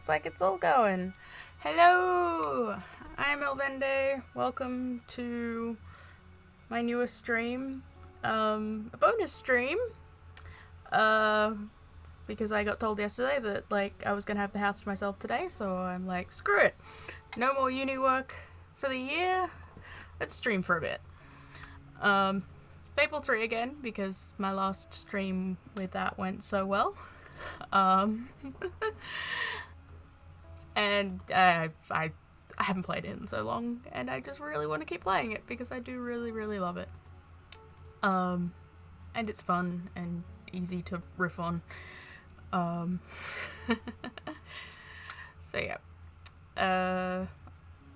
looks like it's all going. Hello! I'm Elvende. Welcome to my newest stream. A bonus stream. Because I got told yesterday that, like, I was gonna have the house to myself today, so I'm like, screw it. No more uni work for the year. Let's stream for a bit. Fable 3 again, because my last stream with that went so well. And I haven't played it in so long, and I just really want to keep playing it because I do really, really love it. And it's fun and easy to riff on. So yeah.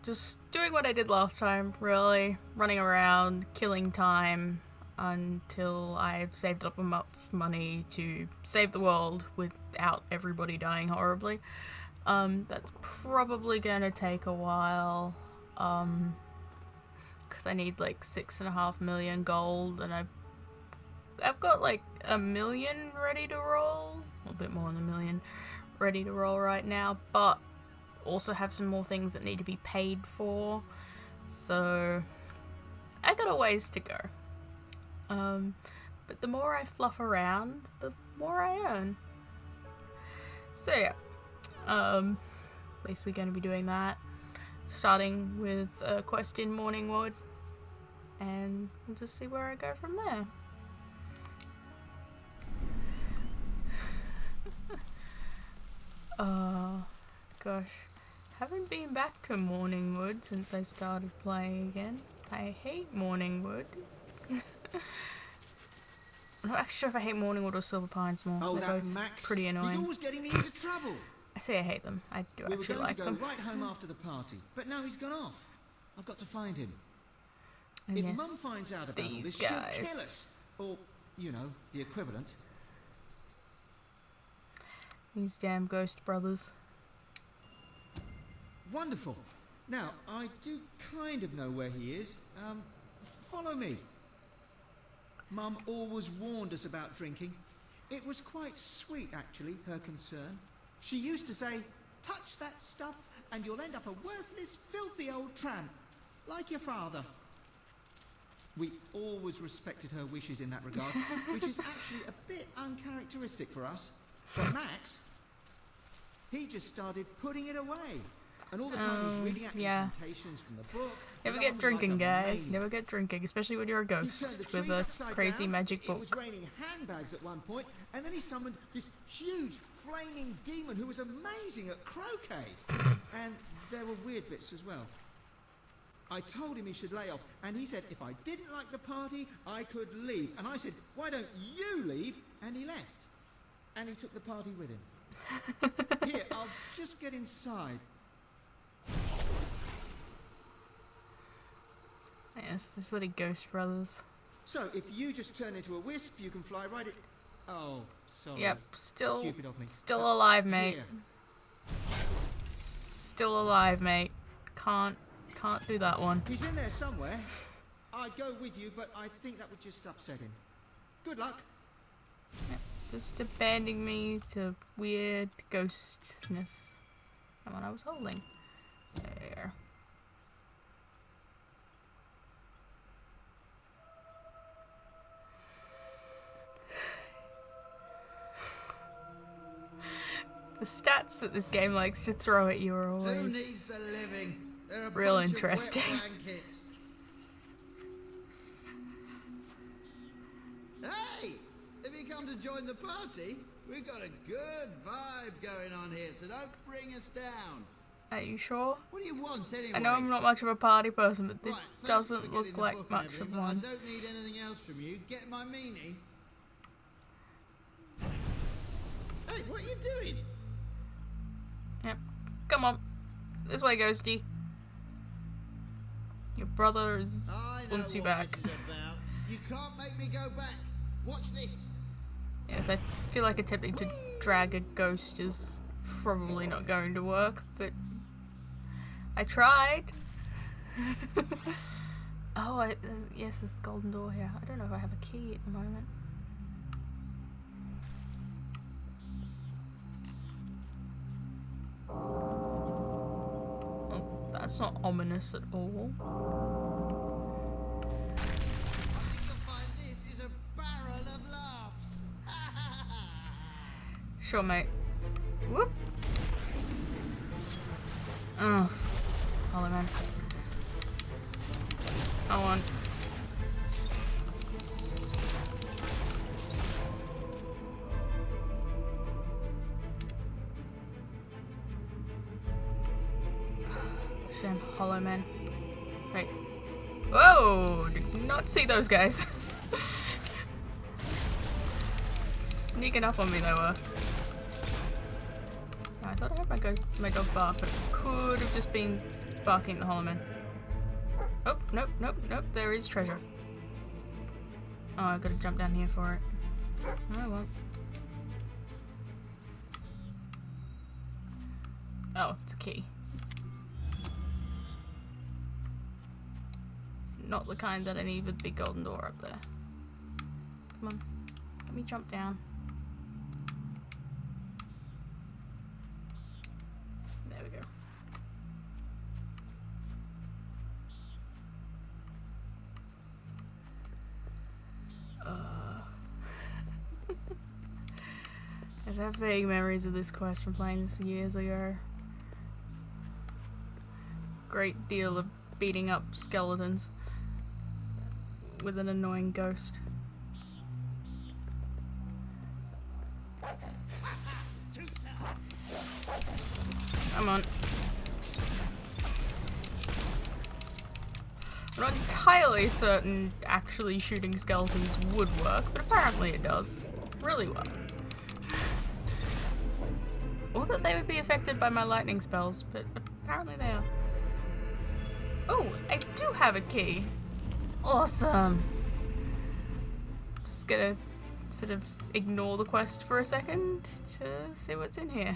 Just doing what I did last time, really. Running around, killing time until I've saved up enough money to save the world without everybody dying horribly. That's probably gonna take a while, because I need like 6.5 million gold, and I've got like 1 million ready to roll, a little bit more than 1 million ready to roll right now, but also have some more things that need to be paid for, so I got a ways to go. But the more I fluff around, the more I earn. So yeah. Basically going to be doing that, starting with a quest in Morningwood, and we'll just see where I go from there. Oh gosh, haven't been back to Morningwood since I started playing again. I hate Morningwood. I'm not actually sure if I hate Morningwood or Silver Pines more. Oh, They're that both Max. pretty annoying. He's always getting me into trouble. I say I hate them. I do actually like them. We were going to go right home after the party, but now he's gone off. I've got to find him. And if yes, Mum finds out about all these this, guys. she'll kill us. Or, you know, the equivalent. These damn ghost brothers. Wonderful. Now, I do kind of know where he is. Follow me. Mum always warned us about drinking. It was quite sweet, actually, her concern. She used to say, touch that stuff and you'll end up a worthless, filthy old tramp, like your father. We always respected her wishes in that regard, which is actually a bit uncharacteristic for us. But Max, he just started putting it away. And all the time he's reading out incantations from the book. Never get drinking, guys. Never get drinking, especially when you're a ghost with a crazy magic book. It was raining handbags at one point, and then he summoned this huge flaming demon who was amazing at croquet. And there were weird bits as well. I told him he should lay off, and he said if I didn't like the party, I could leave. And I said, why don't you leave? And he left. And he took the party with him. Here, I'll just get inside. Yes, these bloody ghost brothers. So, if you just turn into a wisp, you can fly right at... Oh, sorry. Yep, still Still alive, mate. Still alive, mate. Can't do that one. He's in there somewhere. I'd go with you, but I think that would just upset him. Good luck. Yep, just abandoning me to weird ghostness. The one I was holding. There. The stats that this game likes to throw at you are always Who needs the living? They're a real bunch interesting. Of wet blankets. Hey! Have you come to join the party? We've got a good vibe going on here, so don't bring us down. Are you sure? What do you want anyway? I know I'm not much of a party person, but this Right, doesn't look like much of one. I don't need anything else from you. Get my meaning? Hey, what are you doing? Yep. Come on. This way, Ghosty. Your brother is wants you back. This is about. You can't make me go back. Watch this. Yes, I feel like attempting to drag a ghost is probably not going to work, but I tried. Oh, yes, there's the golden door here. I don't know if I have a key at the moment. That's not ominous at all. I think you'll find this is a barrel of laughs. Sure, mate. Whoop. Oh, Hollow Man. I want. Shame, Hollow Man. Wait. Whoa! Did not see those guys. Sneaking up on me, they were. I thought I heard my dog bark, but it could have just been barking at the Hollow Man. Oh, nope, nope, nope, there is treasure. Oh, I've got to jump down here for it. Oh, well. Oh, it's a key. Not the kind that I need with the big golden door up there. Come on, let me jump down. There we go. I have vague memories of this quest from playing this years ago. Great deal of beating up skeletons with an annoying ghost. Come on. I'm not entirely certain actually shooting skeletons would work, but apparently it does. Really well. Or that they would be affected by my lightning spells, but apparently they are. Oh, I do have a key. Awesome. Just gonna sort of ignore the quest for a second to see what's in here.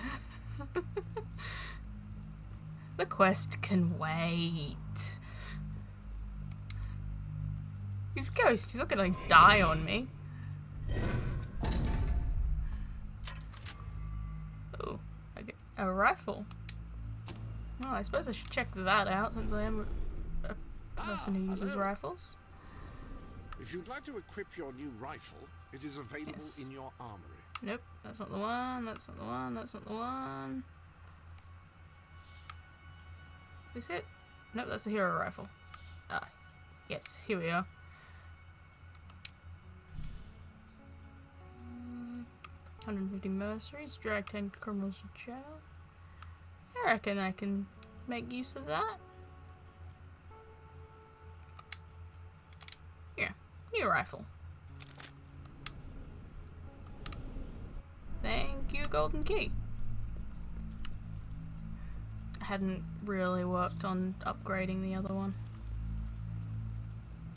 The quest can wait. He's a ghost. He's not gonna like die on me. Oh, okay. A rifle. Well, I suppose I should check that out since I am a person who uses hello. rifles. If you'd like to equip your new rifle, it is available Yes. in your armory. Nope, that's not the one, that's not the one, that's not the one. Is it? Nope, that's a hero rifle. Ah, yes, here we are. 150 mercenaries, drag 10 criminals to jail. I reckon I can make use of that. Yeah, new rifle. Thank you, golden key. I hadn't really worked on upgrading the other one.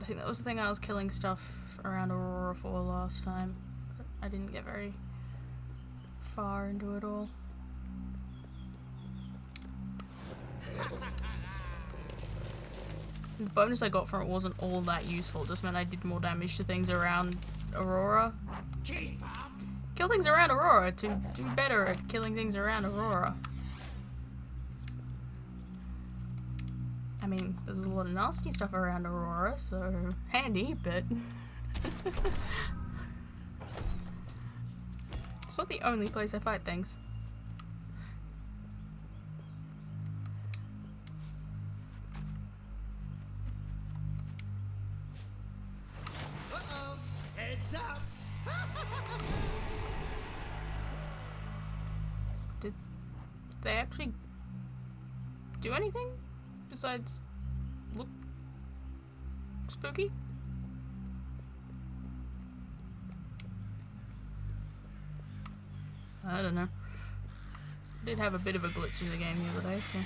I think that was the thing I was killing stuff around Aurora for last time, but I didn't get very far into it all. The bonus I got from it wasn't all that useful, it just meant I did more damage to things around Aurora. Keep up. Kill things around Aurora to do better at killing things around Aurora. I mean, there's a lot of nasty stuff around Aurora, so handy, but it's not the only place I fight things. Uh-oh. Heads up. Did they actually do anything besides look spooky? I don't know. I did have a bit of a glitch in the game the other day, so.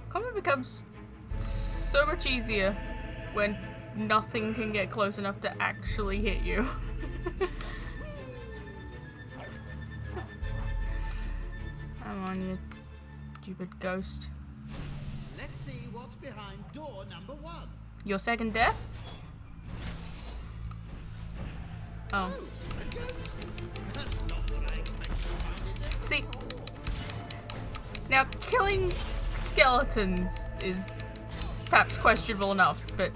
Combat becomes so much easier when nothing can get close enough to actually hit you. Come on, you stupid ghost. Let's see what's behind door number 1. Your second death? Oh. A ghost? That's not what I expected to find in there. See, now killing skeletons is perhaps questionable enough, but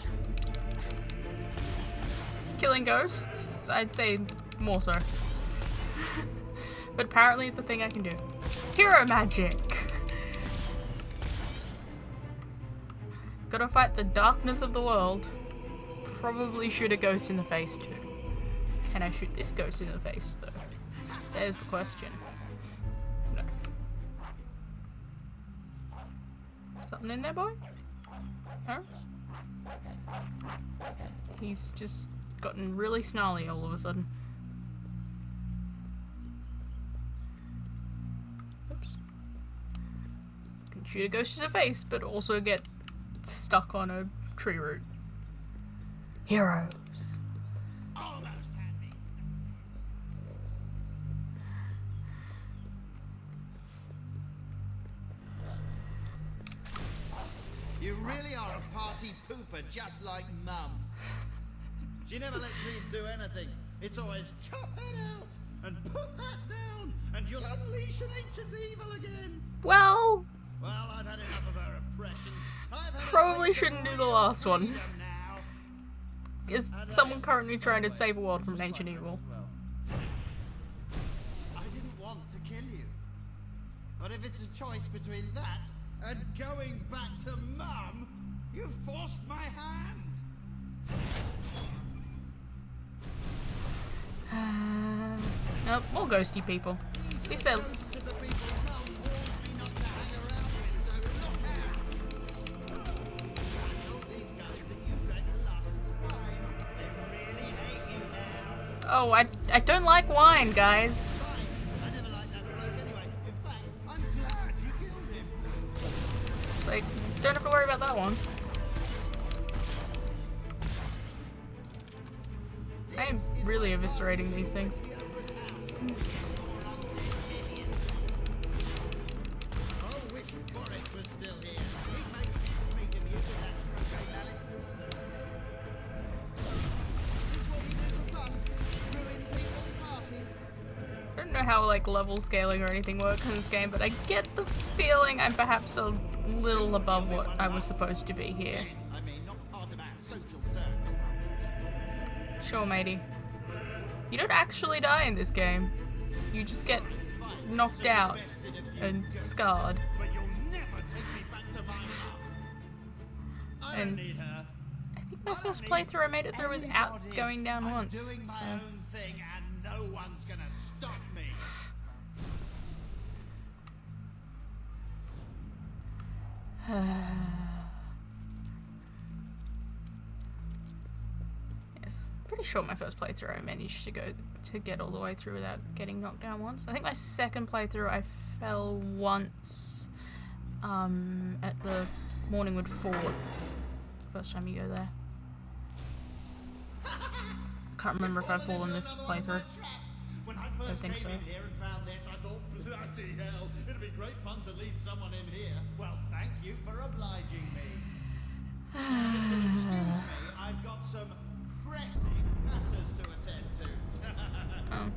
killing ghosts, I'd say more so. But apparently it's a thing I can do. Hero magic! Gotta fight the darkness of the world. Probably shoot a ghost in the face too. Can I shoot this ghost in the face though? There's the question. No. Something in there, boy? No? He's just gotten really snarly all of a sudden. Oops. Can shoot a ghost in the face, but also get stuck on a tree root. Heroes. Almost had me. You really are a party pooper, just like Mum. She never lets me do anything. It's always cut that out and put that down, and you'll unleash an ancient evil again. Well, Well, I've had enough of her oppression. I've had a probably taste of shouldn't do the real last one. freedom now. is someone currently trying to save a world from ancient evil? Well, I didn't want to kill you. But if it's a choice between that and going back to Mum, you've forced my hand. Nope, more ghosty people. At least they're Ghosts of the people Mum warned me not to hang around with, so look out. I told these guys that you drank the last of the wine. They really hate you now. Oh, I don't like wine, guys. Fine. I never liked that bloke anyway. In fact, I'm glad you killed him. Like, don't have to worry about that one. I am really eviscerating these things. Oh, wish Boris was still here. He'd make mincemeat of you with that croquet mallet. This what you do for fun? Ruin people's parties? I don't know how like level scaling or anything works in this game, but I get the feeling I'm perhaps a little above what I was supposed to be here. I mean, not part of our social circle. Sure, matey. You don't actually die in this game. You just get knocked out and scarred. But you'll never take me back to my mum. I don't And need her. I think my first playthrough I made it through without Anybody. going down I'm once. doing my So. own thing and no one's gonna stop me. Yes, pretty sure my first playthrough I managed to get all the way through without getting knocked down once. I think my second playthrough I fell once at the Morningwood Fort. First time you go there. Can't remember if I've fallen this playthrough. When I first think came so. in here and found this, I thought, bloody hell, it'd be great fun to lead someone in here. Well, thank you for obliging me. Now, if you'll excuse me, I've got some pressing matters to attend to. Oh.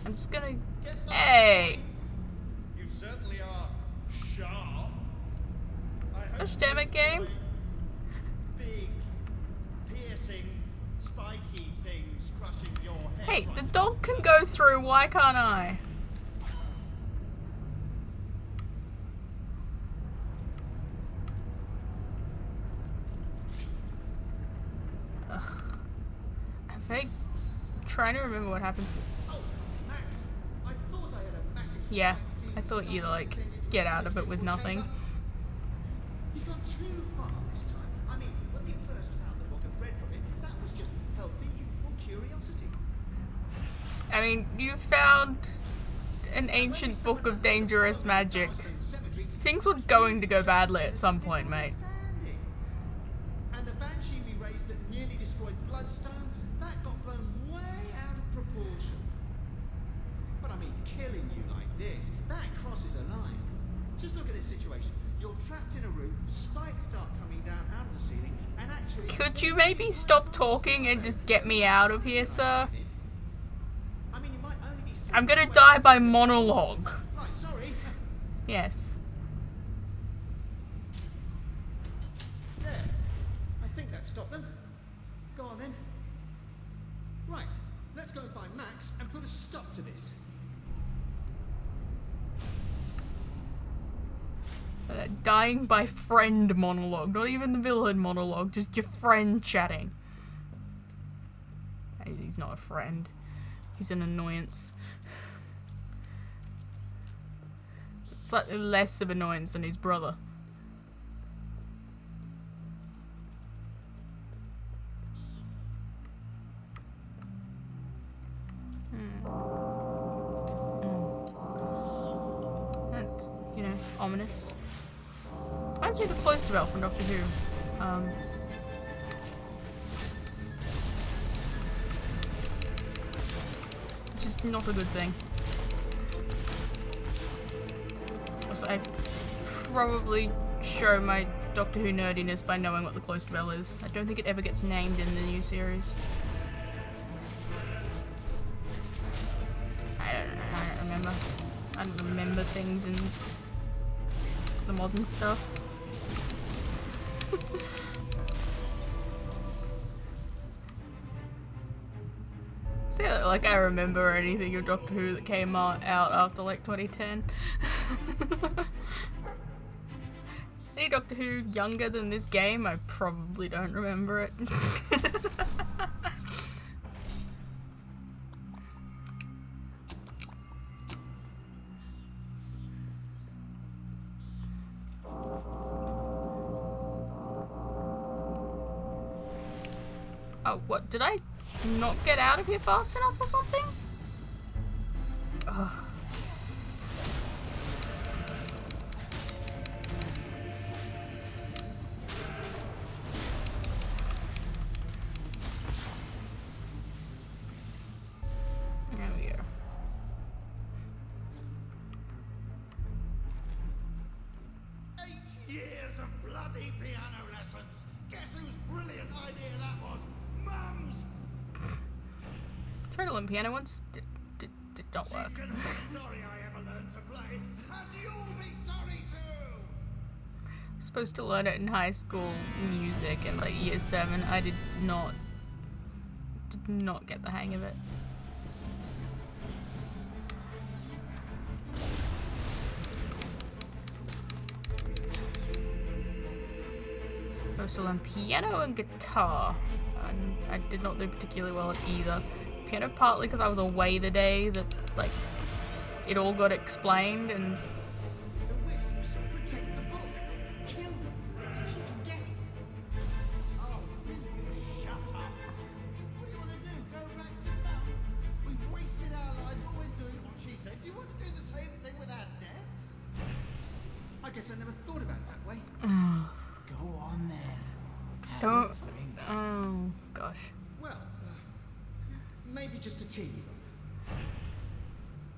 I'm just gonna... Get the Hey! point. You certainly are sharp. I hope Gosh you damn it, game. enjoy big, piercing, spiky things crushing your head. Hey, the right dog can go through, why can't I? Ugh. I'm very trying to remember what happens. Oh, Max, I thought I had a massive Yeah, spike seeing I thought you'd stuff like descend into get the out of it with episcopal nothing. chamber. He's gone too far this time. I mean, when we first found the book and read from it, that was just healthy, youthful curiosity. I mean, you found an ancient book of dangerous magic. Things were going to go badly at some point, mate. And the banshee we raised that nearly destroyed Bloodstone, that got blown way out of proportion. But I mean, killing you like this, that crosses a line. Just look at this situation. You're trapped in a room, spikes start coming down out of the ceiling, and actually... Could you maybe stop talking and just get me out of here, sir? I'm gonna die by monologue. Right, sorry. Yes. There. I think that stopped them. Go on then. Right, let's go and find Max and put a stop to this. Dying by friend monologue, not even the villain monologue, just your friend chatting. He's not a friend. He's an annoyance. Slightly less of annoyance than his brother. That's, you know, ominous. Reminds me of the Cloister Bell from Doctor Who. Which is not a good thing. Also, I probably show my Doctor Who nerdiness by knowing what the Cloister Bell is. I don't think it ever gets named in the new series. I don't remember. I don't remember things in the modern stuff. See, like I remember anything of Doctor Who that came out after like 2010. Any Doctor Who younger than this game, I probably don't remember it. Oh, what? Did I not get out of here fast enough or something? Ugh. There we go. Years of bloody piano lessons. Guess whose brilliant idea that was? Mum's! Tried to learn piano once. Did not work. She's gonna be sorry I ever learned to play, and you'll be sorry too! Supposed to learn it in high school music in like year 7. I did not get the hang of it. Supposed to learn piano and guitar, and I did not do particularly well at either. Piano partly because I was away the day that like it all got explained, and The wisps protect the book. Kill them so she can get it. Oh, will you shut up? What do you want to do? Go back to Mum? We've wasted our lives always doing what she said. Do you want to do the same thing with our deaths? I guess I never thought about it that way. Go on then. Have don't. a drink. Oh gosh. Well, maybe just a teeny one.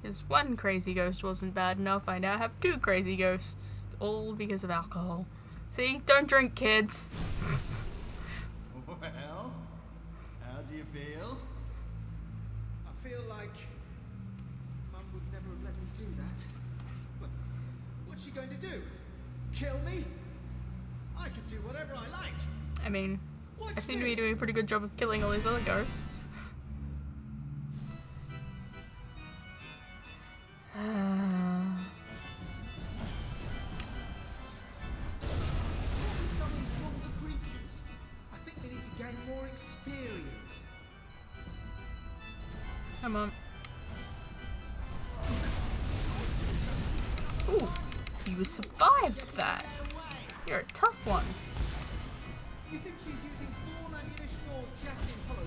Because one crazy ghost wasn't bad enough, I now have 2 crazy ghosts, all because of alcohol. See? Don't drink, kids! Well, how do you feel? I feel like Mum would never have let me do that. But what's she going to do? Kill me? I can do whatever I like. I mean, I What's seem to be this? doing a pretty good job of killing all these other ghosts. Something's wrong with the creatures. I think they need to gain more experience. Come on. Ooh, you survived that. You're a tough one. You think she's using full ammunition or Jackson hollow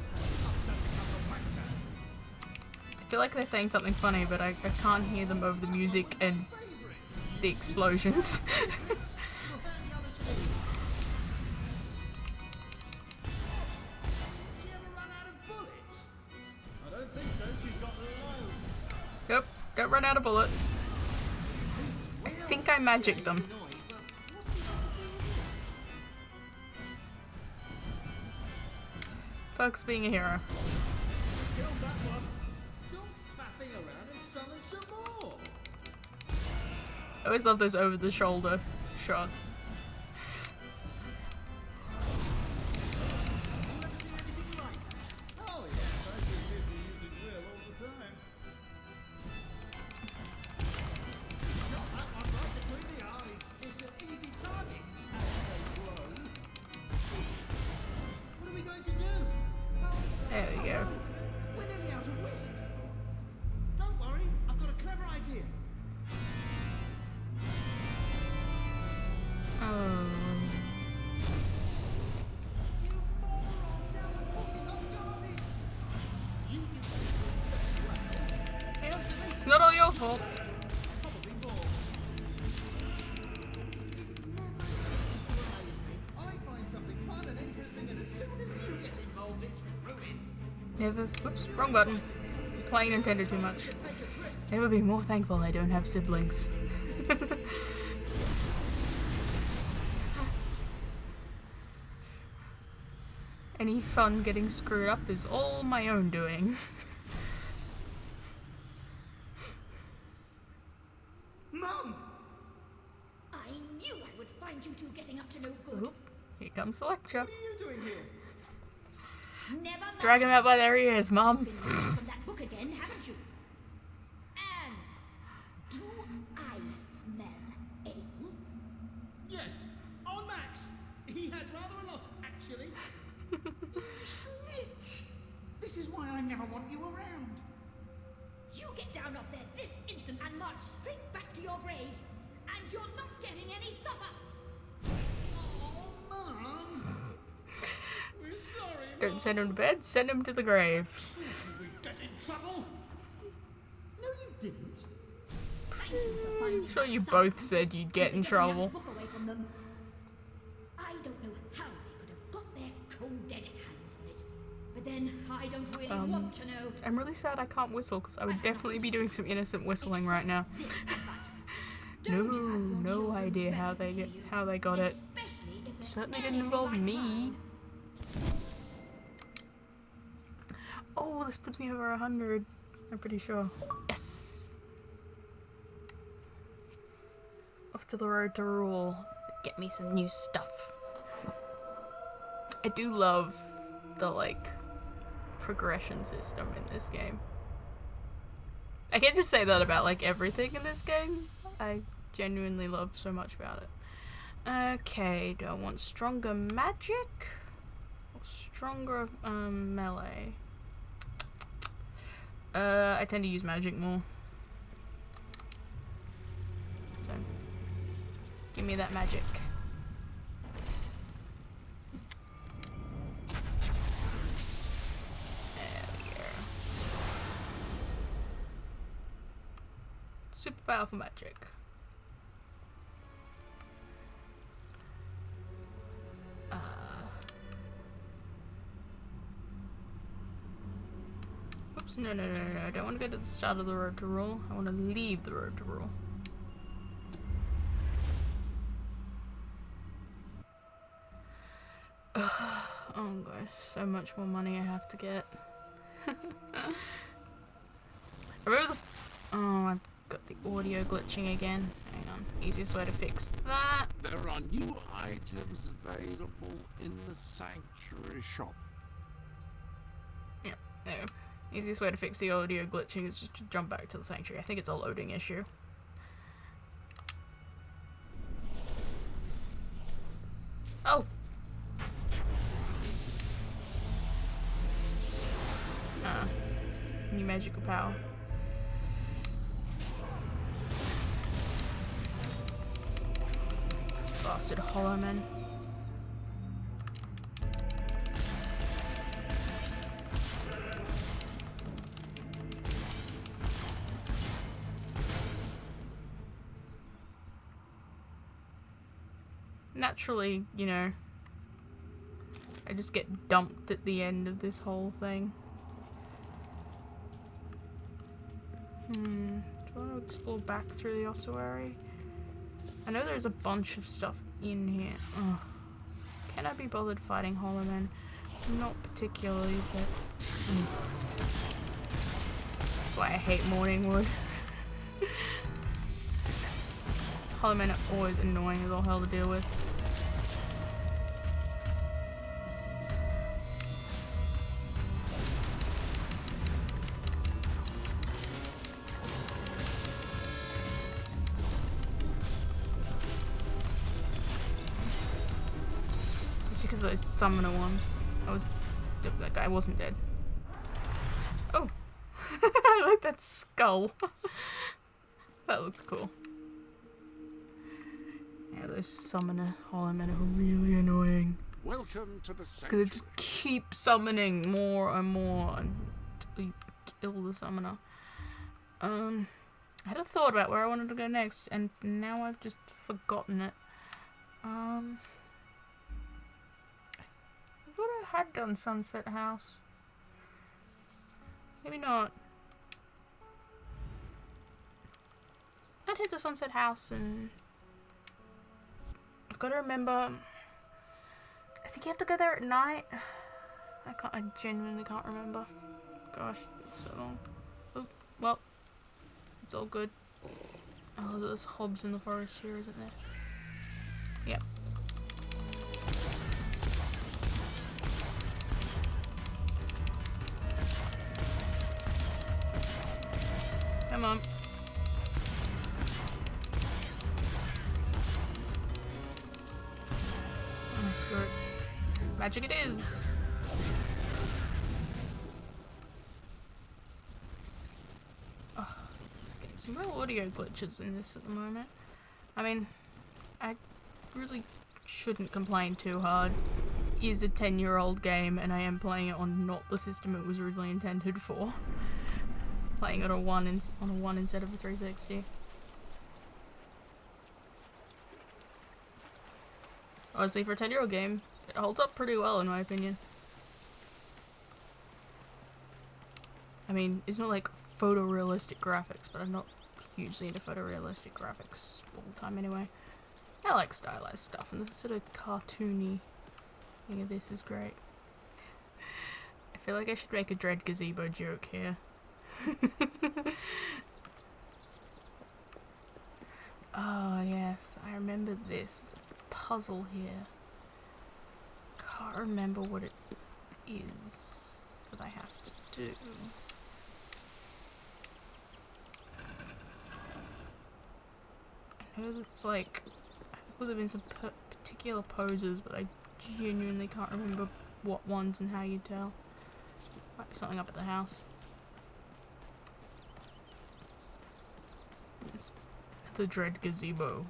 I feel like they're saying something funny, but I can't hear them over the music and the explosions. I don't think so. She's got loads. Yep, don't run out of bullets. I think I magicked them. Folks being a hero. Killed that one. Stop faffing around and I always love those over-the-shoulder shots. Oh yes, I see people using Will all the time. Shot that one right between the eyes. It's an easy target as they grow. What are we going to do? There we go. We're nearly out of wisps. Don't worry, I've got a clever idea. Oh. You moron! Now the book is unguarded. You do wisps as well. Yeah, it's not all your fault. Probably more. It never ceases to amaze me. I find something fun and interesting, and as soon as you get involved, it's ruined. Never. Whoops, wrong button. Playing Nintendo too much. Never be more thankful I don't have siblings. Any fun getting screwed up is all my own doing. Mum! I knew I would find you two getting up to no good. Oop, here comes the lecture. What are you doing here? Never mind. Drag him out by their ears, Mum. You've been reading from that book again, haven't you? And do I smell ale? Yes, on Max. He had rather a lot, actually. You snitch! This is why I never want you around. You get down off there this instant and march straight back to your graves, and you're not getting any supper. Oh, Mum! We're sorry, Don't send him to bed, send him to the grave. we get in trouble. No, you didn't. Thank you for finding Sure, my you son both said you'd get in and taking that trouble. book away from them. I don't know how they could have got their cold-dead hands on it, but then I don't really want to know. I'm really sad I can't whistle because I would definitely be doing some innocent whistling right now. This advice. No, Don't have your no children idea how bury they you, got it. especially if they're Certainly didn't anything involve like me. mine. Oh, this puts me over 100. I'm pretty sure. Yes. Off to the road to rule. Get me some new stuff. I do love the progression system in this game. I can't just say that about everything in this game. I genuinely love so much about it. Okay, do I want stronger magic or stronger melee? I tend to use magic more. So, give me that magic. There we go. Super powerful magic. Oops, no, I don't want to go to the start of the road to rule. I want to leave the road to rule. Oh gosh, so much more money I have to get. I remember oh, I've got the audio glitching again. Hang on, easiest way to fix that. There are new items available in the sanctuary shop. Yeah, there. Easiest way to fix the audio glitching is just to jump back to the sanctuary. I think it's a loading issue. Oh! New magical power. Bastard hollow man. Naturally, you know, I just get dumped at the end of this whole thing. Do I want to explore back through the ossuary? I know there's a bunch of stuff in here. Ugh. Can I be bothered fighting Hollow Men? Not particularly, but... That's why I hate Morningwood. Hollow Men are always annoying as all hell to deal with. It's because of those summoner ones. That guy wasn't dead. Oh! I like that skull. That looked cool. Yeah, those summoner Hollow Men are really annoying. Welcome to the Because sanctuary. they just keep summoning more and more until you kill the summoner. I had a thought about where I wanted to go next, and now I've just forgotten it. I thought I had done Sunset House. Maybe not. I'd head to Sunset House and I've got to remember. I think you have to go there at night. I genuinely can't remember. Gosh, it's so long. Oh, well, it's all good. Oh, there's hobs in the forest here, isn't there? Yep. Come on. Oh, screw it. Magic it is! Oh, getting some real audio glitches in this at the moment. I mean, I really shouldn't complain too hard. It is a 10-year-old game and I am playing it on not the system it was originally intended for. Playing it on a 1 instead of a 360. Honestly, for a 10-year-old game, it holds up pretty well in my opinion. I mean, it's not like photorealistic graphics, but I'm not hugely into photorealistic graphics all the time anyway. I like stylized stuff, and this sort of cartoony thing of this is great. I feel like I should make a Dread Gazebo joke here. Oh yes, I remember this. There's a puzzle here. Can't remember what it is that I have to do. I know it's like, I think there have been some particular poses, but I genuinely can't remember what ones and how you tell. Might be something up at the house. It's the Dread Gazebo.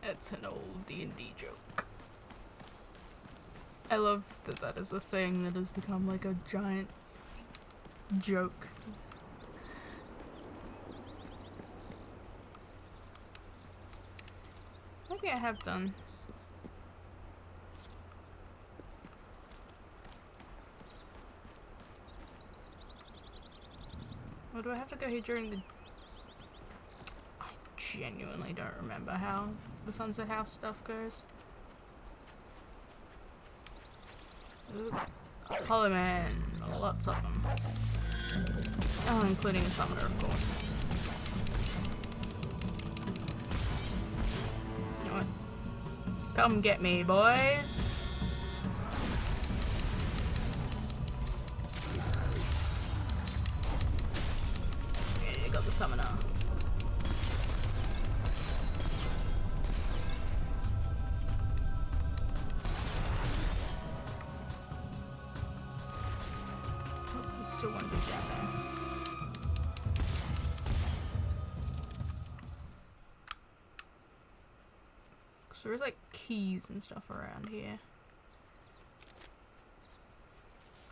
It's an old D&D joke. I love that that is a thing that has become like a giant joke. Maybe I have done. Or do I have to go here during the... I genuinely don't remember how the Sunset House stuff goes. Ooh. Hollow Man, lots of them. Oh, including a summoner, of course. You know what? Come get me, boys! Yeah, you got the summoner. Still one busy out there. Cause there's like keys and stuff around here.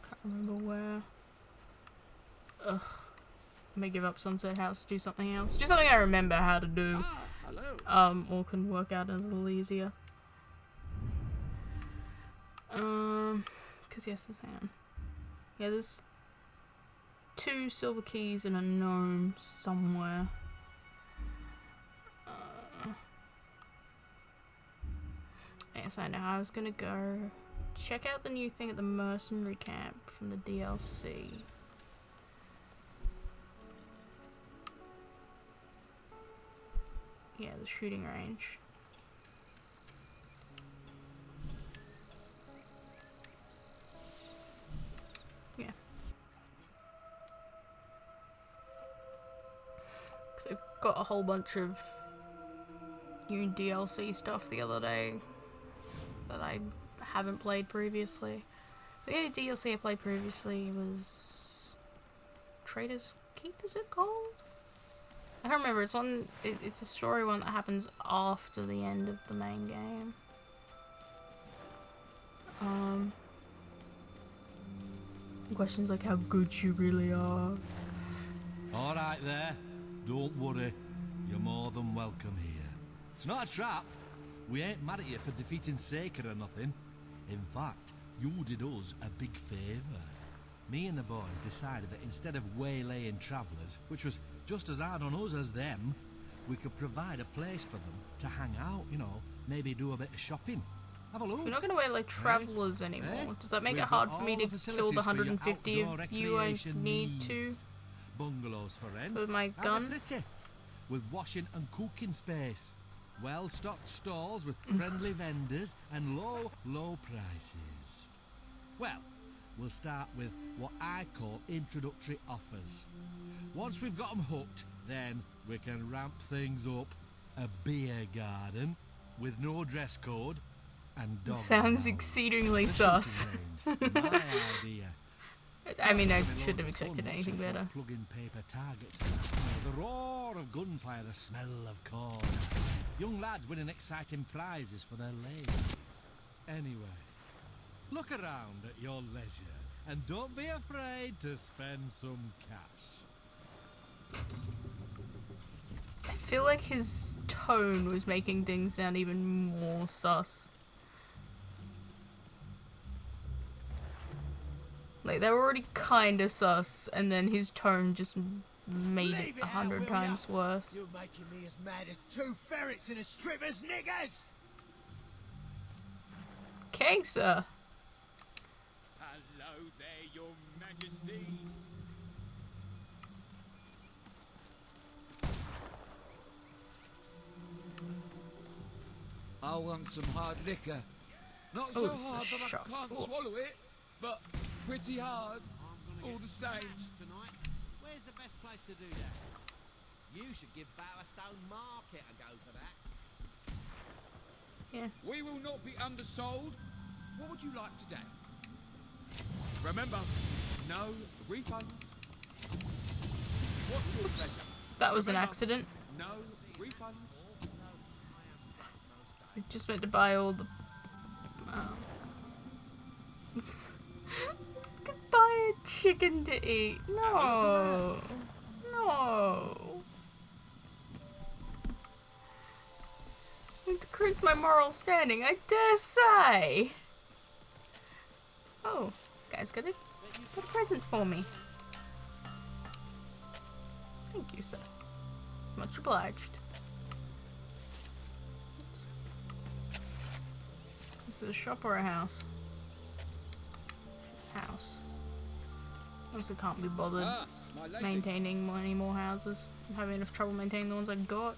Can't remember where. Ugh. I may give up Sunset House, do something else. Do something I remember how to do. Ah, hello. Or can work out a little easier. Cause yes, hang on. Yeah, there's 2 silver keys and a gnome somewhere. Yes, I know. I was gonna go check out the new thing at the mercenary camp from the DLC. Yeah, the shooting range. Yeah. Because I got a whole bunch of new DLC stuff the other day that I haven't played previously. The only DLC I played previously was Trader's Keep, is it called? I can't remember. It's one. It's a story one that happens after the end of the main game. Questions like how good you really are. All right there. Don't worry. You're more than welcome here. It's not a trap. We ain't mad at you for defeating Saker or nothing. In fact, you did us a big favour. Me and the boys decided that instead of waylaying travellers, which was just as hard on us as them, we could provide a place for them to hang out, you know, maybe do a bit of shopping. Have a look. We're not going to wear like travelers anymore. Does that make it hard for me to kill the 150 of you I need to? Bungalows for rent. With my gun? Pretty. With washing and cooking space. Well-stocked stalls with friendly vendors and low prices. Well, we'll start with what I call introductory offers. Once we've got them hooked, then we can ramp things up. A beer garden with no dress code and dogs. Sounds around. exceedingly The sus. shooting range, my idea. I mean, I With loads shouldn't have of expected fun anything watching better. folk plug-in paper targets. You know, the roar of gunfire, the smell of corn. Young lads winning exciting prizes for their ladies. Anyway, look around at your leisure and don't be afraid to spend some cash. I feel like his tone was making things sound even more sus. Like, they were already kinda sus, and then his tone just made it Leave it 100 out, will times ya? worse. You're making me as mad as two ferrets in a stripper's niggers! Okay, sir. Hello there, your majesties. I want some hard liquor. Not Oh, so it's a hard that shock. I can't Ooh. swallow it, but pretty hard. All the same. Tonight, where's the best place to do that? You should give Bowerstone Market a go for that. Yeah. We will not be undersold. What would you like today? Remember, no refunds. What's your pleasure? That was an Remember, accident. No refunds. I just meant to buy all the... Just gonna buy a chicken to eat. No. No. It decreases my moral standing, I dare say. Oh, guys, got a present for me. Thank you, sir. Much obliged. Oops. Is it a shop or a house? House. Also can't be bothered My lady. maintaining any more houses. I'm having enough trouble maintaining the ones I've got.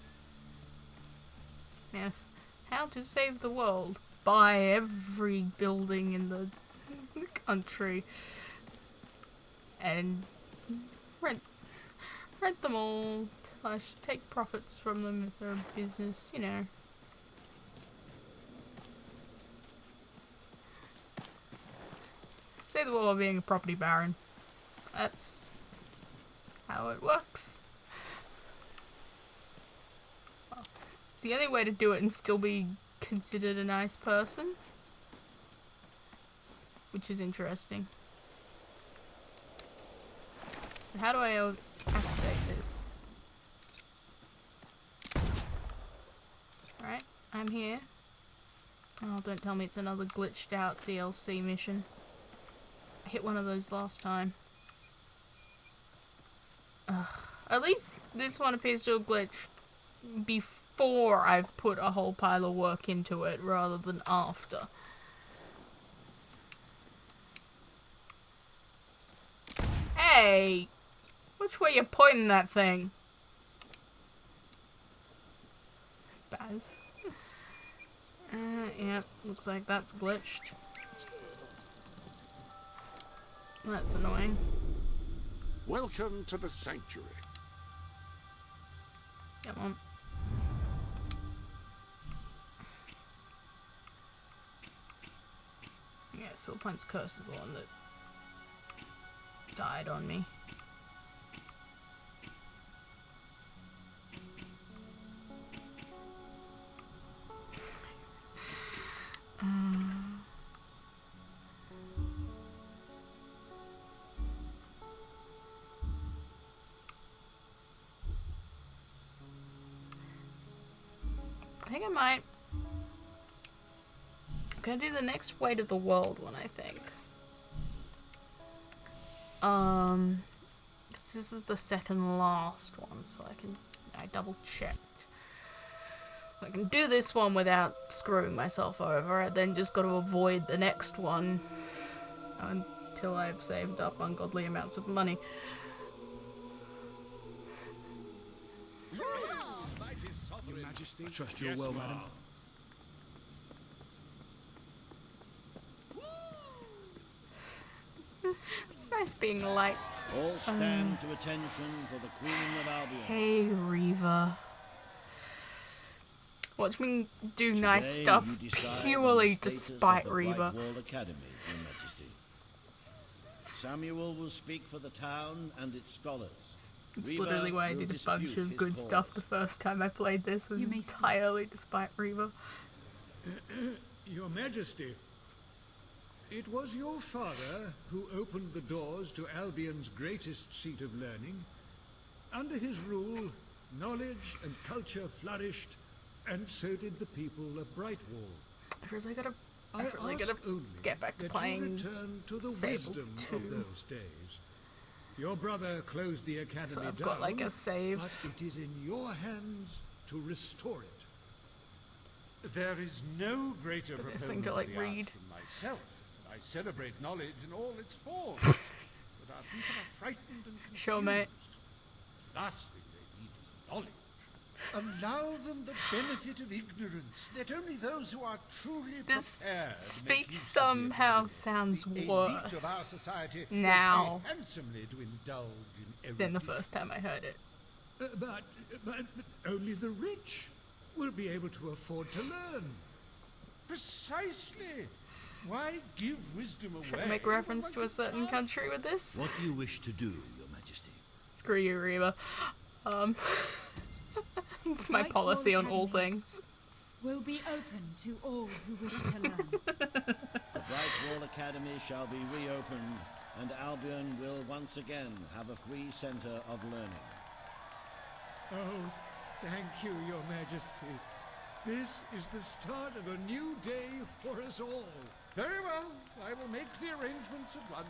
Yes. How to save the world. Buy every building in the country. And rent them all. / take profits from them if they're a business, you know. Save the world while being a property baron. That's how it works. Well, it's the only way to do it and still be considered a nice person. Which is interesting. So how do I activate this? Alright, I'm here. Oh, don't tell me it's another glitched out DLC mission. I hit one of those last time. Ugh. At least this one appears to have glitched before I've put a whole pile of work into it rather than after. Hey! Which way you pointing that thing? Baz. Yep, looks like that's glitched. That's annoying. Welcome to the sanctuary. Come on. Yeah, Silpant's curse is the one that died on me. I think I might. I'm gonna do the next Weight of the World one, I think. 'Cause this is the second last one, so I double checked. I can do this one without screwing myself over. I then just got to avoid the next one until I've saved up ungodly amounts of money. Your Majesty, I trust you well, madam. It's nice being liked. All stand to attention for the Queen of Albion. Hey, Reva. Watch me do nice Today stuff you decide on purely the status despite of the Reva. Brightwall Academy, Your Majesty. Samuel will speak for the town and its scholars. It's Reva literally why I will did a bunch dispute of his good cause. stuff the first time I played this, was You may speak. entirely despite Reva. Your Majesty, it was your father who opened the doors to Albion's greatest seat of learning. Under his rule, knowledge and culture flourished, and so did the people of Brightwall. I really gotta I really ask gotta only get back to that playing you return to the Fable wisdom 2. of those days. Your brother closed the academy So I've down, got like a save. but it is in your hands to restore it. There is no greater But this proponent thing to, of like, the arts read. than myself. I celebrate knowledge in all its forms. But our people are frightened and confused. Sure, mate. The last thing they need is knowledge. Allow them the benefit of ignorance. Let only those who are truly This prepared make speech use of the somehow ability. sounds The elite of our worse society will now pay handsomely to indulge in than the erudition. first time I heard it. But only the rich will be able to afford to learn. Precisely. Why give wisdom away? Should I make reference to a certain country with this? What do you wish to do, Your Majesty? Screw you, Reba. It's my policy on all things. Will be open to all who wish to learn. The Brightwall Academy shall be reopened, and Albion will once again have a free centre of learning. Oh, thank you, Your Majesty. This is the start of a new day for us all. Very well. I will make the arrangements at once.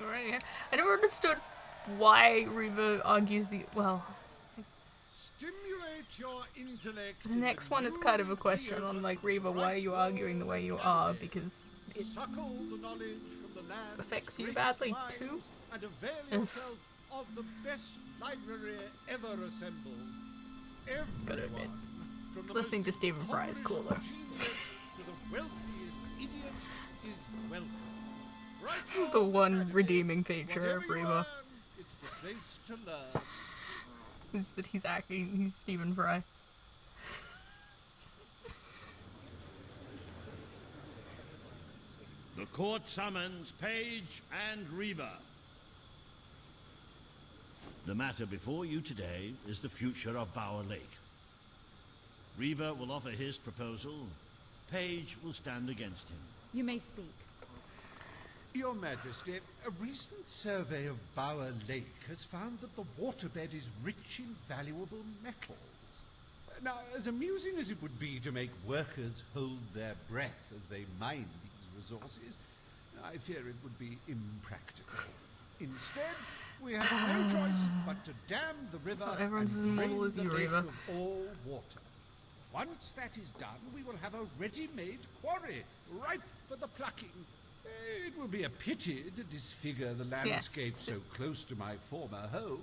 Alright, I never understood why Reba argues Stimulate your intellect. the next one it's kind of a question on like, Reba, why are you arguing the way you are? Because it Suckle the knowledge from the land affects you greatest badly minds, too. And avail yourself of the best library ever assembled. Gotta admit, Everyone, from the listening most to Stephen Fry is impoverished cooler. genius to the wealthiest idiot is welcome. This is the one redeeming feature Whatever of you Reba, learn, it's the place to learn. is that he's Stephen Fry. The court summons Page and Reva. The matter before you today is the future of Bower Lake. Reva will offer his proposal. Page will stand against him. You may speak. Your Majesty, a recent survey of Bower Lake has found that the waterbed is rich in valuable metals. Now, as amusing as it would be to make workers hold their breath as they mine these resources, I fear it would be impractical. Instead, we have no choice but to dam the river Not everyone's as and immortal drain as the you, lake Reva. of all water. Once that is done, we will have a ready-made quarry, ripe for the plucking. It would be a pity to disfigure the landscape so close to my former home,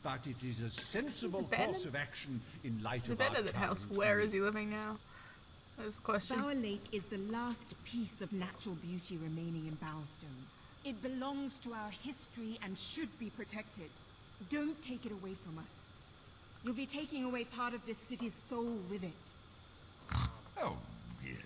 but it is a sensible course of action in light of our abandoned house. current Where is he needs. living now? That's the question. Bower Lake is the last piece of natural beauty remaining in Bowerstone. It belongs to our history and should be protected. Don't take it away from us. You'll be taking away part of this city's soul with it. Oh, really?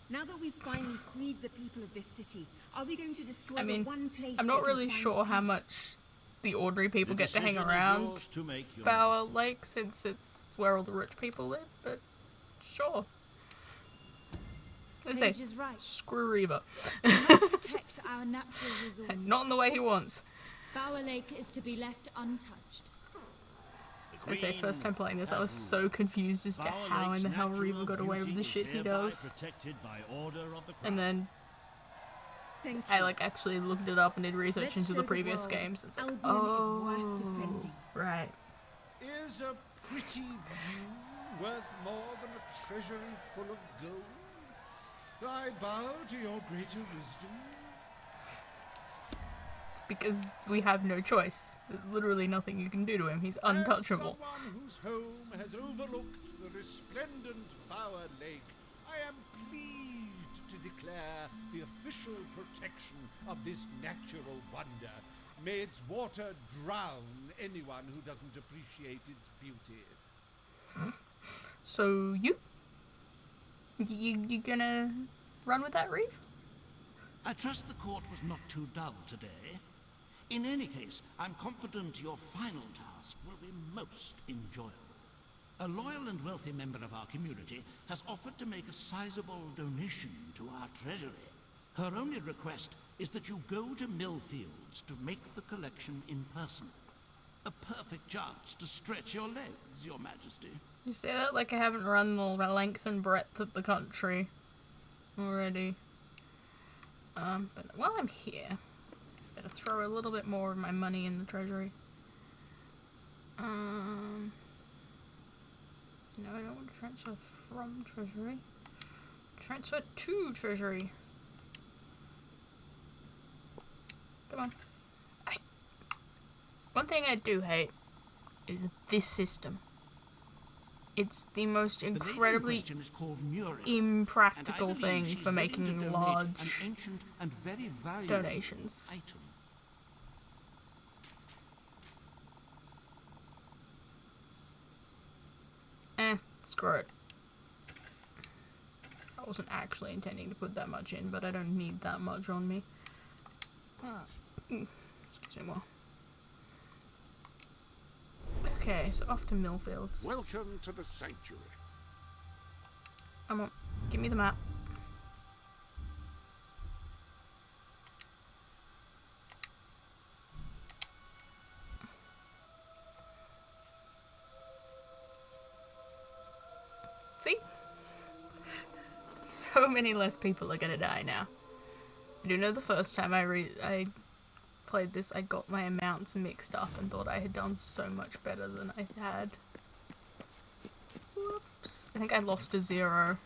Now that we've finally freed the people of this city, are we going to destroy I mean, the one place I'm not that really can find sure how peace? much the ordinary people The get to hang decision is around yours to make, Your Bower Majesty. Lake, since it's where all the rich people live, but sure. What do they Paige say? is right. Screw Reaver. Protect our natural resources. And not in the way he wants. Bower Lake is to be left untouched. The I say, Queen first time playing this, I was has so confused as to Bower how in Lake's the hell natural Reaver got away with beauty the is shit he hereby does. protected by order of the Crown. And then Thank I you. like actually looked it up and did research Let's into show the the previous world games. It's like, Albion is worth defending. right. Is a pretty view worth more than a treasury full of gold? I bow to your greater wisdom. Because we have no choice. There's literally nothing you can do to him. He's untouchable. As someone whose home has overlooked the resplendent Bower Lake, I am pleased to declare the official protection of this natural wonder. May its water drown anyone who doesn't appreciate its beauty. So you gonna run with that, Reeve? I trust the court was not too dull today. In any case, I'm confident your final task will be most enjoyable. A loyal and wealthy member of our community has offered to make a sizable donation to our treasury. Her only request is that you go to Millfields to make the collection in person. A perfect chance to stretch your legs, Your Majesty. You say that like I haven't run the length and breadth of the country already. But while I'm here, better throw a little bit more of my money in the treasury. No, I don't want to transfer from treasury. Transfer to treasury. Come on. One thing I do hate is this system. It's the most incredibly The lady in question is called Muriel, impractical and I believe thing she's for willing to making donate large an ancient and very valuable donations. item. Screw it. I wasn't actually intending to put that much in, but I don't need that much on me. Excuse me more. Okay, so off to Millfields. Welcome to the sanctuary. Come on, give me the map. See? So many less people are gonna die now. I do know the first time I played this, I got my amounts mixed up and thought I had done so much better than I had. Whoops. I think I lost a 0.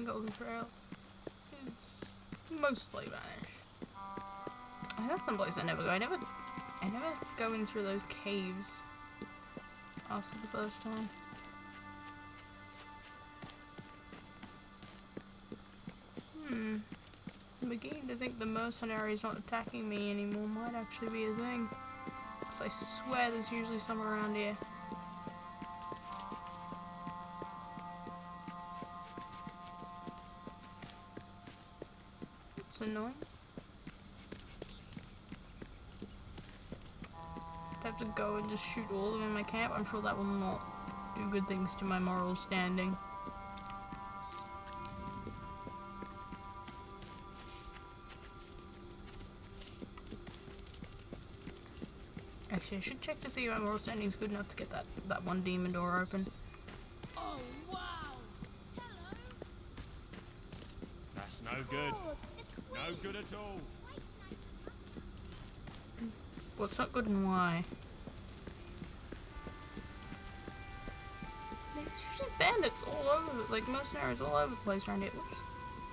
Golden Trail is mostly vanished. That's someplace I never go. I never go in through those caves after the first time. I'm beginning to think the mercenaries not attacking me anymore might actually be a thing. 'Cause I swear there's usually some around here. It's annoying. I'd have to go and just shoot all of them in my camp. I'm sure that will not do good things to my moral standing. Actually, I should check to see if my moral standing is good enough to get that one demon door open. Oh, wow! No good. No good at all. What's not good and why? There's usually bandits all over, like mercenaries all over the place around here. Whoops.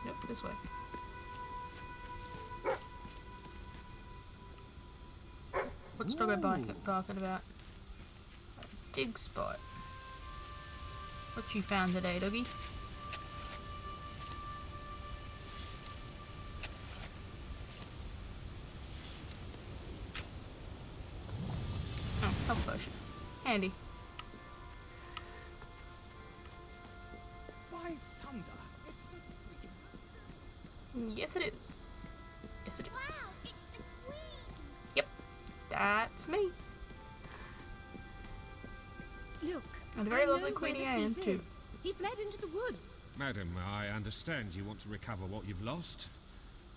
Nope, this way. What's Doggo barking about? A dig spot. What you found today, doggy? Oh, health potion. Handy. By thunder, it's the Queen. Yes, it is. Yes, it is. Yep, that's me. Look, And a very I lovely know where Queenie the Anne, thief too. is. He fled into the woods. Madam, I understand you want to recover what you've lost,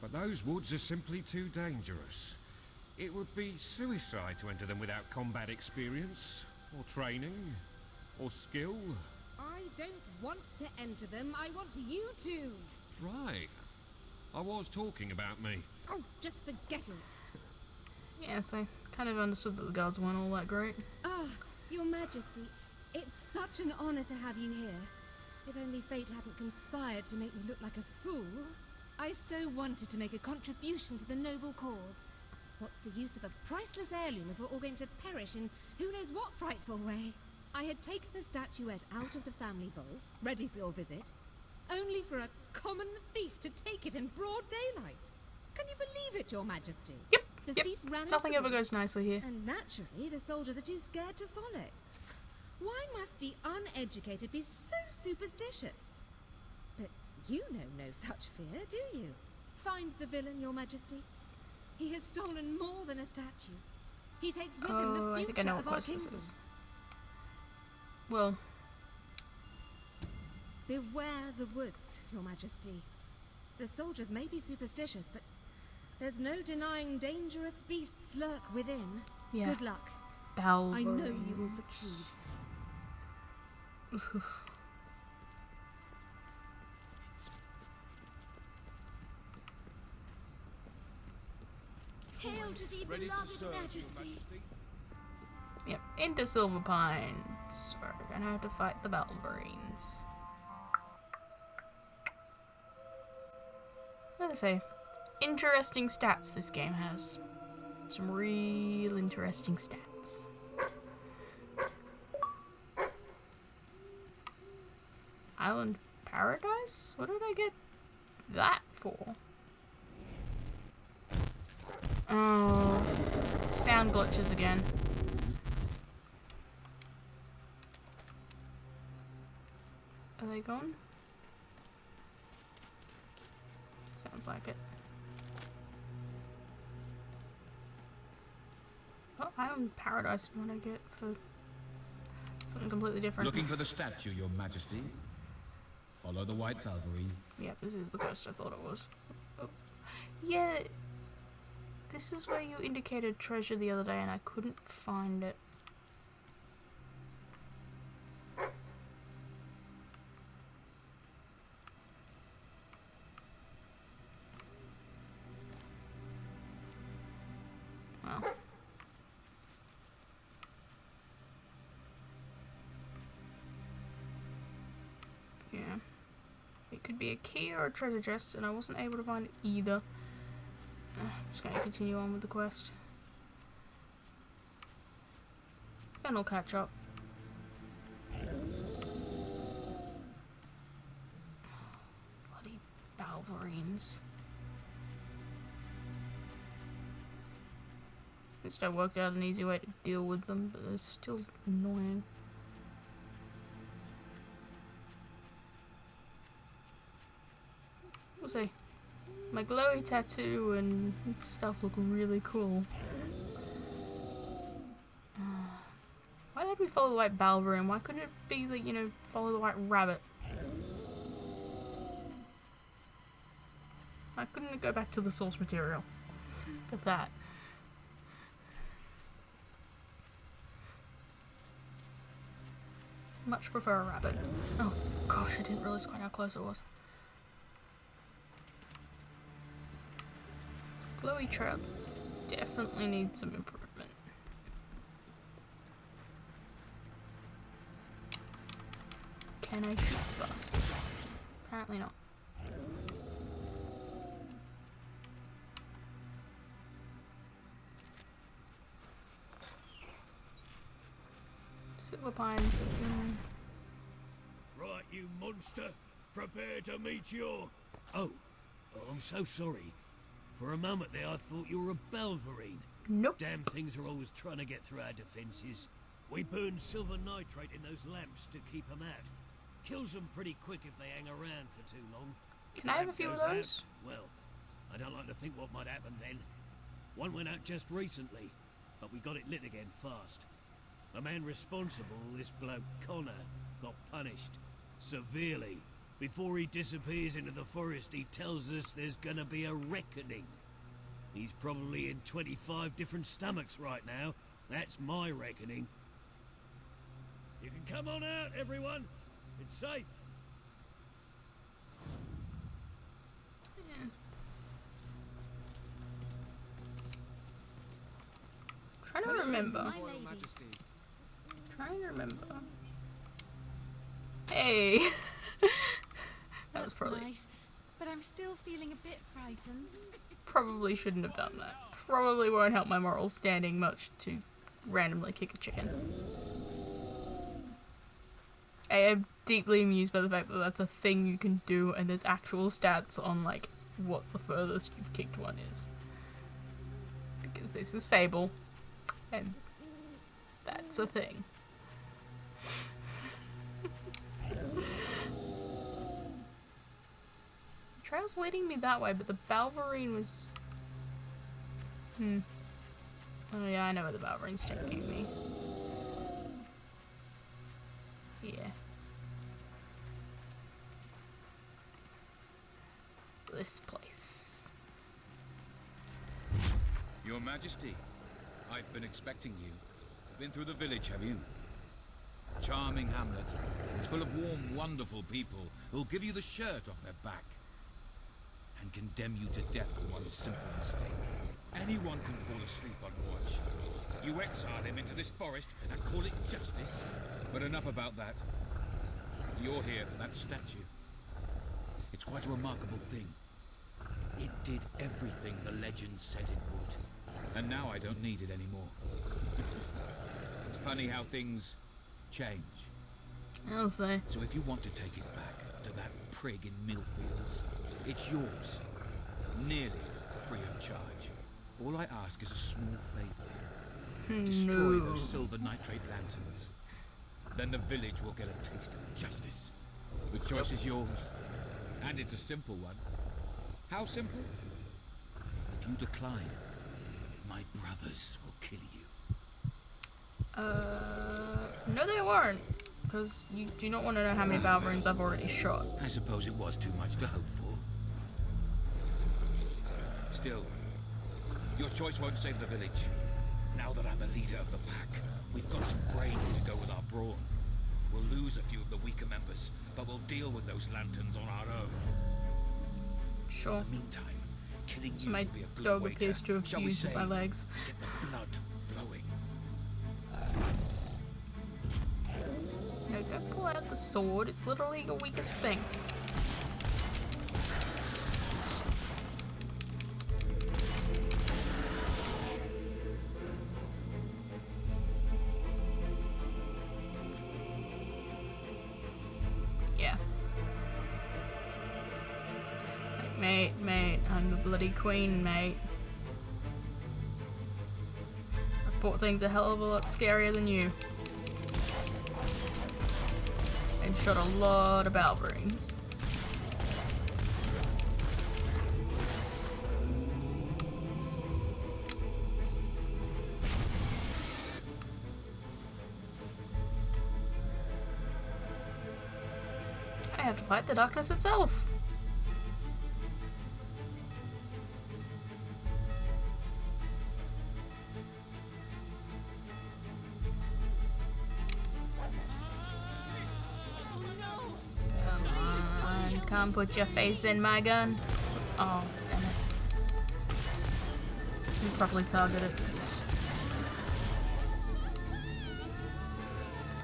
but those woods are simply too dangerous. It would be suicide to enter them without combat experience, or training, or skill. I don't want to enter them. I want you to. Right. I was talking about me. Oh, just forget it. Yes, I kind of understood that the guards weren't all that great. Ah, Your Majesty, it's such an honor to have you here. If only fate hadn't conspired to make me look like a fool. I so wanted to make a contribution to the noble cause. What's the use of a priceless heirloom if we're all going to perish in who knows what frightful way? I had taken the statuette out of the family vault, ready for your visit, only for a common thief to take it in broad daylight. Can you believe it, Your Majesty? Yep. The Yep. thief ran Nothing into the ever woods, goes nicely here. and naturally the soldiers are too scared to follow. Why must the uneducated be so superstitious? But you know no such fear, do you? Find the villain, Your Majesty. He has stolen more than a statue. He takes with him the Oh, I think I future know what of our quest this kingdom. is. Well, Beware the woods, Your Majesty. The soldiers may be superstitious, but there's no denying dangerous beasts lurk within. yeah. Good luck. Balverine. I know you will succeed. Hail to thee, beloved Majesty. Yep, into Silver Pines. We're gonna have to fight the Balverines. What did I say? Interesting stats this game has. Some real interesting stats. Island Paradise? What did I get that for? Oh, sound glitches again. Are they gone? Sounds like it. Oh, Island Paradise what I get for something completely different. Looking for the statue, Your Majesty. Follow the white Balverine. Yep, this is the quest I thought it was. Oh. Yeah, this is where you indicated treasure the other day and I couldn't find it. Well. Yeah. It could be a key or a treasure chest, and I wasn't able to find either. I'm just going to continue on with the quest. And I'll catch up. Bloody Balverines. At least I worked out an easy way to deal with them, but they're still annoying. We'll see. My glowy tattoo and stuff look really cool. Why did we follow the white Balverine? Why couldn't it be the, you know, follow the white rabbit? Why couldn't it go back to the source material? Look at that. Much prefer a rabbit. Oh gosh, I didn't realize quite how close it was. Snowy Trail definitely needs some improvement. Can I shoot the bastard? Apparently not. Silver Pines. Right, you monster. Prepare to meet your... Oh, I'm so sorry. For a moment there, I thought you were a Belverine. Nope. Damn things are always trying to get through our defenses. We burn silver nitrate in those lamps to keep them out. Kills them pretty quick if they hang around for too long. Can I have a few of those? Well, I don't like to think what might happen then. One went out just recently, but we got it lit again fast. The man responsible, this bloke Connor, got punished severely. Before he disappears into the forest, he tells us there's gonna be a reckoning. He's probably in 25 different stomachs right now. That's my reckoning. You can come on out, everyone. It's safe. Trying to remember. My Trying to remember. Hey. That was probably nice, but I'm still feeling a bit frightened. probably shouldn't have done that. Probably won't help my moral standing much to randomly kick a chicken. I am deeply amused by the fact that that's a thing you can do, and there's actual stats on like what the furthest you've kicked one is. Because this is Fable, and that's a thing. The trail's leading me that way, but the Balverine was... Oh yeah, I know where the Balverine's taking me. Yeah. This place. Your Majesty, I've been expecting you. Been through the village, have you? Charming hamlet. It's full of warm, wonderful people who'll give you the shirt off their back and condemn you to death for one simple mistake. Anyone can fall asleep on watch. You exile him into this forest and call it justice. But enough about that. You're here for that statue. It's quite a remarkable thing. It did everything the legend said it would. And now I don't need it anymore. It's funny how things change. I'll say. So if you want to take it back to that prig in Millfields, it's yours. Nearly free of charge. All I ask is a small favor. Destroy those silver nitrate lanterns. Then the village will get a taste of justice. The choice is yours. And it's a simple one. How simple? If you decline, my brothers will kill you. No they weren't. Because you do not want to know how many Balverines I've already shot. I suppose it was too much to hope for. Still, your choice won't save the village. Now that I'm the leader of the pack, we've got some brains to go with our brawn. We'll lose a few of the weaker members, but we'll deal with those lanterns on our own. Sure. In the meantime, killing you My will be a good dog way appears to have shall we fused say, with my legs. get the blood flowing. No, don't pull out the sword. It's literally your weakest thing. Yeah. Mate, I'm the bloody queen, mate. I fought things a hell of a lot scarier than you. And shot a lot of Balverines. I have to fight the darkness itself. Come on, put your face in my gun. Oh, damn it. properly target it.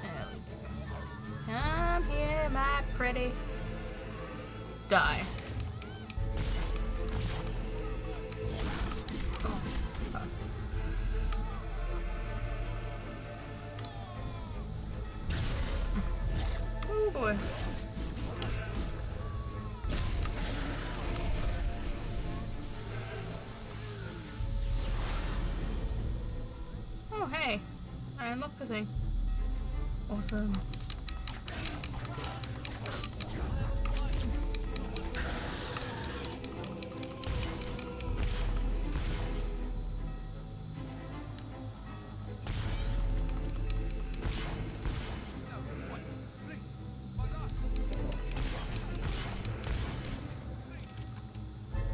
There we go. Come here, my pretty. Die. Oh, fuck. Oh boy. Oh hey, I unlocked the thing. Awesome.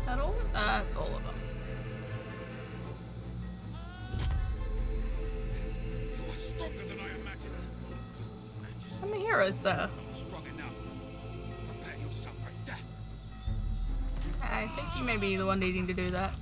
That all? That's all of them. You're stronger than I imagined. Majesty, I'm a hero, sir. not strong enough. Prepare yourself for death. I think you may be the one needing to do that.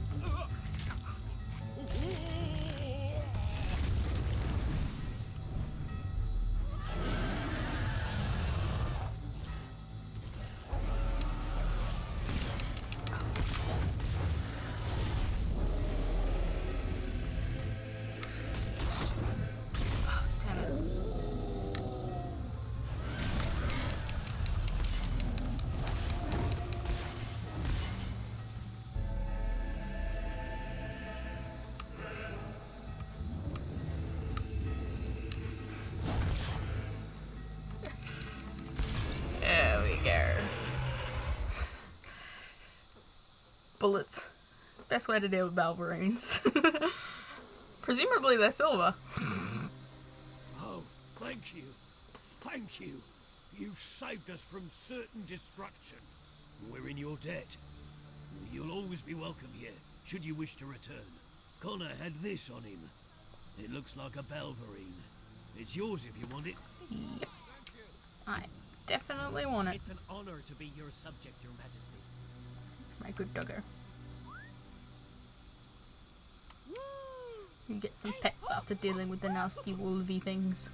There we go. Bullets. Best way to deal with Balverines. Presumably they're silver. Oh, thank you. Thank you. You saved us from certain destruction. We're in your debt. You'll always be welcome here, should you wish to return. Connor had this on him. It looks like a Balverine. It's yours if you want it. Yep. I definitely want it. It's an honor to be your subject, Your Majesty. My good doggo. You get some pets after dealing with the nasty wolvy things.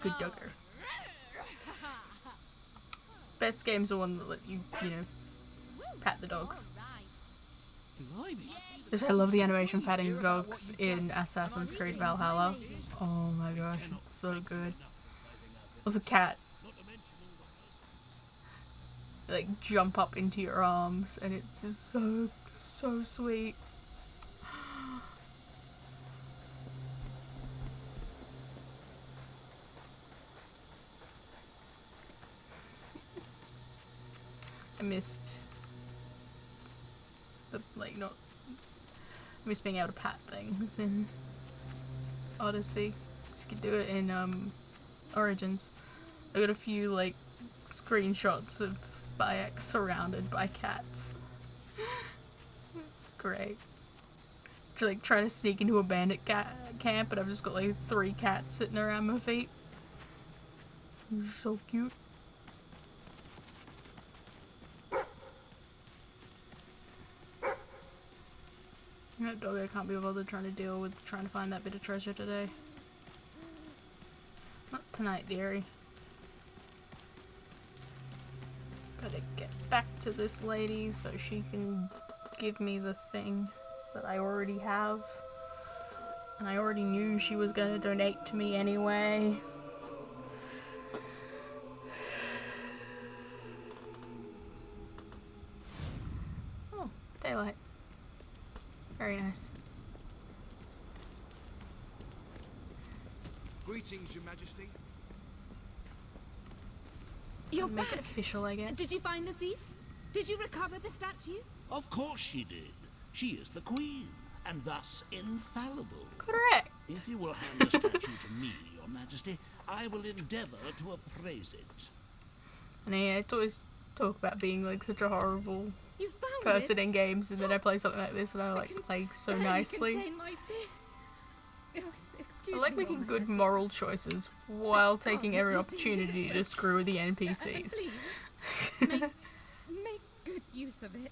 Good doggo. Best games are one that let you, pat the dogs. Because I love the animation patting the dogs in Assassin's Creed Valhalla. Oh my gosh, it's so good. Also cats. They, like, jump up into your arms and it's just so sweet. I missed the, like, not... I miss being able to pat things in Odyssey. Because you could do it in, Origins. I got a few, like, screenshots of Bayek surrounded by cats. It's great. Like, trying to sneak into a bandit camp, and I've just got, like, 3 cats sitting around my feet. They're so cute. That doggo can't be bothered trying to deal with trying to find that bit of treasure today. Not tonight, dearie. Gotta get back to this lady so she can give me the thing that I already have. And I already knew she was gonna donate to me anyway. Oh, daylight. Very nice. Greetings, Your Majesty. You're Make back. it official, I guess. Did you find the thief? Did you recover the statue? Of course she did. She is the queen, and thus infallible. Correct. If you will hand the statue to me, Your Majesty, I will endeavor to appraise it. And I always talk about being like such a horrible You found person it? in games, and then I play something like this and I like so barely nicely. contain my tears. Oh, excuse I like me, Your making good Majesty. moral choices while taking every you see opportunity this to screw with the NPCs. Please, make good use of it.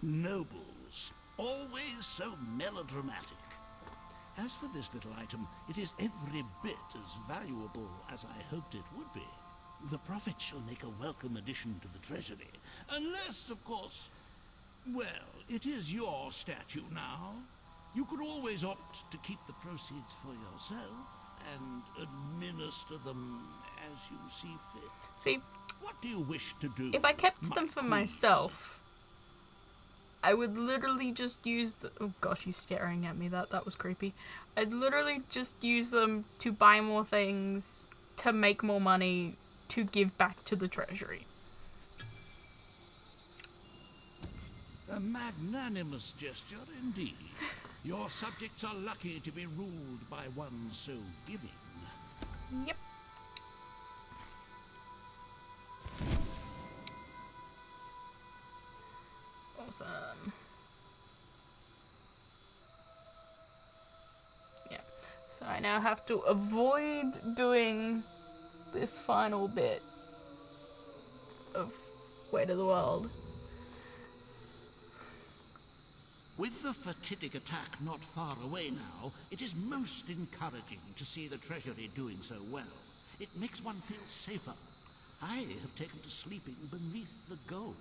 Nobles, always so melodramatic. As for this little item, it is every bit as valuable as I hoped it would be. The profit shall make a welcome addition to the treasury. Unless, of course, well, it is your statue now. You could always opt to keep the proceeds for yourself and administer them as you see fit. See, what do you wish to do? If I kept them for myself, I would literally just use the— oh gosh, he's staring at me. That was creepy. I'd literally just use them to buy more things, to make more money, to give back to the treasury. A magnanimous gesture indeed. Your subjects are lucky to be ruled by one so giving. Yep. Awesome. Yeah. So I now have to avoid doing this final bit of Weight of the World. With the fatidic attack not far away now, it is most encouraging to see the treasury doing so well. It makes one feel safer. I have taken to sleeping beneath the gold,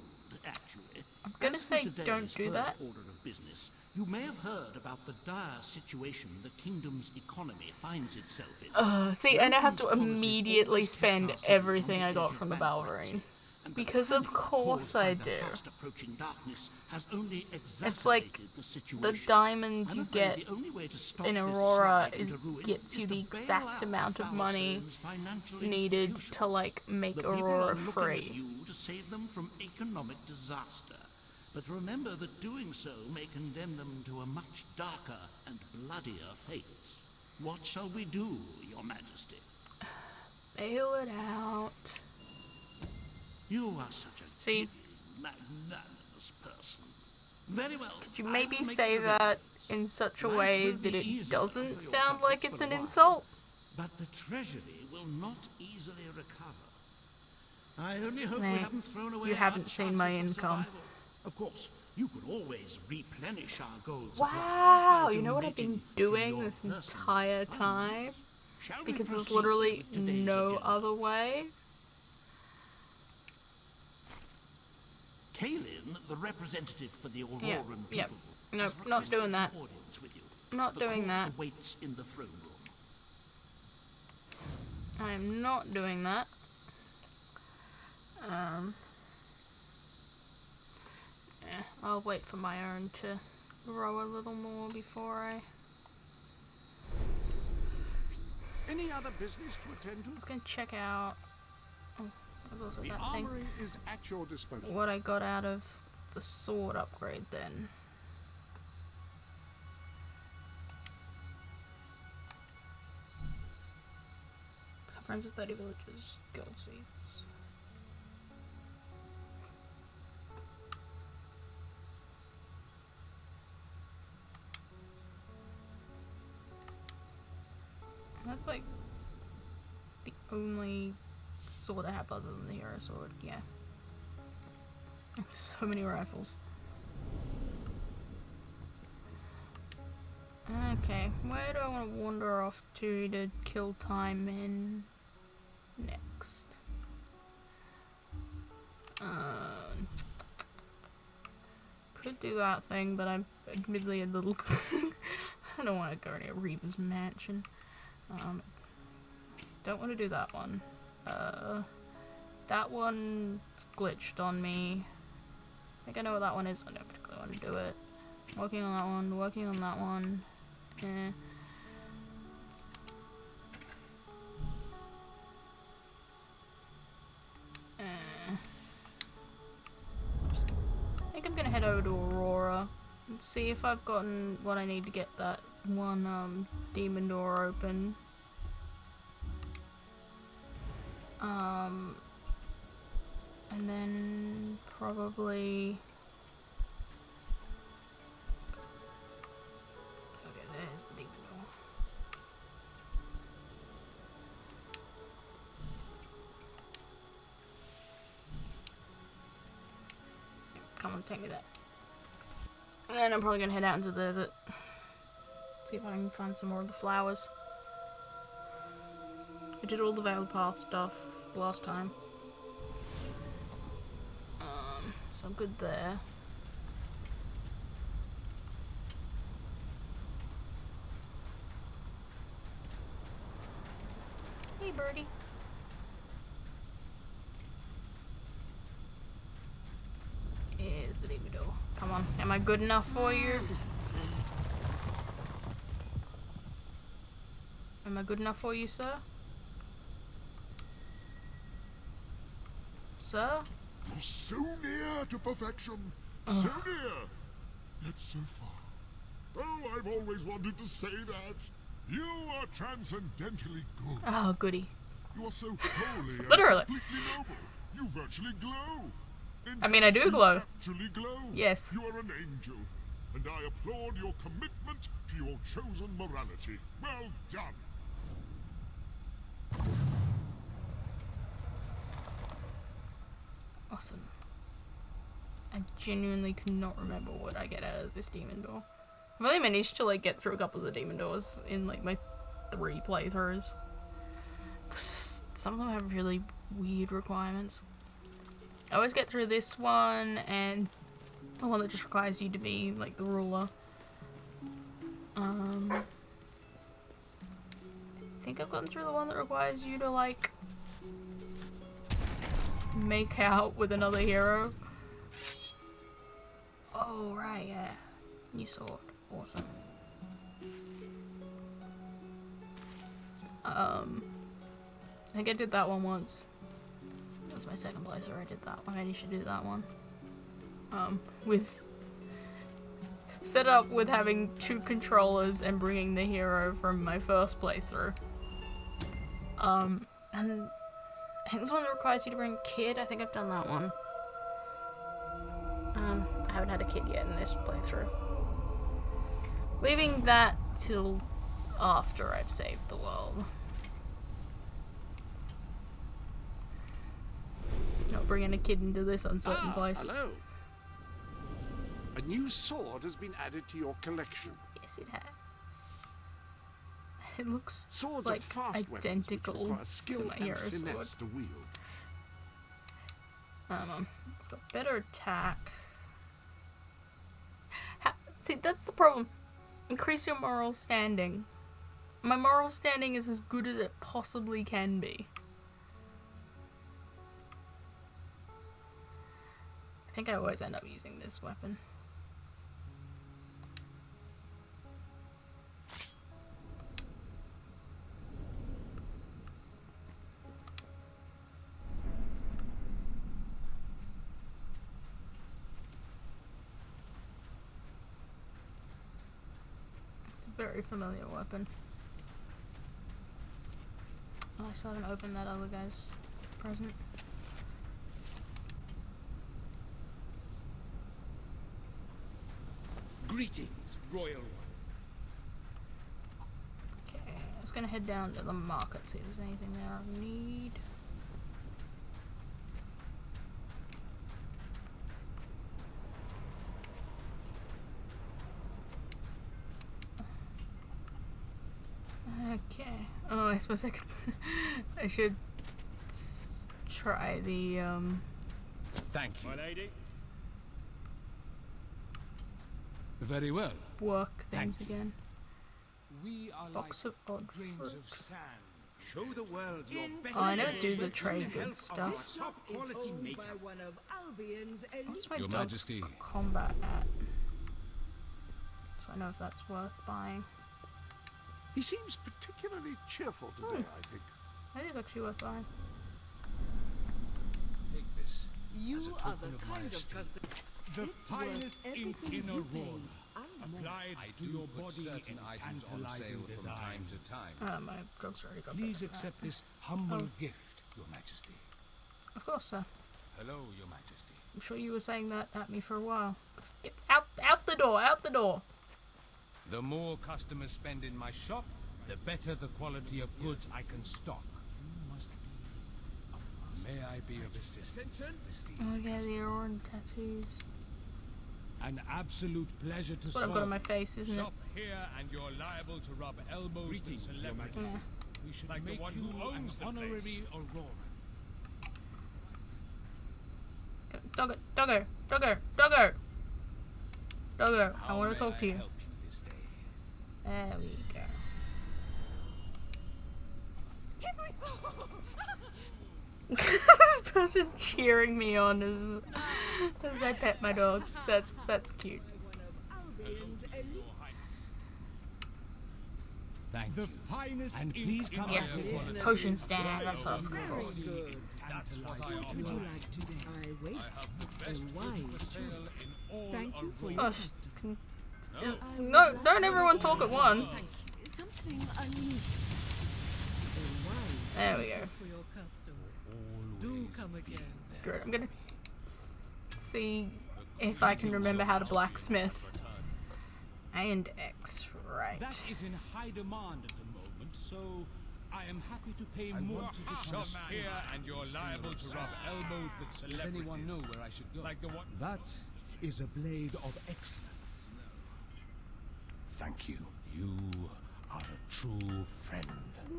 actually. I'm gonna say don't do that. Order of business, you may have heard about the dire situation the kingdom's economy finds itself in. See, I now have to immediately spend everything I got from the Balverine. Because of course I do. It's like the diamond you get in Aurora gets you the exact amount of money needed to like make Aurora free. To save them from economic disaster. But remember that doing so may condemn them to a much darker and bloodier fate. What shall we do, Your Majesty? Bail it out. You are such a magnanimous person. Very well. Could you maybe say that in such a way that it doesn't sound like it's an insult? But the treasury will not easily recover. I only hope we haven't thrown away. You haven't seen my income. Of course, you could always replenish our gold. Wow, you know what I've been doing this entire time? Because there's literally no other way. Kaelin, the representative for the Auroran people, No, not doing that. Not doing that. Awaits in the throne room. I am not doing that. Yeah, I'll wait for my own to grow a little more before I... Any other business to attend to? I was gonna check out... Oh, there's also The that armory thing. is at your disposal. What I got out of the sword upgrade then. Friends with 30 villages, gold seeds. That's like the only sword I have other than the hero sword, yeah. So many rifles. Okay, where do I want to wander off to kill time in next? Could do that thing, but I'm admittedly a little... I don't want to go near Reva's mansion. Don't want to do that one. That one glitched on me. I think I know what that one is. I don't particularly want to do it. Working on that one, working on that one. I think I'm gonna head over to Aurora and see if I've gotten what I need to get that one demon door open. And then probably... Okay, there's the demon door. Come on, take me that. And then I'm probably gonna head out into the desert. See if I can find some more of the flowers. I did all the Veiled Path stuff last time. So I'm good there. Hey, birdie. Is the demon door. Come on, am I good enough for you? Am I good enough for you, sir? Sir? You're so near to perfection. So near, yet so far. Oh, I've always wanted to say that. You are transcendently good. Oh, goody. You are so holy and Literally. completely noble. You virtually glow. In I mean, I fact, do glow. You actually glow. Yes. You are an angel, and I applaud your commitment to your chosen morality. Well done. Awesome. I genuinely cannot remember what I get out of this demon door. I've only managed to like get through a couple of the demon doors in like my 3 playthroughs. Some of them have really weird requirements. I always get through this one and the one that just requires you to be like the ruler. I think I've gotten through the one that requires you to like make out with another hero. Oh, right, yeah. New sword. Awesome. I think I did that one once. That was my second playthrough. I did that one. I should do that one. With set up with having 2 controllers and bringing the hero from my first playthrough. And I think this one requires you to bring a kid. I think I've done that one. I haven't had a kid yet in this playthrough. Leaving that till after I've saved the world. Not bringing a kid into this uncertain place. Hello. A new sword has been added to your collection. Yes, it has. It looks Swords like are fast identical weapons which require to skill my and hero finesse sword. to wield. It's got better attack. See, that's the problem. Increase your moral standing. My moral standing is as good as it possibly can be. I think I always end up using this weapon. Very familiar weapon. Oh, I still haven't opened that other guy's present. Greetings, Royal One. Okay, I was gonna head down to the market, see if there's anything there I need. Okay. Oh, I suppose I could. I should try the Thank you. My lady. Very well. work things Thank you. again. We are Box of odd grains fruit. of sand. Show the world your best. Oh, I never do the trade good stuff. This top quality maker. one of Albion's What's my Your dog's Majesty. combat at? So I know if that's worth buying. He seems particularly cheerful today, I think. That is actually worth buying. Take this. You as a are token the of my kind of esteem. customer. The finest ink in Aurora. Applied I to do your put body certain in items on tantalizing sale from design. time to time. My dog's already got Please that. accept this humble Oh. gift, Your Majesty. Of course, sir. Hello, Your Majesty. I'm sure you were saying that at me for a while. Get out the door, out the door. The more customers spend in my shop, the better the quality of goods I can stock. May I be of assistance? Oh yeah, the Auroran tattoos. An absolute pleasure to That's what I've got on my face, isn't Shop here and you're liable to rub elbows with celebrities. Yeah. We should Like the make one you who owns an the honorary place. Aurora. Doggo, doggo, doggo, doggo, doggo. I How want may to talk to I you. help you this day? There we go. This person cheering me on as I pet my dog. That's cute. Thank you. Finest And please come Yes, potion stand. That's what I was looking for. Good. That's what I offer. Would you like today? I wait. I have the best A goods for wise sale choice. in all Thank you for Aurora. your Oh, custom. no, don't everyone talk at once. Something unusual. A wise There we go. choice for your custom. Do come again. Screw it. I'm gonna see if I can remember how to blacksmith. And X, right. That is in high demand at the moment, so I am happy to pay more to become a Shop here and you're liable to rub elbows with celebrities. Does anyone know where I should go? Like the one. That is a blade of excellence. Thank you. You are a true friend.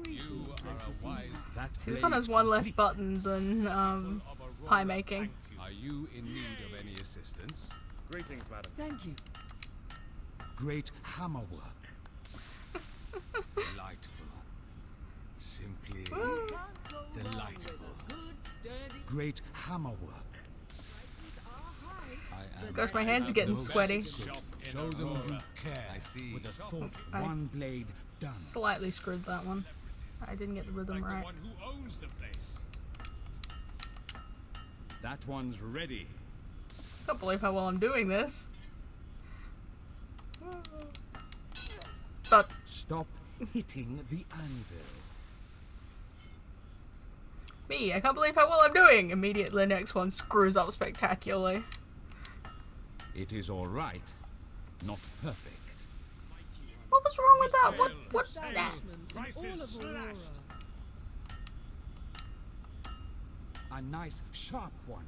You are a wise. That See, this one has one less button than pie making. Are you in need of any assistance? Greetings, madam. Thank you. great hammer work. Delightful. Simply delightful. Great hammer work. Gosh, my hands are getting sweaty. Show them you care. I see. With a thought, I one blade done. Slightly screwed that one. I didn't get the rhythm right. Who owns the place? That one's ready. Can't believe how well I'm doing this. But Stop hitting the anvil. me, I can't believe how well I'm doing. Immediately, the next one screws up spectacularly. It is all right, not perfect. What was wrong with that? What's that? A nice sharp one.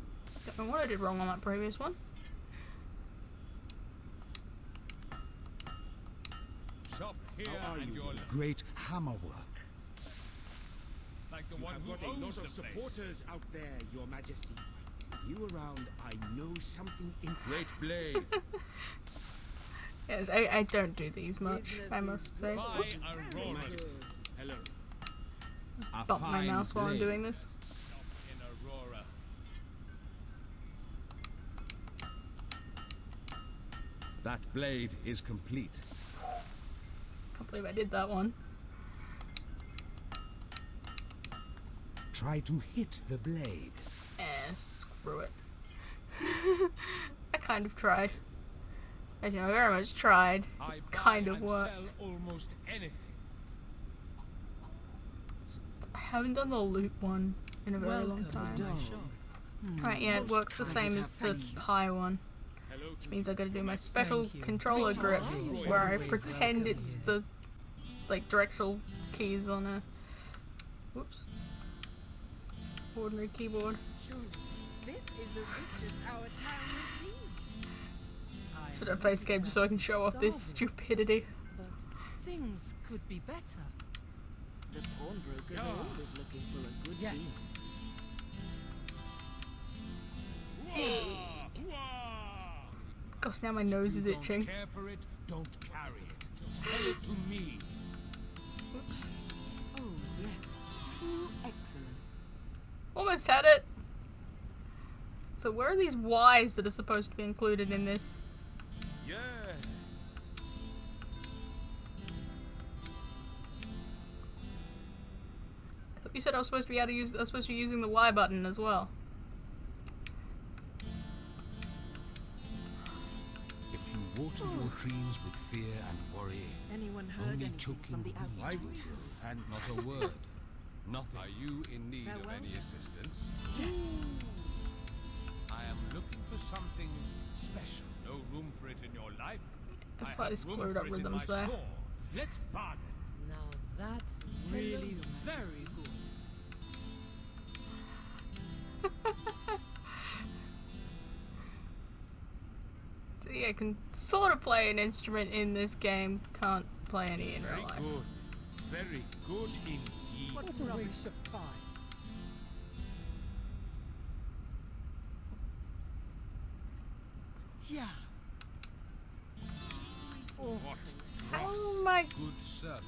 Don't know what I did wrong on that previous one. Shop here and you're Great hammer work. like the one who Got a owns lot the of place. supporters out there, Your Majesty. You around, I know something in Great blade. Yes, I don't do these much, I must say. By Aurora. Hello. Bump my mouse while I'm doing this. In Aurora. That blade is complete. Can't believe I did that one. Try to hit the blade. Screw it. I kind of tried. I very much tried. It kind of worked. Sell almost anything. I haven't done the loot one in a very long time. Right, yeah, it works the same as the pie one. Which means I gotta do my special controller grip where I pretend it's the directional keys on a whoops. Ordinary keyboard. Surely, this is the richest our town has been. Should have face cam just so I can show off this stupidity. But things could be better. The pawnbrokers are always looking for a good deal. Gosh, now my nose is itching. Care for it, don't carry it. Sell it to me. Whoops. Oh, yes. Too excellent. Almost had it. So where are these Ys that are supposed to be included in this? Yes. I thought you said I was supposed to be able to use. I was supposed to be using the Y button as well. If you water your dreams with fear and worry, Anyone heard only anything choking from the weeds outside? will prove. And not a word. Nothing. Are you in need Farewell? of any assistance? Yes. I am looking for something special. No room for it in your life. I It's slightly have room screwed for up it in rhythms my there. store. Let's bargain. Now that's really very good. See, I can sort of play an instrument in this game, can't play any in real life. Good. Very good indeed. What a waste of time. Yeah. What Oh my... good service.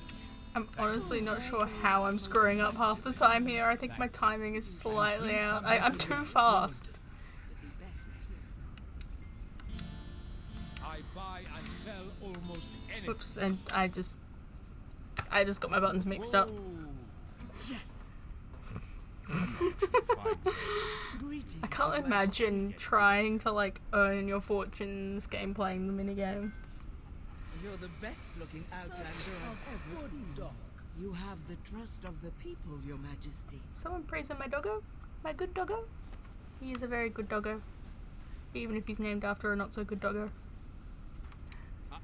I'm honestly not sure how I'm screwing up half the time here. I think my timing is slightly out. I'm too fast. I buy and sell almost anything. Oops, and I just got my buttons mixed up. Yes. I can't imagine trying to like earn your fortune in this game playing the minigames. You're the best looking outlander I've ever seen. Dog. You have the trust of the people, Your Majesty. Someone praising my doggo? My good doggo? He is a very good doggo. Even if he's named after a not so good doggo.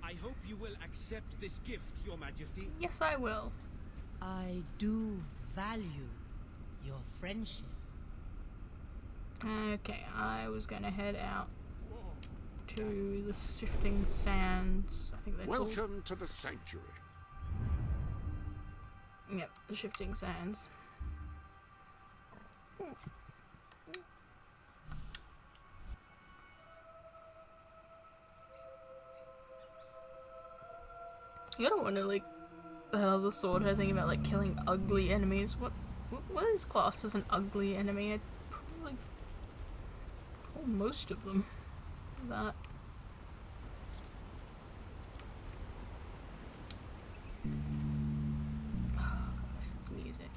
I hope you will accept this gift, Your Majesty. Yes, I will. I do value your friendship. Okay, I was gonna head out to the Shifting Sands. I think they're called. Welcome to the sanctuary. Yep, the Shifting Sands. You gotta wonder, like, that other sword had thing about, like, killing ugly enemies. What is classed as an ugly enemy? I'd probably call most of them that. Oh gosh, this music.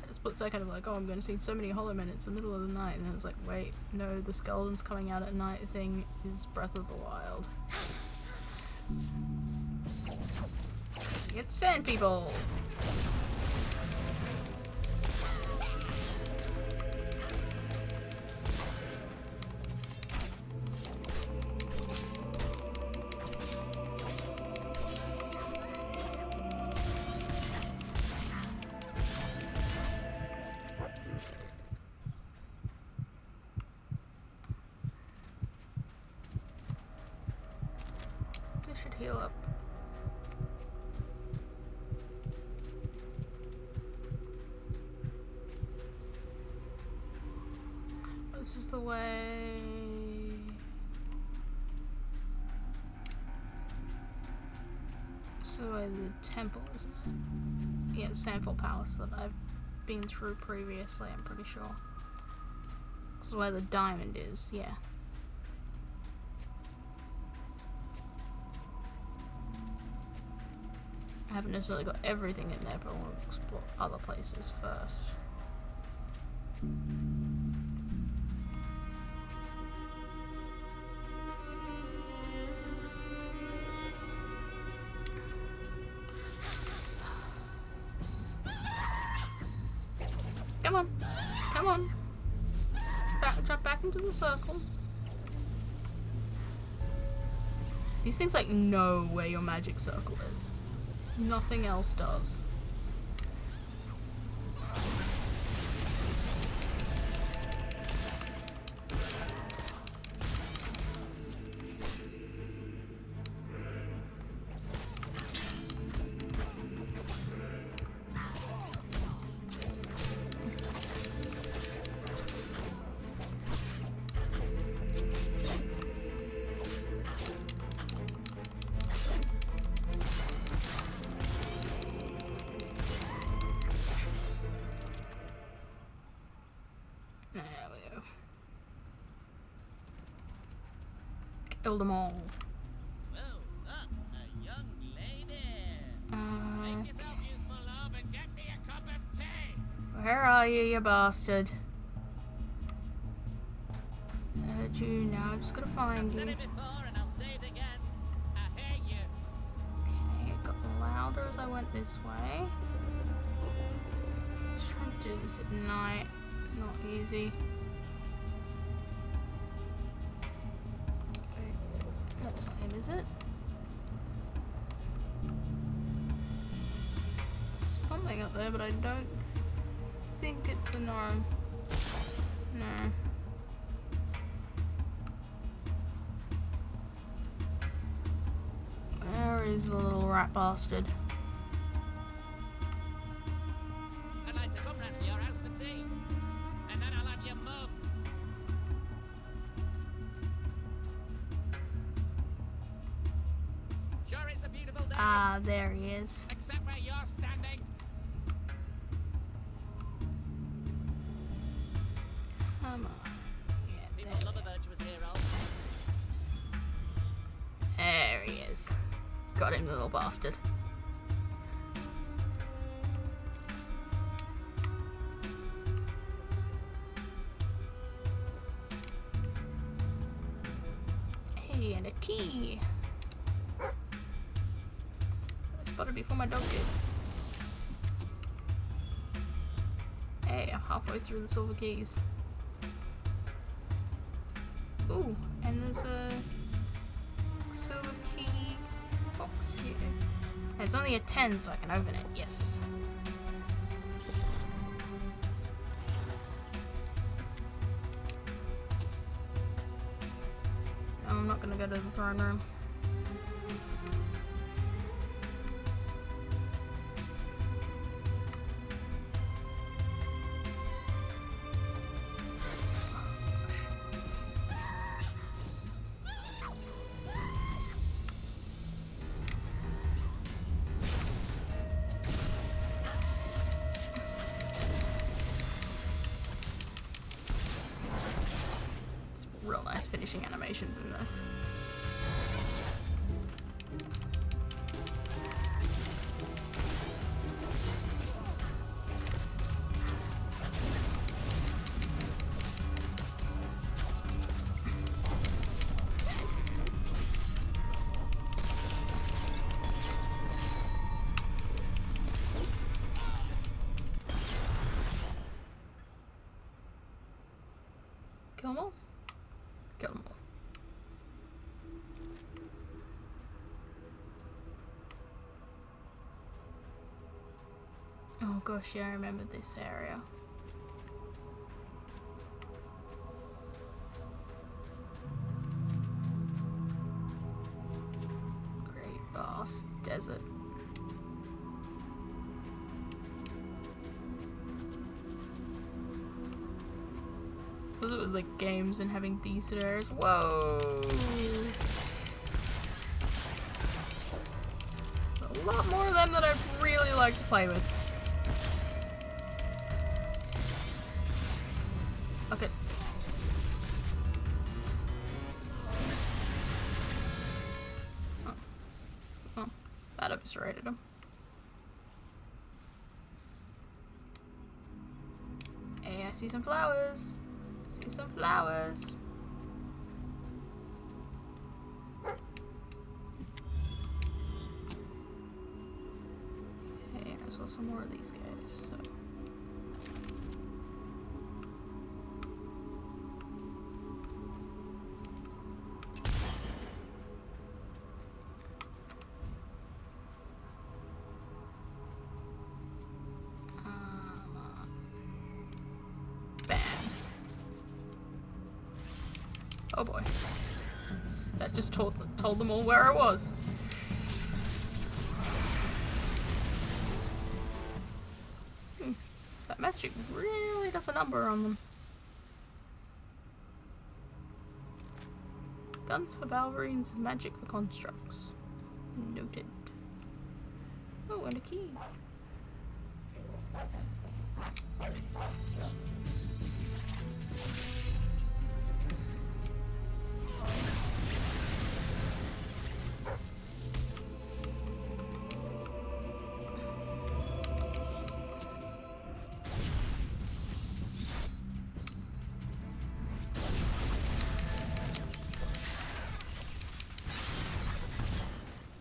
At a split second of like, oh, I'm going to see so many Hollow Men, it's the middle of the night, and then it's like, wait, no, the skeletons coming out at night thing is Breath of the Wild. Get sand people! This should heal up. This is the way. This is the way the temple, isn't it? Yeah, the Sandfall Palace that I've been through previously, I'm pretty sure. This is where the diamond is, yeah. I haven't necessarily got everything in there, but I want to explore other places first. Come on. Come on. Drop back into the circle. These things like know where your magic circle is. Nothing else does. Killed them all. A young lady. Make yourself useful, love, and get me a cup of tea. Where are you, you bastard? Heard you, now I'm just gonna find you. I've said it before and I'll say it again. I hate you. Okay, it got louder as I went this way. Just trying to do this at night. Not easy. That's not him, is it? Something up there, but I don't think it's a gnome. No. the little rat bastard. I'd like to come round to your house for tea. And then I'll have your mum. Sure is a beautiful day. Ah, there he is. Except where you're standing. Come on. People love a virtuous hero. There he is. Got him, little bastard. Hey, and a key. I spotted before my dog did. Hey, I'm halfway through the silver keys. Ooh, and there's a silver key box here. And it's only a 10, so I can open it. Yes. No, I'm not gonna go to the throne room. Real nice finishing animations in this. Kill them all? Kill them all. Oh gosh, yeah, I remember this area. Great vast desert. Was it with like games and having these areas? Whoa! A lot more of them that I'd really like to play with. Okay. Oh. Oh, that eviscerated him. Hey, I see some flowers. See some flowers. Hey, I saw some more of these guys. So. Oh boy. That just told them all where I was. That magic really does a number on them. Guns for Balverines, magic for constructs. Noted. Oh, and a key.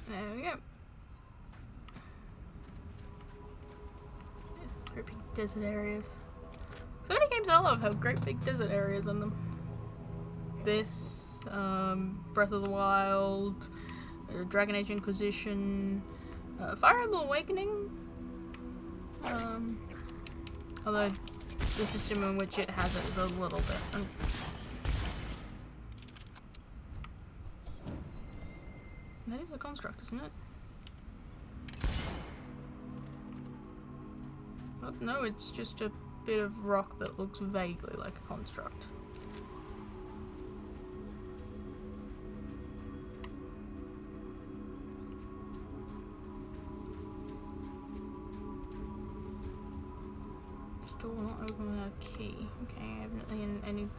There we go. Yes, great big desert areas. So many games I love have great big desert areas in them. This, Breath of the Wild, Dragon Age Inquisition, Fire Emblem Awakening. Although the system in which it has it is a little different. That is a construct, isn't it? No, it's just a bit of rock that looks vaguely like a construct. Still not open without a key. Okay, I need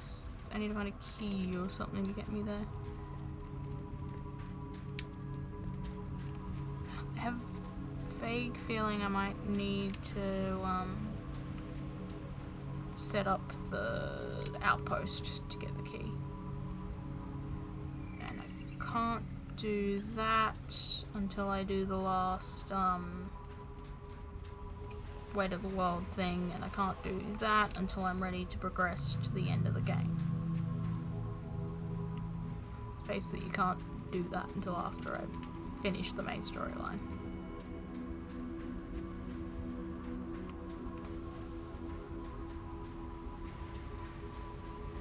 to find a key or something to get me there. I have a vague feeling I might need to set up the outpost to get the key. And I can't do that until I do the last Weight of the World thing, and I can't do that until I'm ready to progress to the end of the game. Basically, you can't do that until after I've finished the main storyline.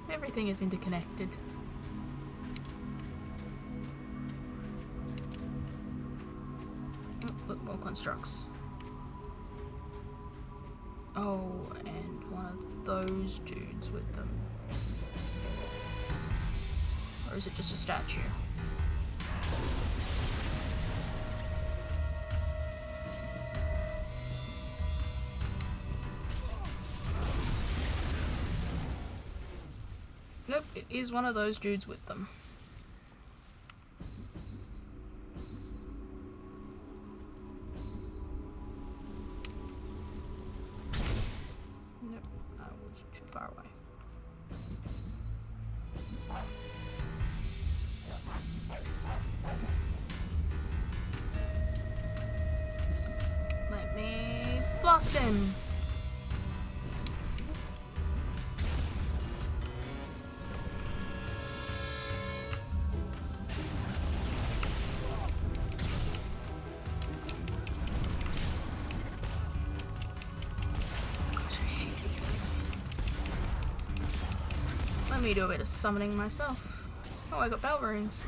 Everything is interconnected. Oh, look, more constructs. Oh, and one of those dudes with them. Or is it just a statue? Nope, it is one of those dudes with them. Nope, I was too far away. Let me blast him! Let me do a bit of summoning myself. Oh, I got Balverines.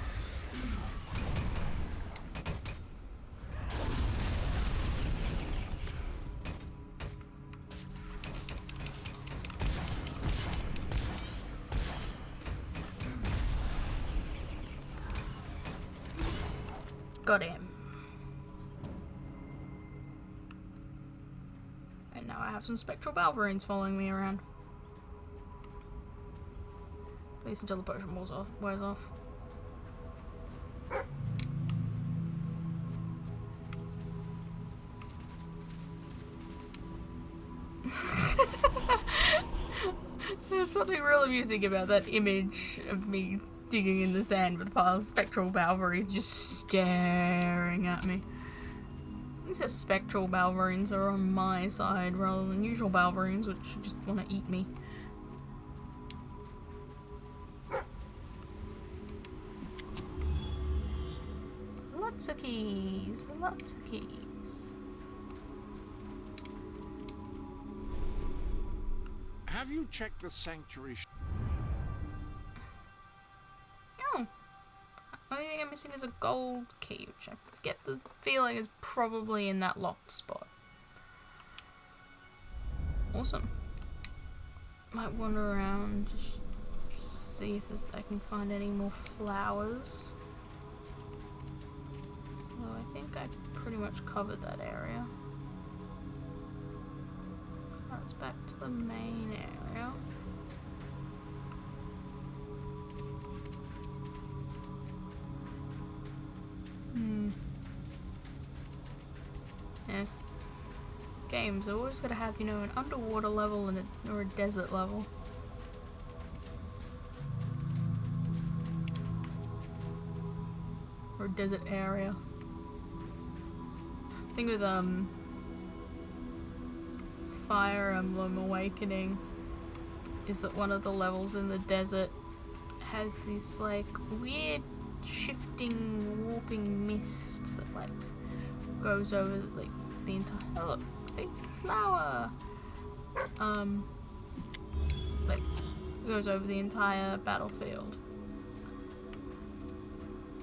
Got him. And now I have some spectral Balverines following me around. At least until the potion wears off. There's something real amusing about that image of me digging in the sand with a pile of spectral Balverines just staring at me. At least the spectral Balverines are on my side rather than usual Balverines, which just want to eat me. Lots of keys, lots of keys. Have you checked the sanctuary? Oh. Only thing I'm missing is a gold key, which I get the feeling is probably in that locked spot. Awesome. Might wander around, just see if I can find any more flowers. Although I think I pretty much covered that area. So that's back to the main area. Yes. Games, they've always got to have, you know, an underwater level and or a desert level. Or a desert area. I think with Fire Emblem Awakening is that one of the levels in the desert has this like weird shifting warping mist that like goes over like the entire look, see? Flower! It's like goes over the entire battlefield.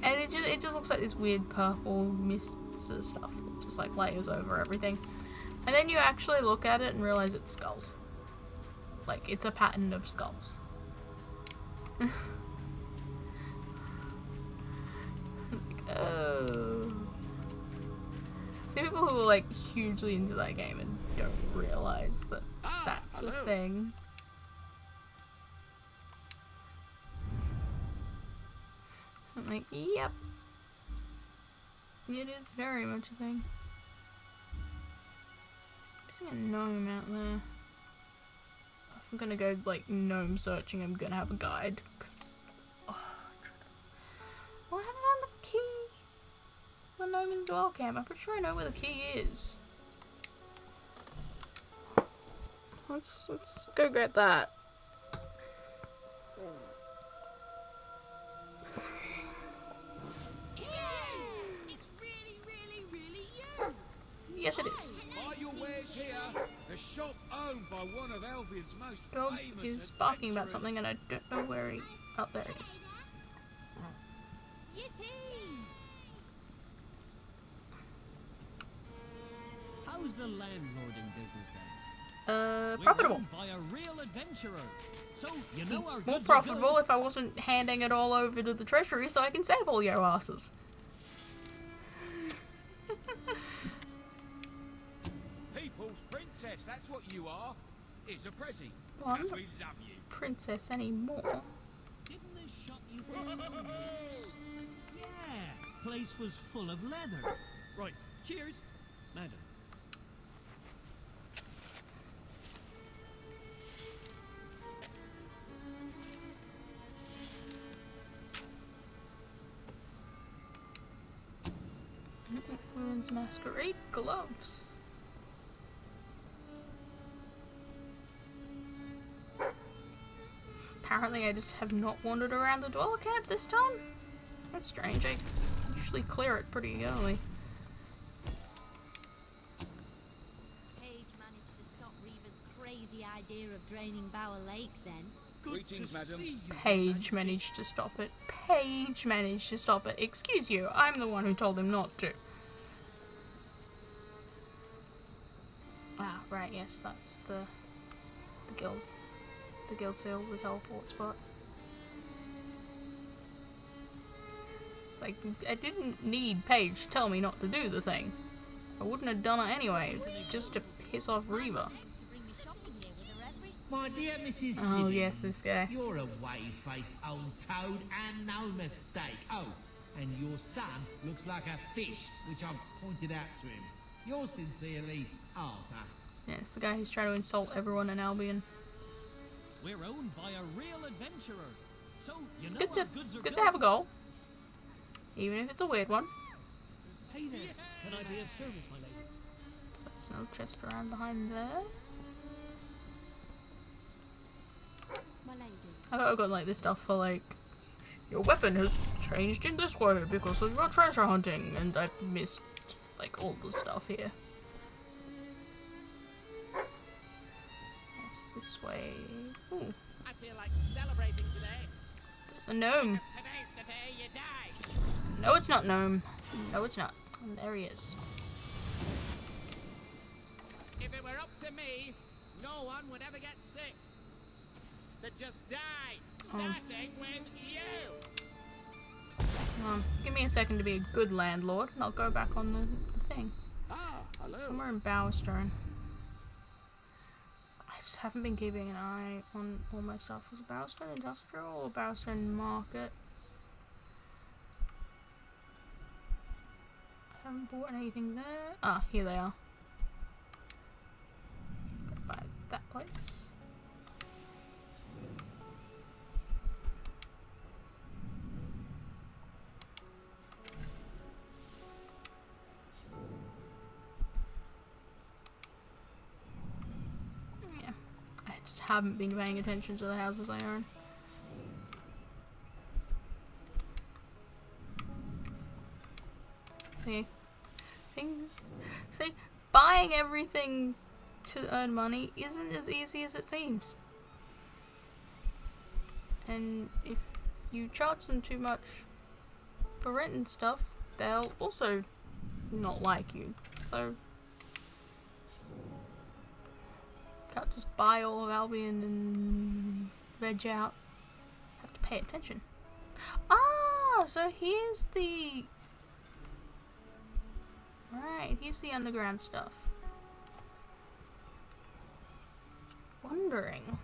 And it just looks like this weird purple mist sort of stuff that just like layers over everything. And then you actually look at it and realize it's skulls. Like, it's a pattern of skulls. Oh. See, people who are like hugely into that game and don't realize that that's a thing. I'm like, yep. It is very much a thing. Missing a gnome out there. If I'm gonna go like gnome searching, I'm gonna have a guide. Well, I haven't found the key. The gnome in the dwell camp. I'm pretty sure I know where the key is. Let's go get that. It's really, really, really you! Yes, it is. Buy your wares here. The shop owned by one of Albion's most Dog famous is barking about adventurers. something and I don't know where he... Oh, there he is. Yippee! How's the landlording business then? Profitable. We're owned by a real adventurer. So, you know our More goods are profitable good. if I wasn't handing it all over to the treasury so I can save all your asses. People's princess, that's what you are. Here's a prezi. Well, I'm Because not we love you. princess anymore. Didn't this shop used to sell boots? Yeah, place was full of leather. Right, cheers, madam. Women's masquerade gloves. Apparently I just have not wandered around the dweller camp this time. That's strange. I usually clear it pretty early. Paige managed to stop Reva's crazy idea of draining Bower Lake then. Greetings, madam. Paige managed to stop it. Paige managed to stop it. Excuse you, I'm the one who told him not to. Ah, right, yes, that's the guild. The guild seal, the teleport spot. It's like, I didn't need Paige to tell me not to do the thing. I wouldn't have done it anyways, just to piss off Reva. My dear Mrs. Oh, Tibbins, yes, this guy. You're a wave-faced old toad and no mistake. Oh, and your son looks like a fish, which I've pointed out to him. Yours sincerely, Arthur. Yeah, it's the guy who's trying to insult everyone in Albion. We're owned by a real adventurer. So, you know Good to our goods are good to have a goal. Even if it's a weird one. Hey there, can I be of service, my lady? So there's no chest around behind there. My lady. I bet I've got like this stuff for like, your weapon has changed in this way because of your treasure hunting, and I've missed like all the stuff here. Yes, this way. Ooh, I feel like celebrating today. there's a gnome. Today's the day you die. No, it's not gnome. No, it's not. And there he is. If it were up to me, no one would ever get sick. They'd just die, starting with you. Give me a second to be a good landlord, and I'll go back on the thing. Ah, hello. Somewhere in Bowerstone. I just haven't been keeping an eye on all my stuff. Was it Bowerstone Industrial or Bowerstone Market? I haven't bought anything there. Ah, here they are. Go by that place. Yeah, I just haven't been paying attention to the houses I own. Things. See, buying everything to earn money isn't as easy as it seems. And if you charge them too much for rent and stuff, they'll also not like you. So Can't just buy all of Albion and veg out. Have to pay attention. Ah, so here's the... Right, here's the underground stuff. Wondering.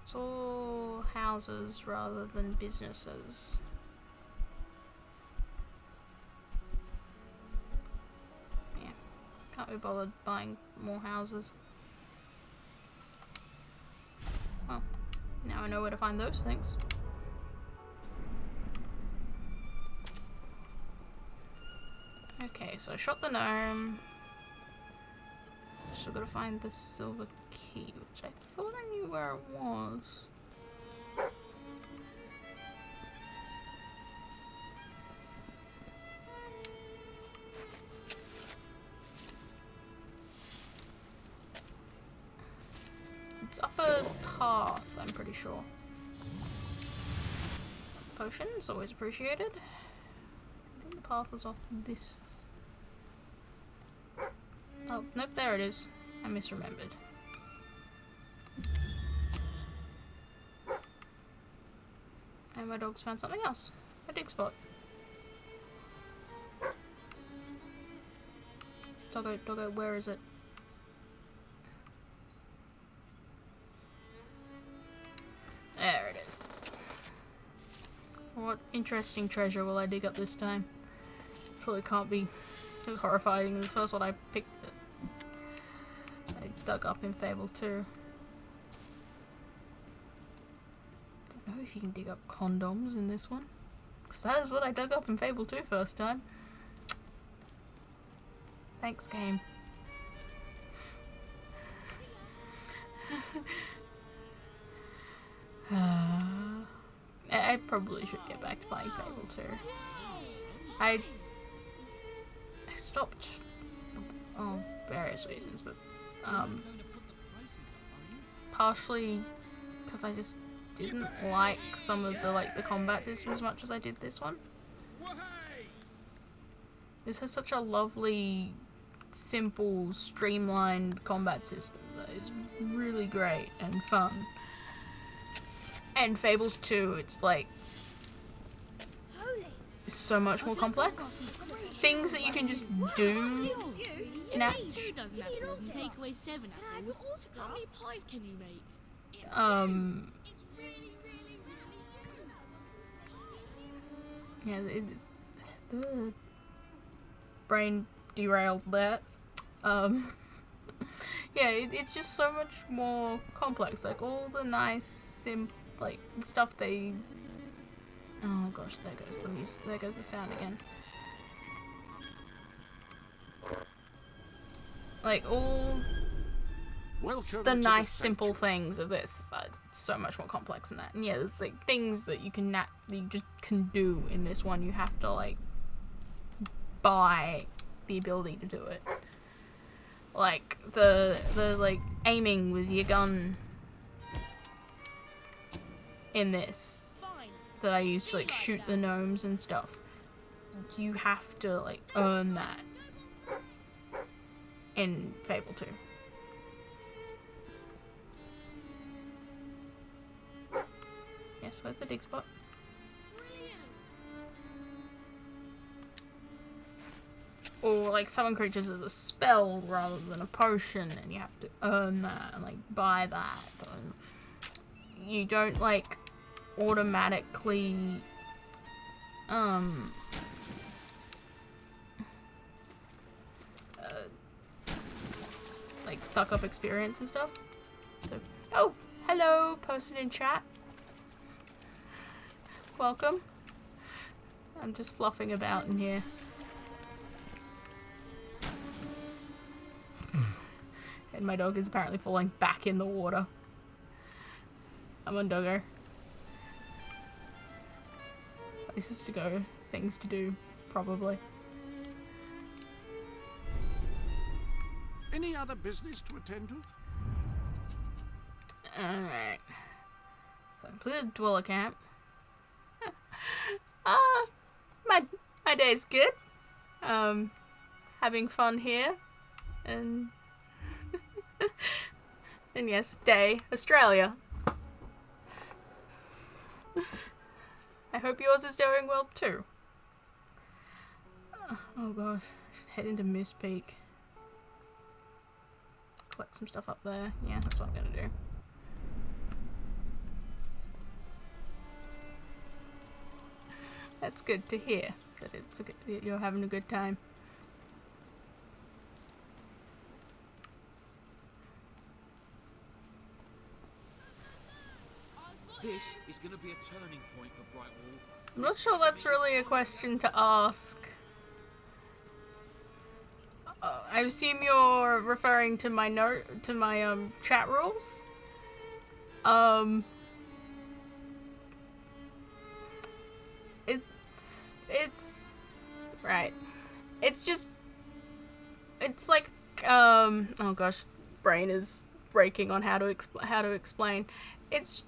It's all houses rather than businesses. Yeah, can't be bothered buying more houses. Well, now I know where to find those things. Okay, so I shot the gnome. Still gotta find the silver key, which I thought I knew where it was. It's up a path, I'm pretty sure. Potions, always appreciated. I think the path was off this. Oh, nope, there it is. I misremembered. And my dog's found something else. A dig spot. Doggo, doggo, where is it? There it is. What interesting treasure will I dig up this time? Surely can't be as horrifying as the first one I picked. I dug up in Fable 2. Don't know if you can dig up condoms in this one. Because that is what I dug up in Fable 2 first time. Thanks, game. I probably should get back to playing Fable 2. I stopped, oh, various reasons, but partially because I just didn't like some of the combat system as much as I did this one. This has such a lovely, simple, streamlined combat system that is really great and fun. And Fables 2, it's like so much more complex. Things that you can just do. Now, 2 dozen apples and take away 7 apples. How many pies can you make? Yeah, the brain derailed there. Yeah, it's just so much more complex. Like all the nice, stuff they. Oh gosh, there goes the music. There goes the sound again. Like all the nice, simple things of this are so much more complex than that. And yeah, there's like things that you just can do in this one. You have to buy the ability to do it. Like the aiming with your gun in this that I used to shoot the gnomes and stuff. You have to earn that in Fable 2. Yes, where's the dig spot? Or summon creatures as a spell rather than a potion, and you have to earn that and buy that. And you don't automatically suck up experience and stuff. So, oh, hello, person in chat. Welcome. I'm just fluffing about in here. And my dog is apparently falling back in the water. I'm on doggo. Places to go, things to do, probably. Any other business to attend to? Alright. So I completed Dweller Camp. My day's good. Having fun here. And and yes, day, Australia. I hope yours is doing well too. Oh god, I should head into Miss Peak. Collect some stuff up there. Yeah, that's what I'm gonna do. That's good to hear that that you're having a good time. This is going to be a turning point for Brightwall. I'm not sure that's really a question to ask. I assume you're referring to my chat rules. It's right. It's just it's like oh gosh, brain is breaking on how to explain. It's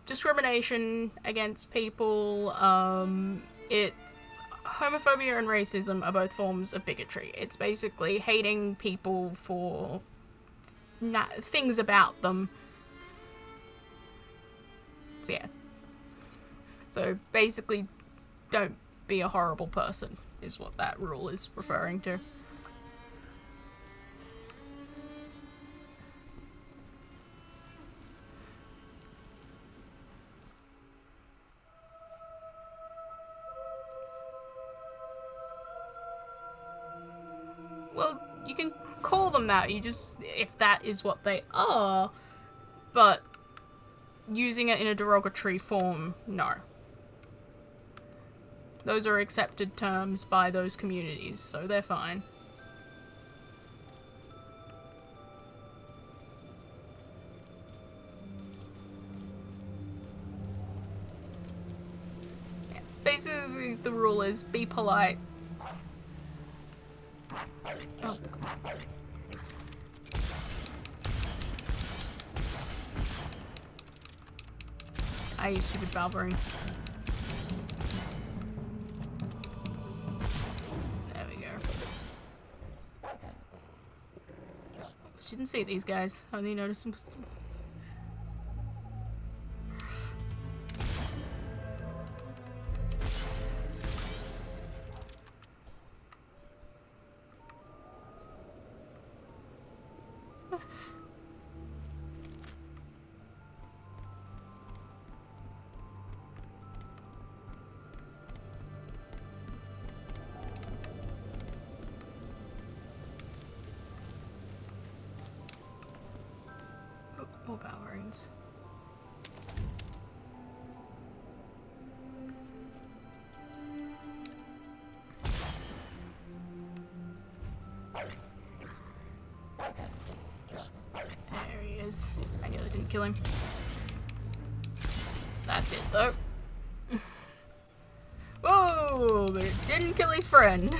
discrimination against people. It's homophobia and racism are both forms of bigotry. It's basically hating people for things about them. So yeah. So basically, don't be a horrible person is what that rule is referring to. Well, you can call them that, if that is what they are, but using it in a derogatory form, no. Those are accepted terms by those communities, so they're fine. Yeah, basically, the rule is be polite. Oh. You stupid Valkyrie. There we go. Shouldn't see these guys. Only noticed them. More Ballerines. There he is. I nearly didn't kill him. That's it though. Whoa! But it didn't kill his friend.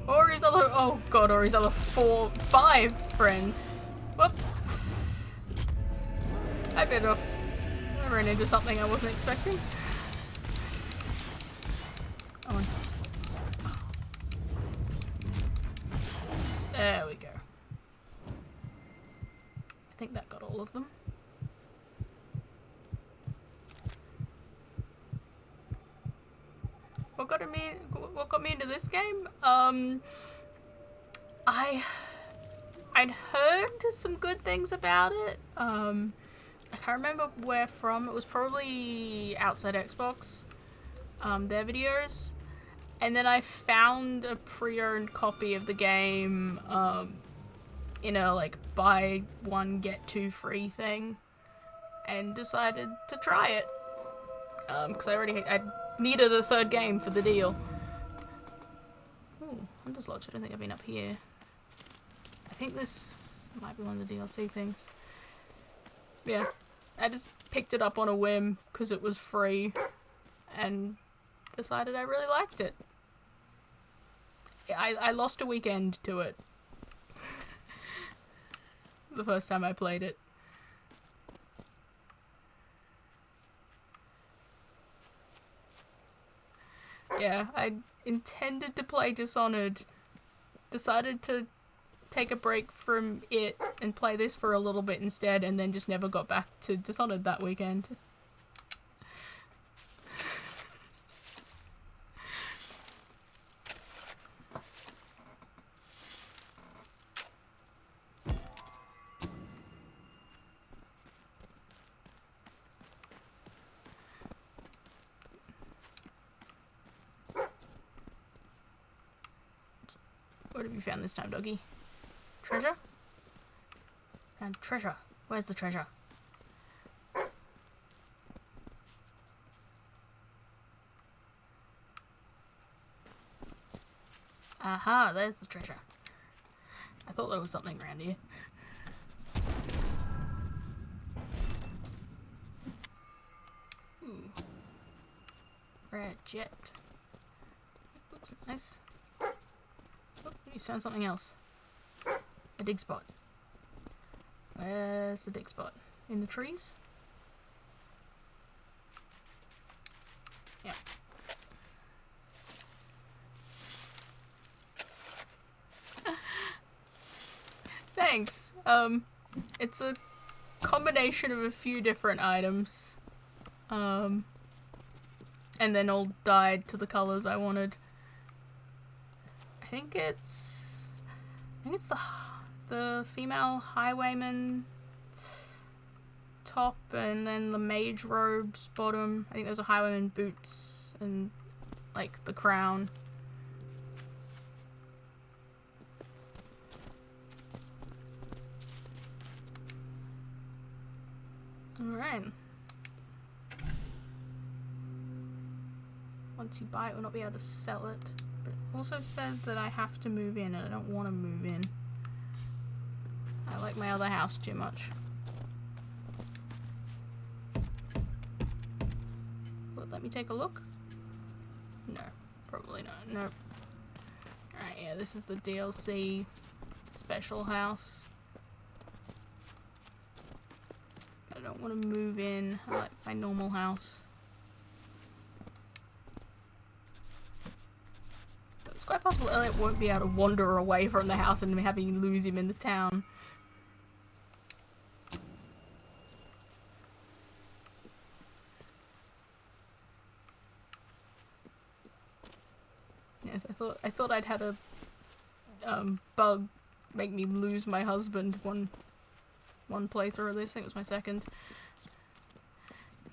Or his other, oh god, or his other 5 friends. Whoop. I bit off. I ran into something I wasn't expecting. Oh. There we go. I think that got all of them. What got me into this game? I'd heard some good things about it. I can't remember where from. It was probably Outside Xbox. Their videos. And then I found a pre-owned copy of the game in a like buy one get two free thing, and decided to try it because I needed a third game for the deal. Ooh, Hunter's Lodge. I don't think I've been up here. I think this might be one of the DLC things. Yeah, I just picked it up on a whim because it was free and decided I really liked it. I lost a weekend to it. The first time I played it. Yeah, I intended to play Dishonored decided to take a break from it and play this for a little bit instead, and then just never got back to Dishonored that weekend. What have you found this time, doggy? Treasure? Found treasure. Where's the treasure? Aha, there's the treasure. I thought there was something around here. Ooh. Rare jet. Looks nice. Oh, you found something else. A dig spot. Where's the dig spot? In the trees? Yeah. Thanks. It's a combination of a few different items. And then all dyed to the colors I wanted. I think it's the female highwayman top, and then the mage robes bottom. I think those are highwayman boots and like the crown. Alright. Once you buy it, we'll not be able to sell it. But it also said that I have to move in, and I don't want to move in. I like my other house too much. Will it let me take a look? No, probably not. Nope. Alright, yeah, this is the DLC special house. I don't want to move in. I like my normal house. But it's quite possible Elliot won't be able to wander away from the house and having you lose him in the town. Yes, I thought I'd had a bug make me lose my husband one playthrough of this. I think it was my second.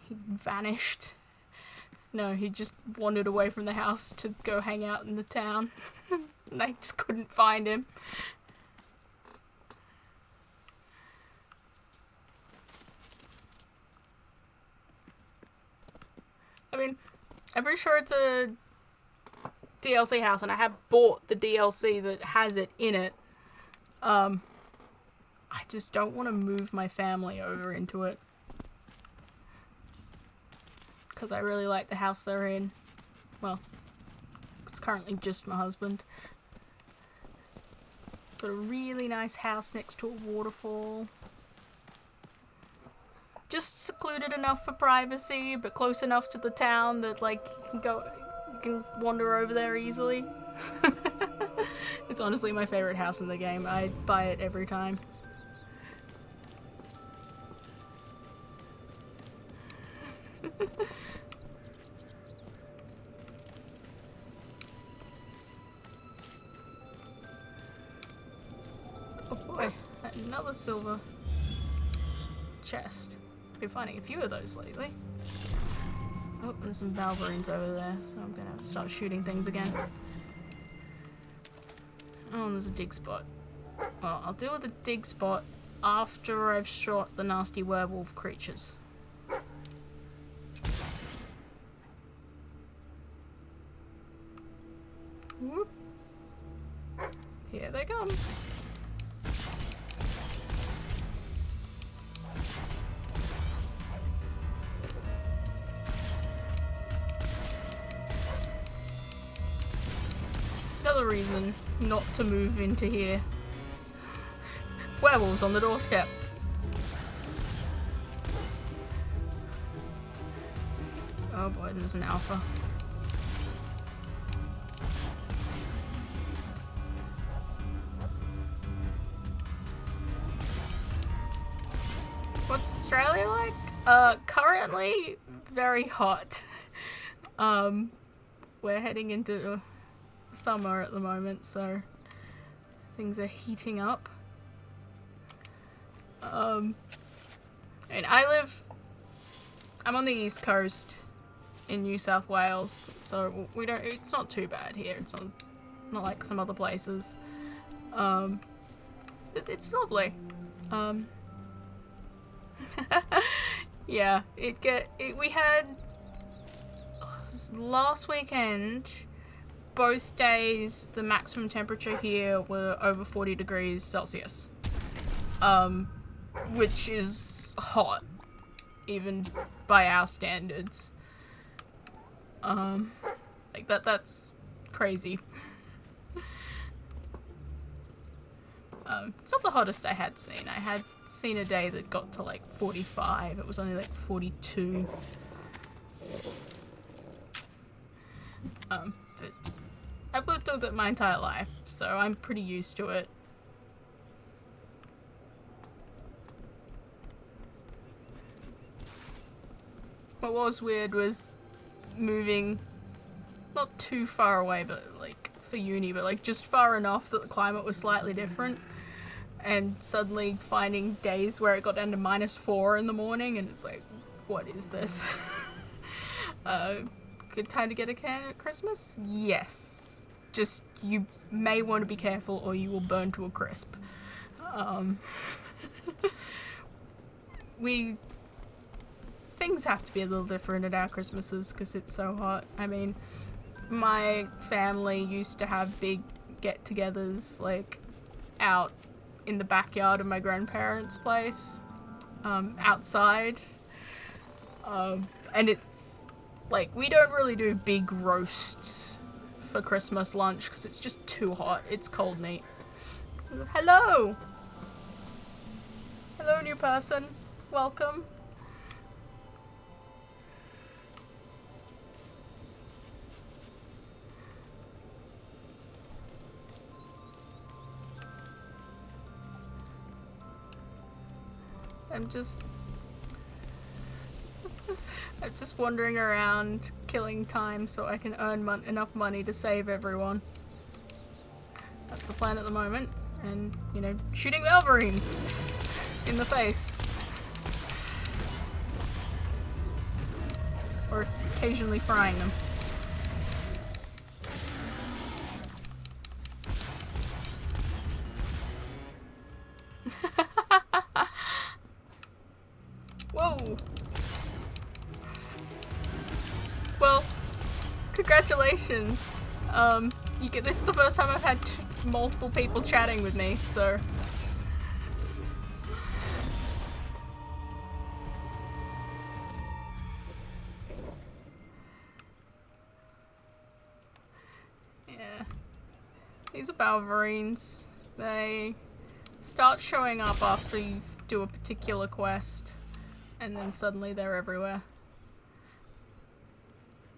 He vanished. No, he just wandered away from the house to go hang out in the town. And I just couldn't find him. I mean, I'm pretty sure it's a DLC house, and I have bought the DLC that has it in it. I just don't want to move my family over into it. Because I really like the house they're in. Well, it's currently just my husband. Got a really nice house next to a waterfall. Just secluded enough for privacy, but close enough to the town that, like, you can wander over there easily. It's honestly my favorite house in the game. I buy it every time. Oh boy, another silver chest. Been finding a few of those lately. Oh, there's some Balverines over there, so I'm gonna have to start shooting things again. Oh, and there's a dig spot. Well, I'll deal with the dig spot after I've shot the nasty werewolf creatures. Whoop. Here they come. Another reason not to move into here. Werewolves on the doorstep. Oh boy, there's an alpha. currently very hot. We're heading into summer at the moment, so things are heating up. And I'm on the East Coast in New South Wales, so it's not too bad here. It's not like some other places. It's lovely. Yeah, we had last weekend, both days the maximum temperature here were over 40 degrees Celsius. Which is hot, even by our standards. Like that's crazy. It's not the hottest I had seen. I had seen a day that got to like 45. It was only like 42. But I've lived with it my entire life, so I'm pretty used to it. What was weird was moving not too far away, but like for uni, but like just far enough that the climate was slightly different, and suddenly finding days where it got down to -4 in the morning, and it's like, what is this? Good time to get a can at Christmas? Yes. Just, you may want to be careful or you will burn to a crisp. Things have to be a little different at our Christmases because it's so hot. I mean, my family used to have big get-togethers, like, out in the backyard of my grandparents' place, outside. And it's, like, we don't really do big roasts for Christmas lunch because it's just too hot. It's cold meat. Hello! Hello, new person. Welcome. I'm just wandering around killing time so I can earn enough money to save everyone. That's the plan at the moment. And, you know, shooting Wolverines in the face. Or occasionally frying them. Whoa! Well, congratulations. This is the first time I've had multiple people chatting with me, so. Yeah. These are Balverines. They start showing up after you do a particular quest, and then suddenly they're everywhere.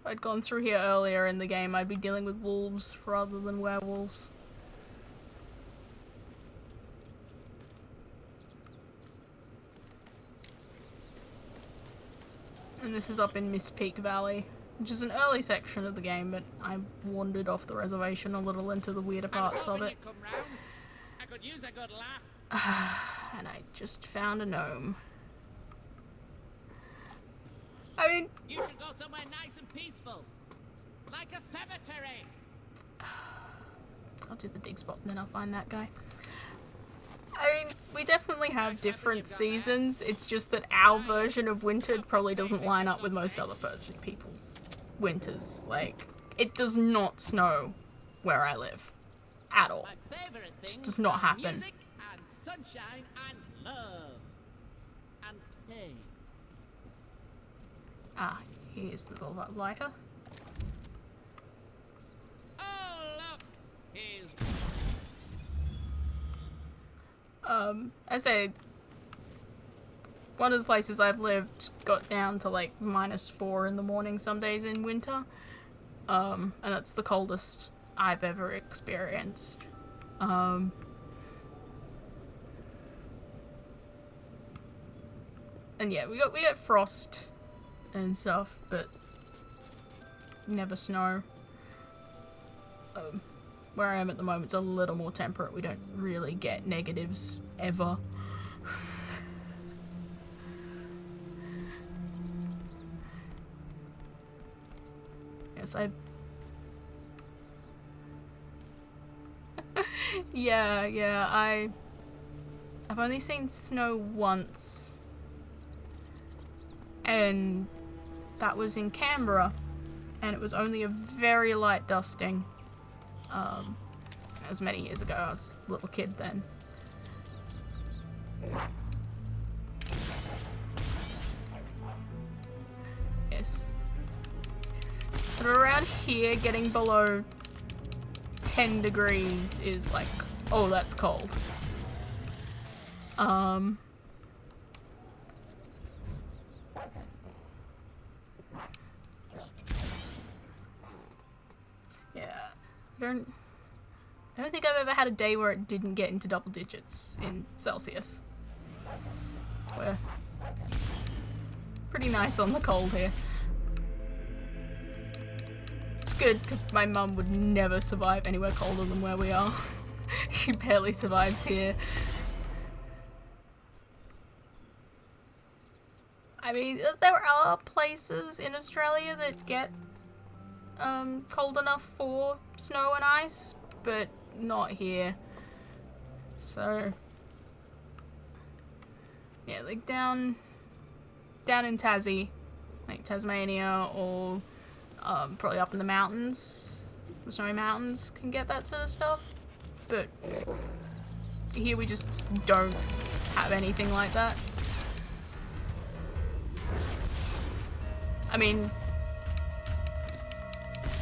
If I'd gone through here earlier in the game, I'd be dealing with wolves rather than werewolves. And this is up in Miss Peak Valley, which is an early section of the game, but I wandered off the reservation a little into the weirder parts of it. I could use a good laugh. And I just found a gnome. I mean, You should go somewhere nice and peaceful, like a cemetery. I'll do the dig spot and then I'll find that guy. I mean, we definitely have different seasons. It's just that our version of winter probably doesn't line up with most other people's winters. Like, it does not snow where I live. At all. It just does not happen. Music and sunshine and love and pain. Ah, here's the little lighter. Oh look, he's. I say, one of the places I've lived got down to like -4 in the morning some days in winter. And that's the coldest I've ever experienced. And yeah, we got frost and stuff, but never snow. Where I am at the moment, it's a little more temperate. We don't really get negatives ever. Yes, I've only seen snow once, and that was in Canberra, and it was only a very light dusting. That was many years ago. I was a little kid then. Yes. So around here, getting below 10 degrees is like, oh, that's cold. Yeah, I don't think I've ever had a day where it didn't get into double digits in Celsius. We're pretty nice on the cold here. It's good, because my mum would never survive anywhere colder than where we are. She barely survives here. I mean, there are places in Australia that get cold enough for snow and ice, but not here. So yeah, like down in Tassie, like Tasmania, or probably up in the mountains, the Snowy Mountains can get that sort of stuff. But here we just don't have anything like that. I mean,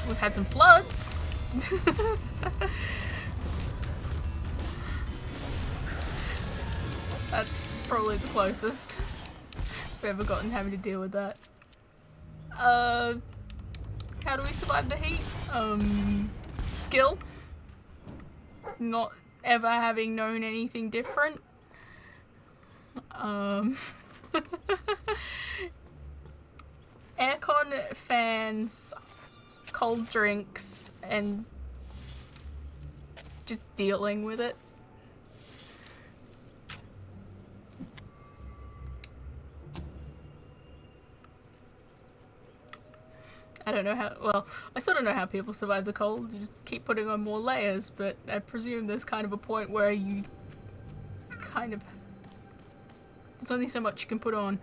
we've had some floods. That's probably the closest we've ever gotten having to deal with that. How do we survive the heat? Skill. Not ever having known anything different. Aircon, fans, cold drinks, and just dealing with it. I don't know how, well, I still don't know how people survive the cold. You just keep putting on more layers, but I presume there's kind of a point where you kind of, there's only so much you can put on.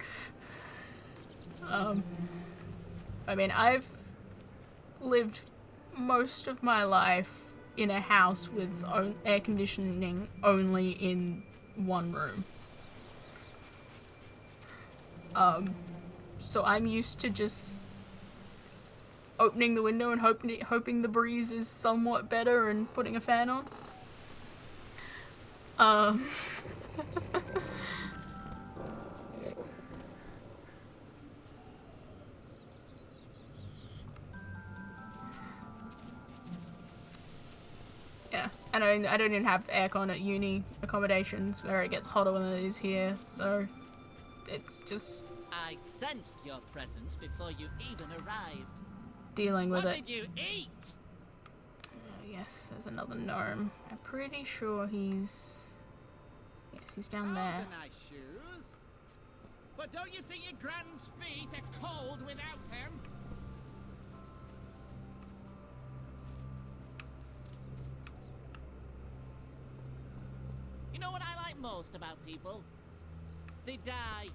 I mean, I've lived most of my life in a house with air conditioning only in one room. So I'm used to just opening the window and hoping the breeze is somewhat better and putting a fan on. Yeah, and I don't even have aircon at uni accommodations where it gets hotter than it is here, so it's just I sensed your presence before you even arrived. Dealing with What it. did you eat? Yes, there's another gnome. I'm pretty sure he's... Yes, he's down there. Those are nice shoes. But don't you think your grand's feet are cold without them? You know what I like most about people? They die.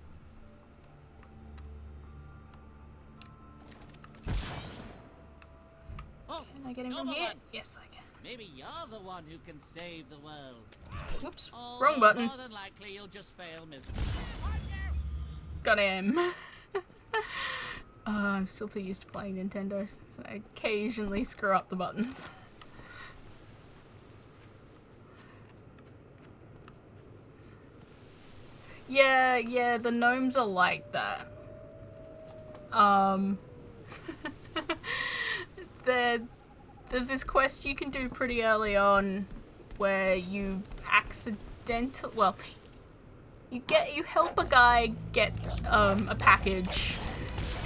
Oh, can I get him from here? Yes, I can. Maybe you're the one who can save the world. Whoops, Although wrong button. More than likely, you'll just fail miserably. Got him. I'm still too used to playing Nintendo. I occasionally screw up the buttons. Yeah, the gnomes are like that. There's this quest you can do pretty early on where you You help a guy get a package,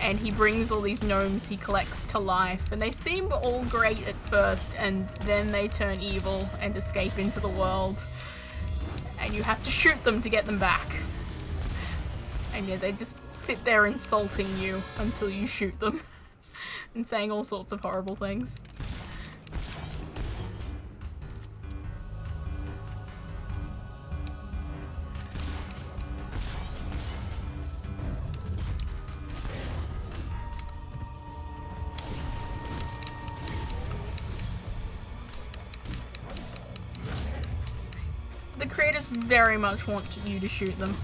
and he brings all these gnomes he collects to life, and they seem all great at first, and then they turn evil and escape into the world, and you have to shoot them to get them back. And yeah, they just sit there insulting you until you shoot them and saying all sorts of horrible things. The creators very much want you to shoot them.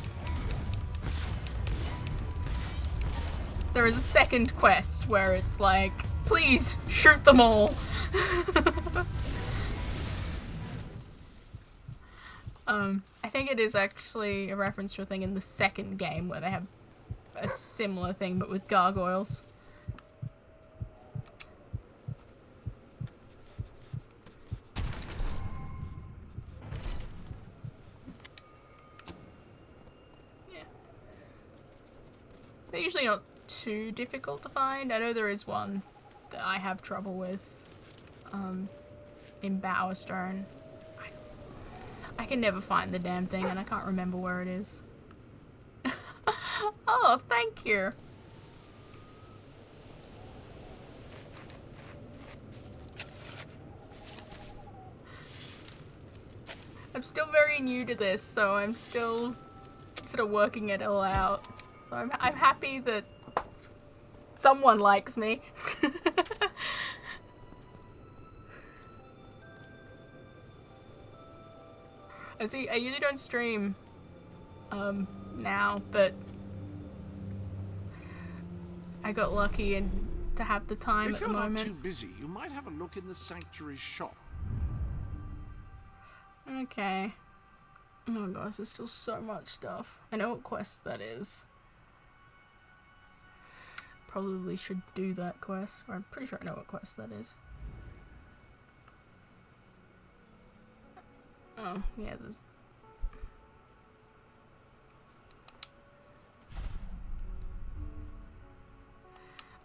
There is a second quest where it's like, please shoot them all. I think it is actually a reference to a thing in the second game where they have a similar thing but with gargoyles. Yeah. They're usually not too difficult to find. I know there is one that I have trouble with in Bowerstone. I can never find the damn thing and I can't remember where it is. Oh, thank you. I'm still very new to this, so I'm still sort of working it all out. So I'm happy that someone likes me. I usually don't stream now, but I got lucky and to have the time If at the you're not moment. too busy, you might have a look in the sanctuary shop. Okay. Oh gosh, there's still so much stuff. I know what quest that is. Probably should do that quest, or I'm pretty sure I know what quest that is. Oh, yeah, there's...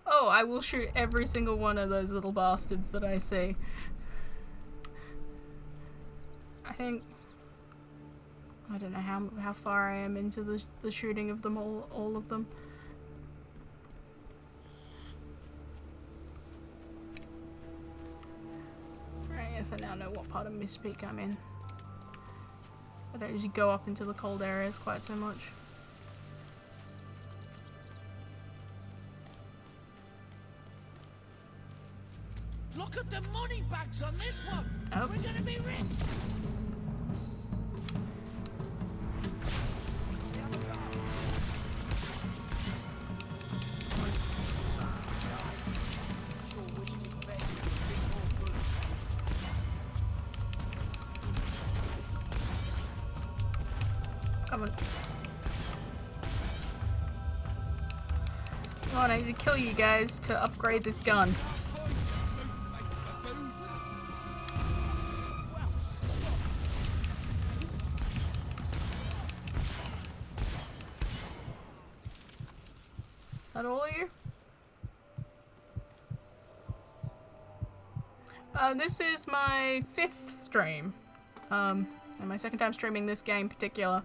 Oh, I will shoot every single one of those little bastards that I see. I think... I don't know how far I am into the shooting of them all of them. Right, yes, I now know what part of Mistpeak I'm in. I don't usually go up into the cold areas quite so much. Look at the money bags on this one. Oh. We're gonna be rich. Come on. Come on, I need to kill you guys to upgrade this gun. Is that all of you? This is my 5th stream. And my 2nd time streaming this game in particular.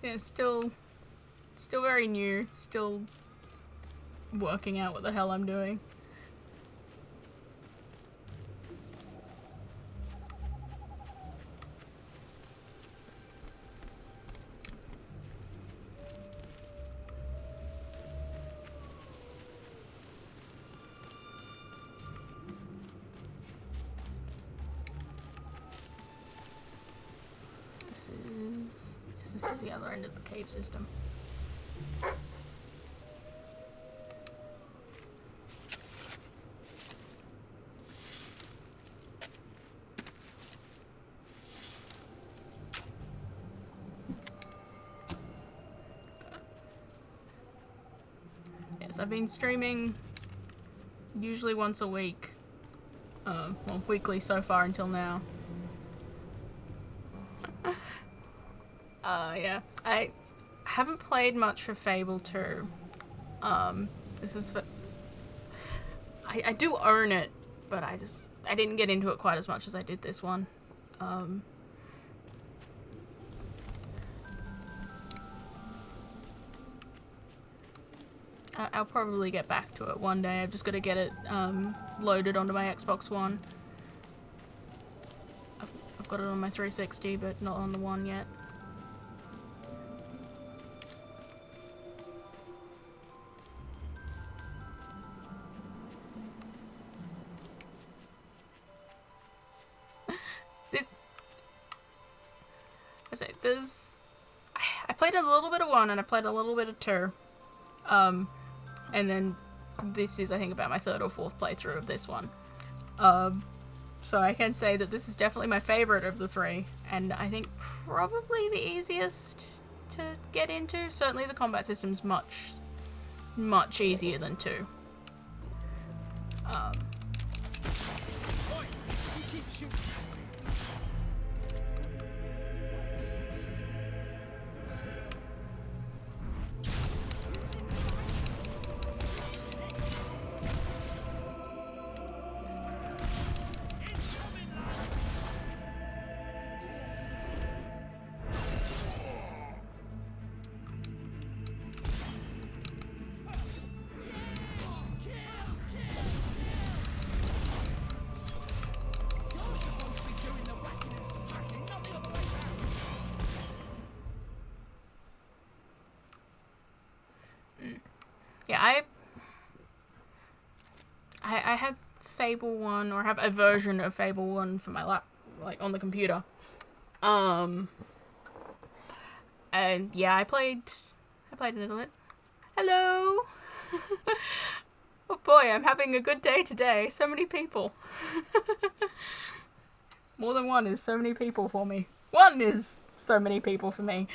Yeah, still very new, still working out what the hell I'm doing. This is the other end of the cave system. Yes, I've been streaming usually once a week. Well, weekly so far until now. Yeah. I haven't played much for Fable 2. This is for... I do own it, but I didn't get into it quite as much as I did this one. I'll probably get back to it one day. I've just got to get it loaded onto my Xbox One. I've got it on my 360, but not on the One yet. I played a little bit of 1 and I played a little bit of 2. And then this is, I think, about my 3rd or 4th playthrough of this one. So I can say that this is definitely my favorite of the 3, and I think probably the easiest to get into. Certainly the combat system's much easier than 2. Yeah, I had Fable 1, or have a version of Fable 1 for my like on the computer. And yeah, I played a little bit. Hello! Oh boy, I'm having a good day today. So many people. More than 1 is so many people for me. 1 is so many people for me.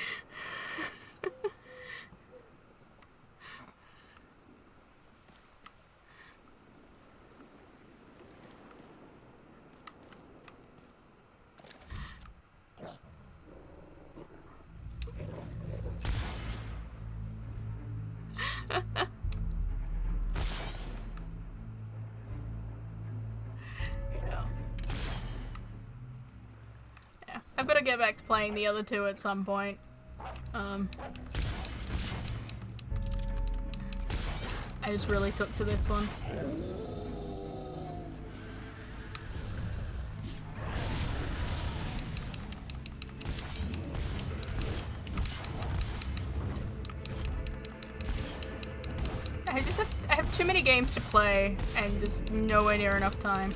I've got to get back to playing the other 2 at some point. I just really took to this one. I have too many games to play and just nowhere near enough time.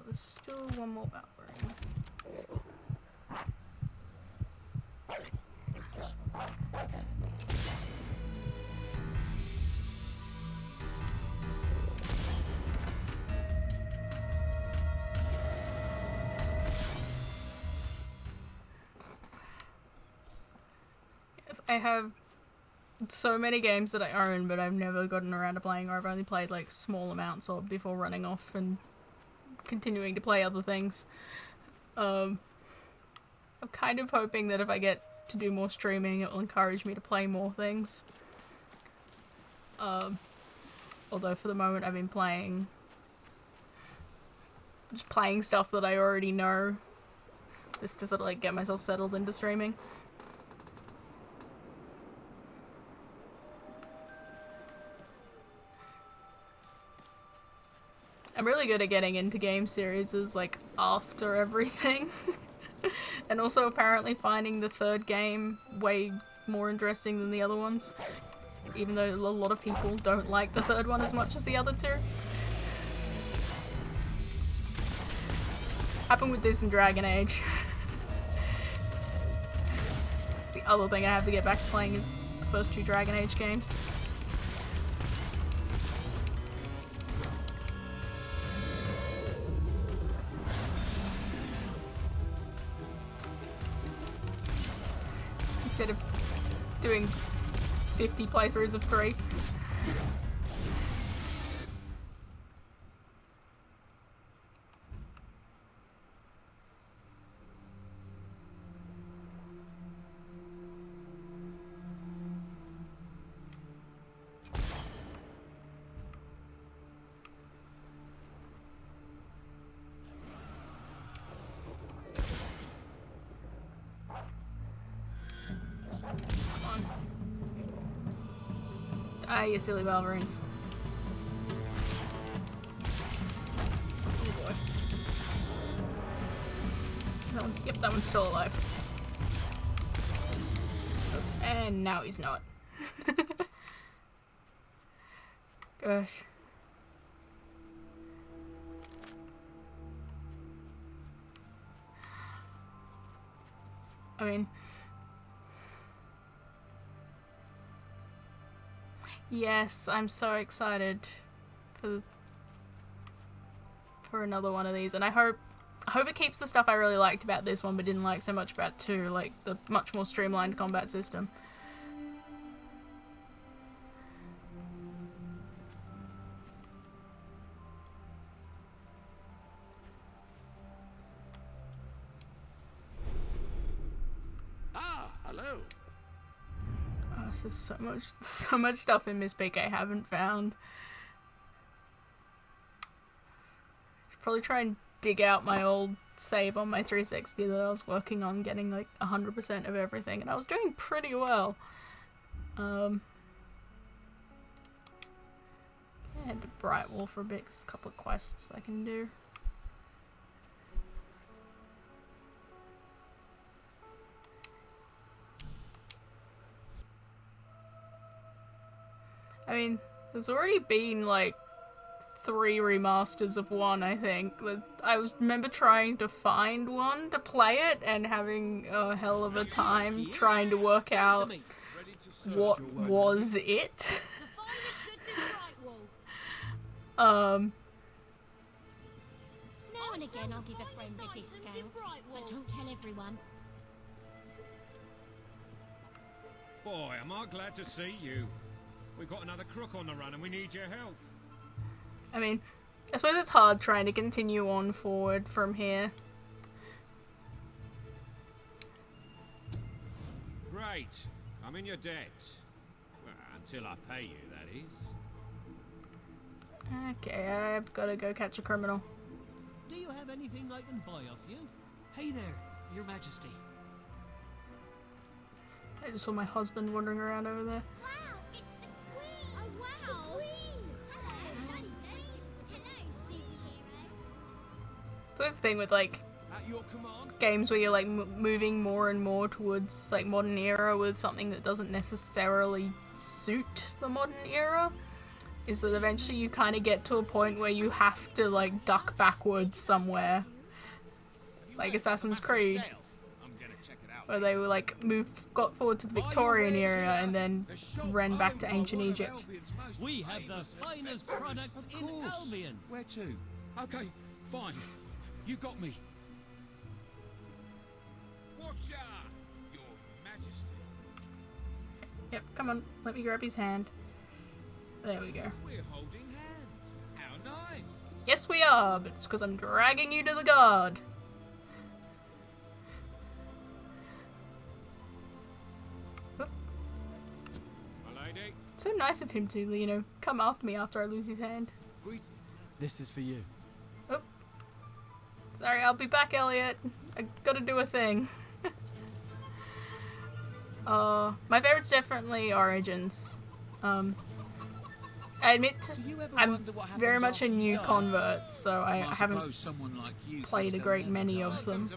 There's still one more outbreak. Yes, I have so many games that I own, but I've never gotten around to playing, or I've only played like small amounts of before running off and continuing to play other things. I'm kind of hoping that if I get to do more streaming, it will encourage me to play more things. Although for the moment I've been just playing stuff that I already know, just to sort of like get myself settled into streaming. I'm really good at getting into game series like after everything. And also apparently finding the 3rd game way more interesting than the other ones. Even though a lot of people don't like the 3rd one as much as the other 2. Happened with this in Dragon Age. The other thing I have to get back to playing is the first 2 Dragon Age games. instead of doing 50 playthroughs of 3. Ah, you silly balverines. Oh boy. Yep, that one's still alive. And now he's not. Gosh. I mean... Yes, I'm so excited for another one of these, and I hope it keeps the stuff I really liked about this one but didn't like so much about 2, like the much more streamlined combat system. Ah, hello. Oh, there's so much stuff in Miss Peak I haven't found. Should probably try and dig out my old save on my 360 that I was working on getting like 100% of everything, and I was doing pretty well. And Bright Wall for a bit, 'cause a couple of quests I can do. I mean, there's already been like 3 remasters of one, I think. Remember trying to find one to play it and having a hell of a time trying to work out what was it. Now and again I'll give a friend a discount, but don't tell everyone. Boy, am I glad to see you. We've got another crook on the run and we need your help. I mean, I suppose it's hard trying to continue on forward from here. Great. I'm in your debt. Well, until I pay you, that is. Okay, I've got to go catch a criminal. Do you have anything I can buy off you? Hey there, Your Majesty. I just saw my husband wandering around over there. Wow, it's the Queen! Oh wow! The Queen! Hello, Daddy says. Hello, superhero. So it's the thing with like games where you're like moving more and more towards like modern era with something that doesn't necessarily suit the modern era, is that eventually you kind of get to a point where you have to like duck backwards somewhere, like Assassin's Creed, where they were like got forward to the Victorian era and then ran back to ancient Egypt. We have the finest products in Albion. Where to? Okay, fine. You got me. Watch out, Your Majesty. Yep, come on, let me grab his hand. There we go. We're holding hands. How nice. Yes, we are, but it's because I'm dragging you to the guard. My lady. So nice of him to, you know, come after me after I lose his hand. This is for you. Oh. Sorry, I'll be back, Elliot. I gotta do a thing. My favorite's definitely Origins. I admit I'm very much a new convert, so I haven't played a great many of them.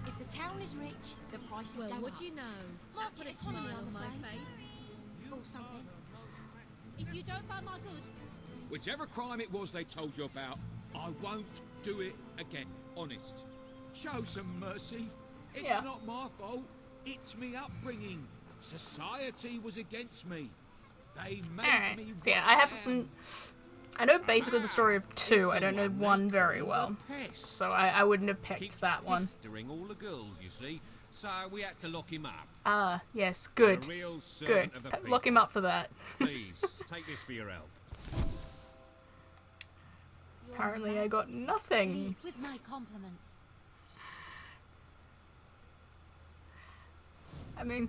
If the town is rich, the prices Well, go what up. do you know? Market Put a economy, smile I'm on my afraid. face. Or something. If you don't buy my goods, Whichever crime it was they told you about, I won't do it again. Honest. Show some mercy. It's Yeah. not my fault. It's me upbringing. Society was against me. They made me Alright, so yeah, what I am. haven't I know basically the story of 2. I don't know 1 very well, so I wouldn't have picked that one. Pestering all the girls, you see, so we had to lock him up. Ah, yes, good. A real Good. servant of the people. Lock him up for that. Please, take this for your help. Apparently I got nothing. Please, with my compliments. I mean...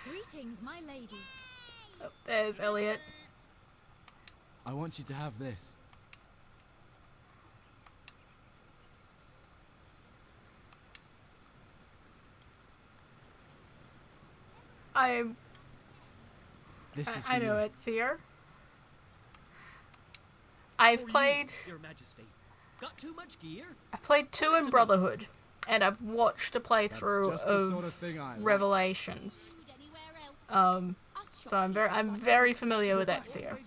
Greetings, my lady. Oh, there's Elliot. I want you to have this. I know it, Seer. I've played... Your Majesty. Got too much gear? I've played 2 in Brotherhood, and I've watched a playthrough just the of sort of thing I like. Revelations. So I'm very familiar with Ezio.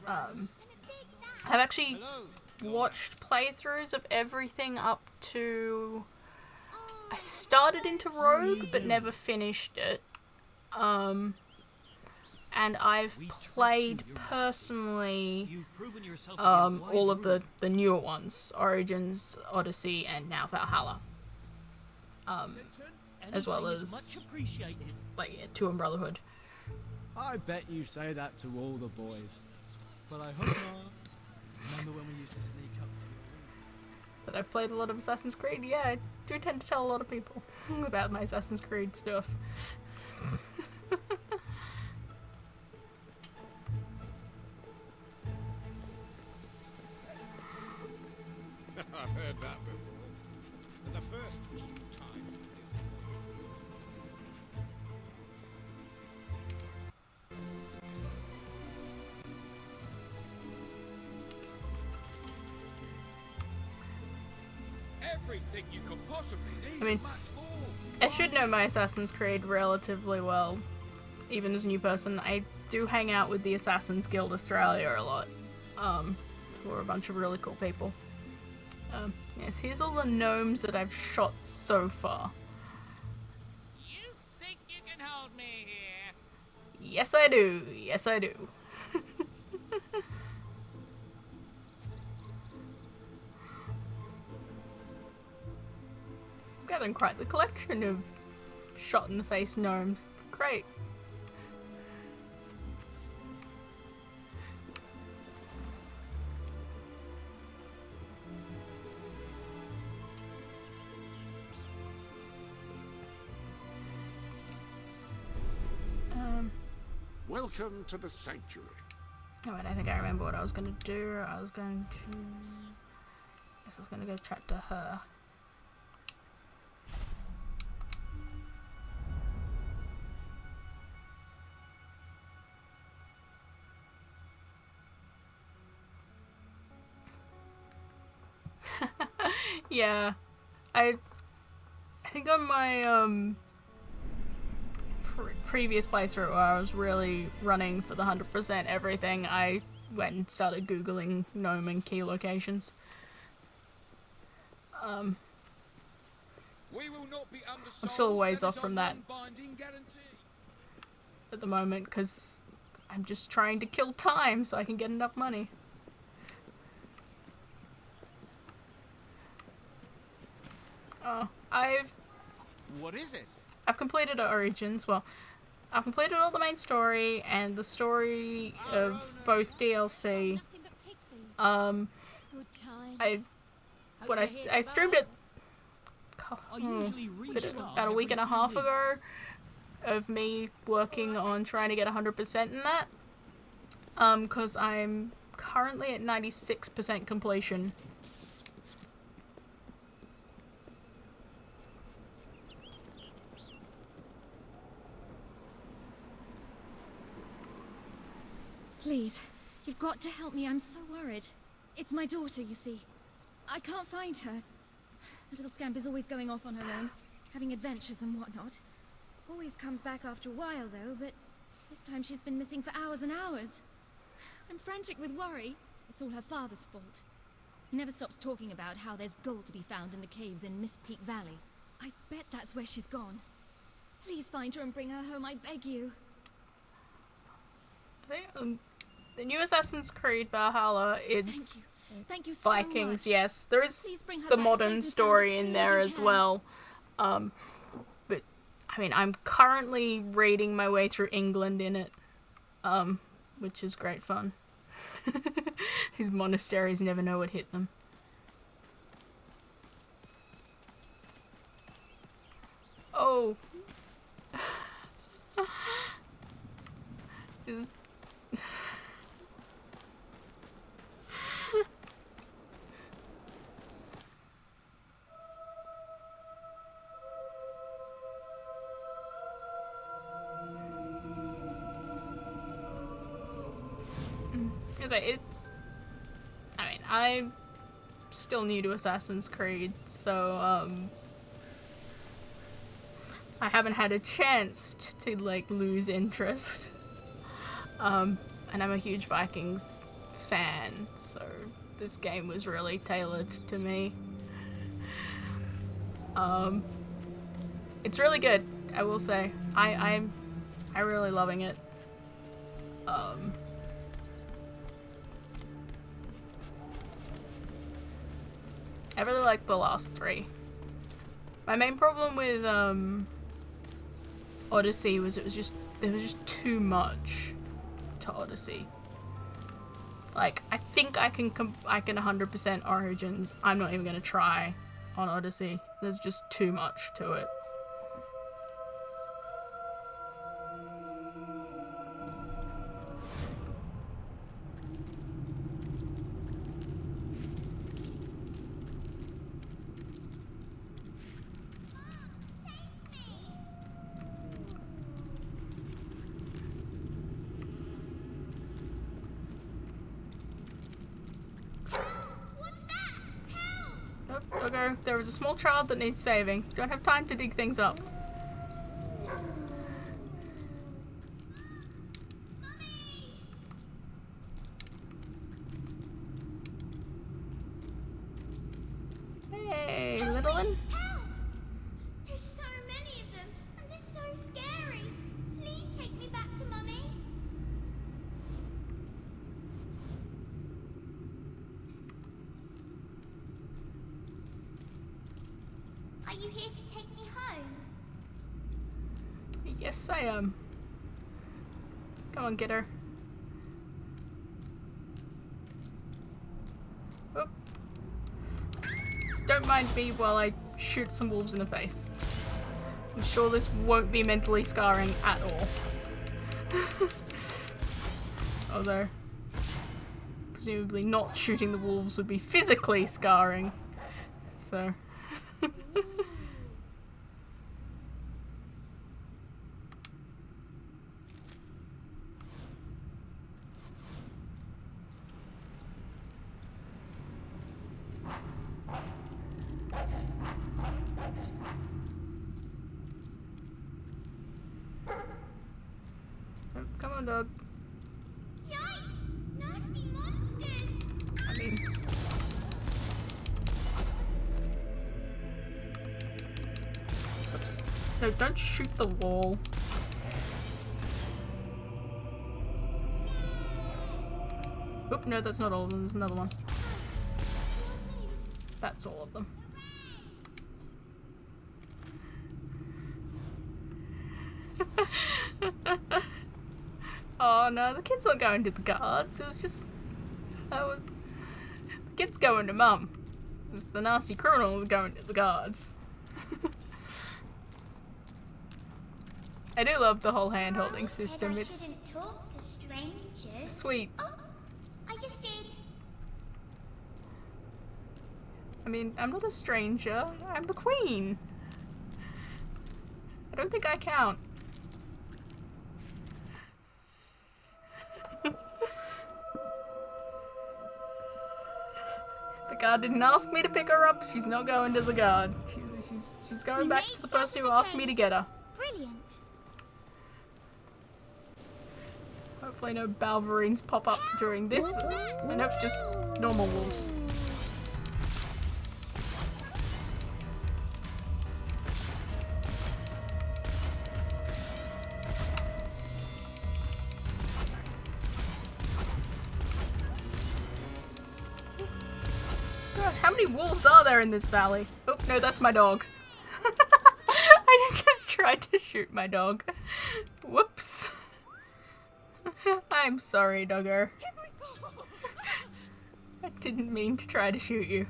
I've actually watched playthroughs of everything up to... I started into Rogue, but never finished it. And I've played personally all of the newer ones, Origins, Odyssey, and now Valhalla. As well as like 2 in Brotherhood. I bet you say that to all the boys. But I hope not. Remember when we used to sneak up to you? But I've played a lot of Assassin's Creed. Yeah, I do tend to tell a lot of people about my Assassin's Creed stuff. I've heard that before. And the first few times. Everything you could possibly need. I mean, I should know my Assassin's Creed relatively well, even as a new person. I do hang out with the Assassin's Guild Australia a lot, who are a bunch of really cool people. Yes, here's all the gnomes that I've shot so far. You think you can hold me here? Yes, I do. Yes, I do. I'm gathering quite the collection of shot-in-the-face gnomes. It's great. Welcome to the sanctuary. Oh wait, I think I remember what I was going to do. I was going to... Guess I was going to go chat to her. Yeah. I think on my, previous playthrough where I was really running for the 100% everything, I went and started googling gnome and key locations. We will not be I'm still a ways off from that binding guarantee. at the moment because I'm just trying to kill time so I can get enough money. Oh, What is it? I've completed Origins. Well, I've completed all the main story and the story of both DLC. Good times. I streamed it about a week and a half ago of me working on trying to get 100% in that. Because I'm currently at 96% completion. Please, you've got to help me. I'm so worried. It's my daughter, you see. I can't find her. The little scamp is always going off on her own, having adventures and whatnot. Always comes back after a while, though, but this time she's been missing for hours and hours. I'm frantic with worry. It's all her father's fault. He never stops talking about how there's gold to be found in the caves in Mist Peak Valley. I bet that's where she's gone. Please find her and bring her home, I beg you. The new Assassin's Creed Valhalla is Thank you so Vikings, much. yes. There is Please bring her the back modern safe and sound story as in soon as there you as can. well. But, I mean, I'm currently raiding my way through England in it, which is great fun. These monasteries never know what hit them. Oh. Is I mean, I'm still new to Assassin's Creed, so, I haven't had a chance to, like, lose interest. And I'm a huge Vikings fan, so this game was really tailored to me. It's really good, I will say. I'm really loving it. I really like the last three. My main problem with Odyssey was there was just too much to Odyssey. Like, I think I can 100% Origins. I'm not even gonna try on Odyssey. There's just too much to it. Okay, there was a small child that needs saving. Don't have time to dig things up. Hey, little one. Help! There's so many of them, and they're so scary. Please take me back to Mummy. Are you here to take me home? Yes, I am. Come on, get her. Oop. Don't mind me while I shoot some wolves in the face. I'm sure this won't be mentally scarring at all. Although, presumably not shooting the wolves would be physically scarring. So... Come on, dog. Yikes! Nasty monsters! I mean... Oops. No, don't shoot the wall. Oop, no, that's not all of them. There's another one. That's all of them. Oh no, the kid's not going to the guards. It was just... the kid's going to Mum. Just the nasty criminal is going to the guards. I do love the whole hand-holding system. Said I It's shouldn't talk to strangers. sweet. Oh, I just did. I mean, I'm not a stranger. I'm the queen. I don't think I count. The guard didn't ask me to pick her up. She's not going to the guard. She's going back to the person who asked me to get her. Brilliant. Hopefully no Balverines pop up during this. Nope, just normal wolves. How many wolves are there in this valley? Oh, no, that's my dog. I just tried to shoot my dog. Whoops. I'm sorry, dogger. I didn't mean to try to shoot you.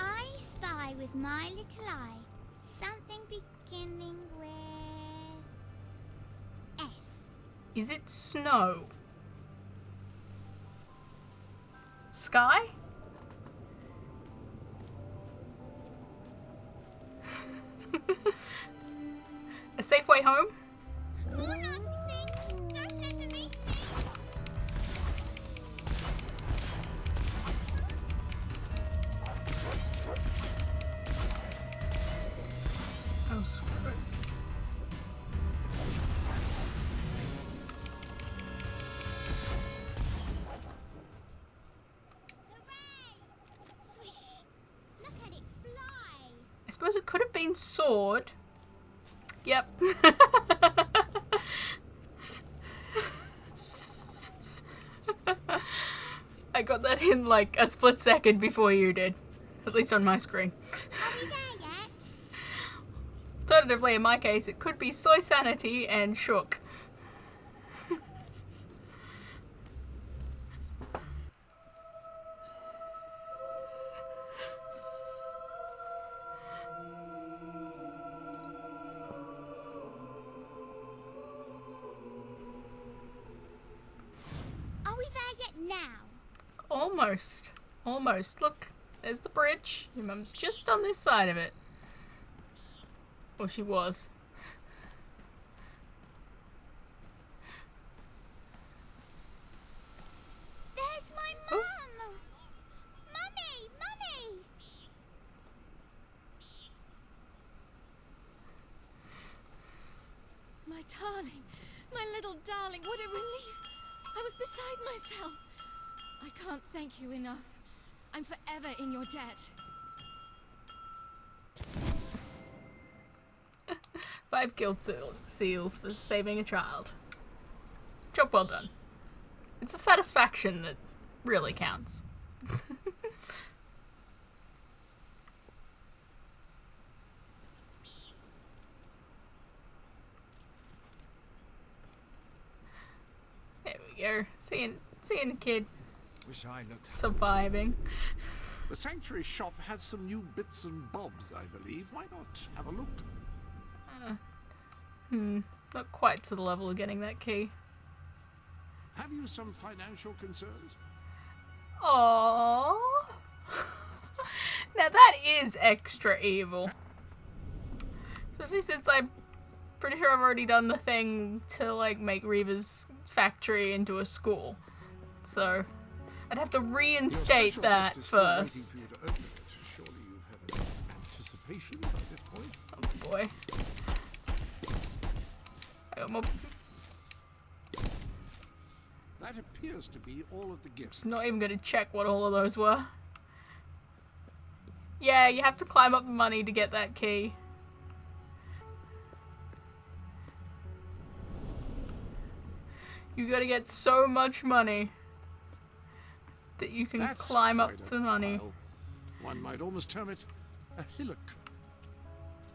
I spy with my little eye something beginning with S. Is it snow? Sky? A safe way home? More nasty things! Don't let them eat me! Oh, screw it. Swish! Look at it fly! I suppose it could have been sword. Yep. I got that in like a split second before you did. At least on my screen. Are we there yet? Alternatively, in my case, it could be Soy Sanity and Shook. Are we there yet now? Almost. Almost. Look, there's the bridge. Your mum's just on this side of it. Or she was. There's my mum! Mummy! Mummy! My darling, my little darling, what a relief! I was beside myself. I can't thank you enough. I'm forever in your debt. 5 guild seals for saving a child. Job well done. It's a satisfaction that really counts. There we go. Seeing a kid Wish I looked. surviving. The sanctuary shop has some new bits and bobs, I believe. Why not have a look? Not quite to the level of getting that key. Have you some financial concerns? Aww. Now that is extra evil. Especially since I'm pretty sure I've already done the thing to like make Reva's factory into a school. So I'd have to reinstate that first. Surely you've had an anticipation by this point. Oh boy. I got more. That appears to be all of the gifts. Just not even gonna check what all of those were. Yeah, you have to climb up the money to get that key. You gotta get so much money that you can That's climb up quite a the money pile. One might almost term it a hillock.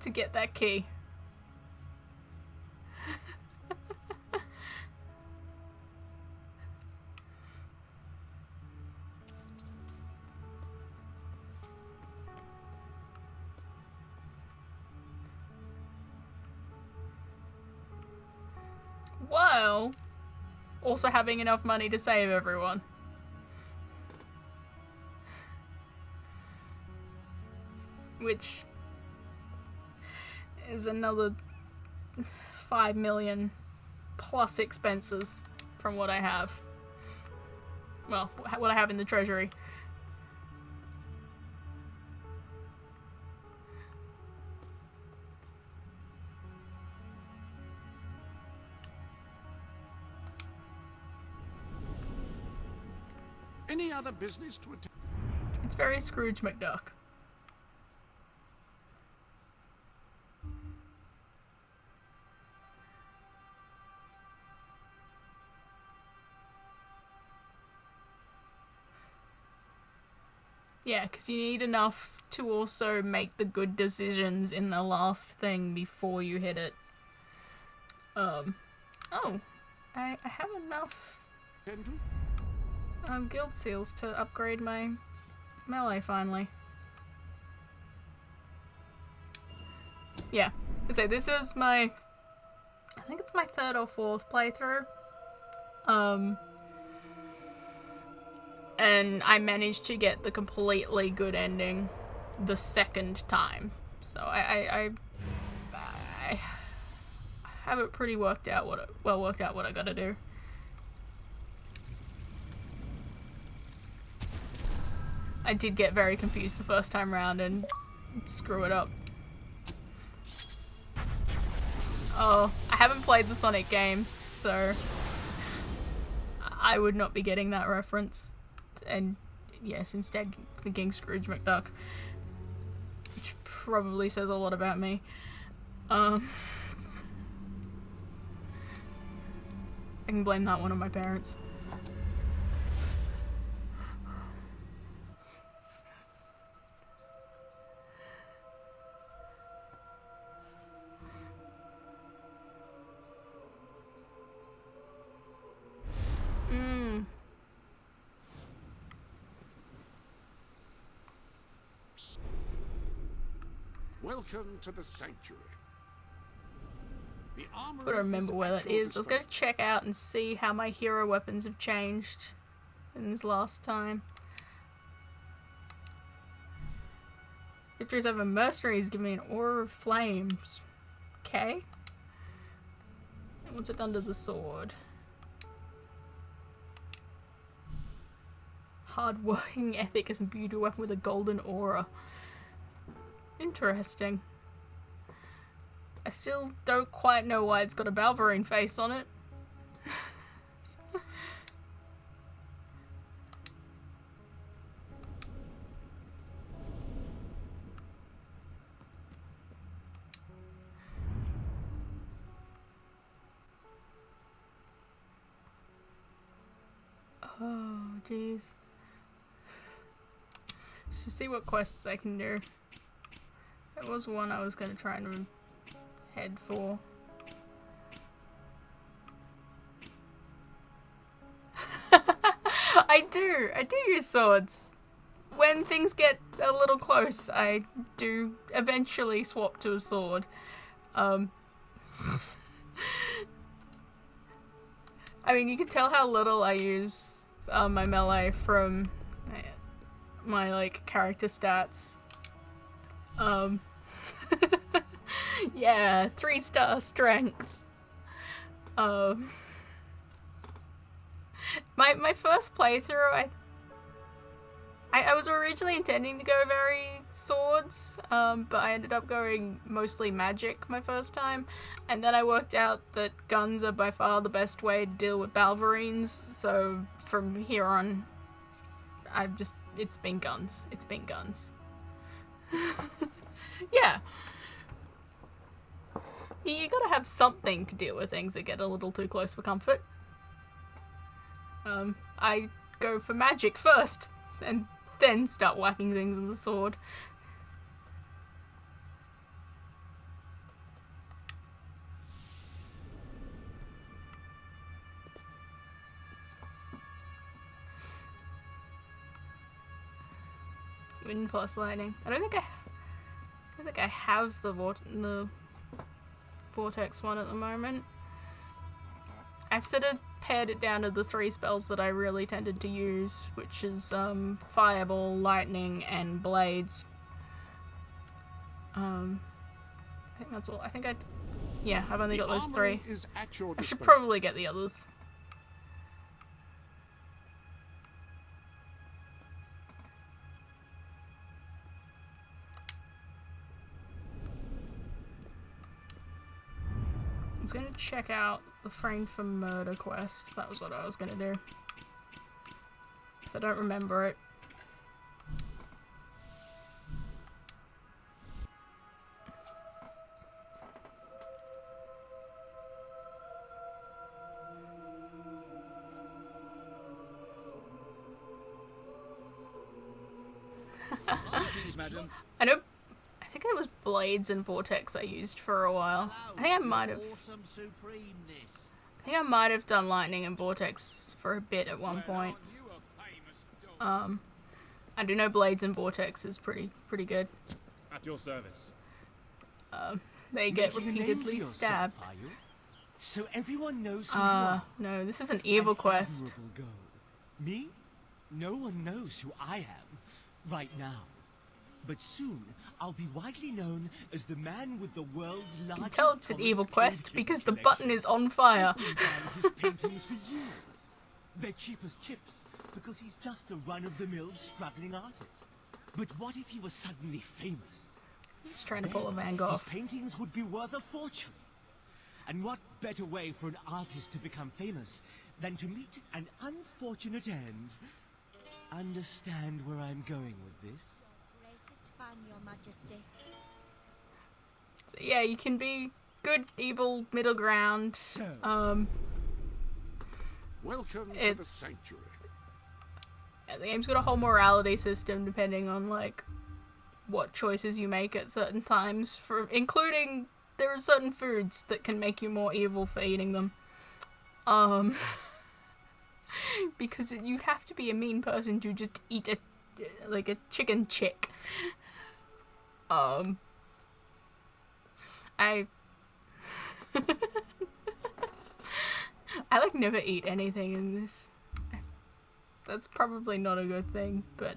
to get that key. While also having enough money to save everyone. Which is another 5 million plus expenses from what I have. Well, what I have in the treasury. Any other business to attend? It's very Scrooge McDuck. Yeah, because you need enough to also make the good decisions in the last thing before you hit it. Oh, I have enough guild seals to upgrade my melee finally. Yeah, so this is my, I think it's my 3rd or 4th playthrough. And I managed to get the completely good ending the 2nd time. So I have it pretty worked out what I gotta do. I did get very confused the first time round and screw it up. Oh, I haven't played the Sonic games, so I would not be getting that reference. And yes, instead thinking Scrooge McDuck, which probably says a lot about me. I can blame that one on my parents. Welcome to the sanctuary. The armor. Gotta remember where that is. I was gonna check out and see how my hero weapons have changed in this last time. Victories over mercenaries give me an aura of flames. Okay. And what's it done to the sword? Hard working ethic is imbued to a weapon with a golden aura. Interesting. I still don't quite know why it's got a Balverine face on it. Oh, jeez. Just to see what quests I can do. There was one I was gonna try and head for. I do use swords. When things get a little close, I do eventually swap to a sword. I mean, you can tell how little I use my melee from my, like, character stats. Yeah, 3-star strength. My first playthrough, I was originally intending to go very swords, but I ended up going mostly magic my first time, and then I worked out that guns are by far the best way to deal with Balverines, so from here on, it's been guns. It's been guns. Yeah. You gotta have something to deal with things that get a little too close for comfort. I go for magic first, and then start whacking things with the sword. Wind plus lightning. I don't think I have the vortex one at the moment. I've sort of pared it down to the 3 spells that I really tended to use, which is fireball, lightning, and blades. I think that's all. Yeah, I've only got those 3. I should probably get the others. I was going to check out the Framed for Murder quest. That was what I was going to do. I don't remember it. Greetings, madam. I know. I think it was Blades and Vortex I used for a while. I think I might have. Awesome supremeness. I think I might have done Lightning and Vortex for a bit at one point. I do know Blades and Vortex is pretty good. At your service. They get Making a name for repeatedly yourself, stabbed. are you? So everyone knows who you are. No, this is an evil quest. Admirable goal. Me? No one knows who I am right now. But soon, I'll be widely known as the man with the world's You can largest. tell it's an evil quest because the button is on fire. He's been buying his paintings for years. They're cheap as chips because he's just a run-of-the-mill struggling artist. But what if he was suddenly famous? He's trying to pull a Van His Gogh. paintings would be worth a fortune. And what better way for an artist to become famous than to meet an unfortunate end? Understand where I'm going with this? Greatest fan, Your Majesty. So yeah, you can be good, evil, middle ground. Welcome to the It's- sanctuary. Yeah, the game's got a whole morality system depending on like what choices you make at certain times, for including there are certain foods that can make you more evil for eating them. Because you have to be a mean person to just eat a chicken chick. I I like never eat anything in this. That's probably not a good thing, but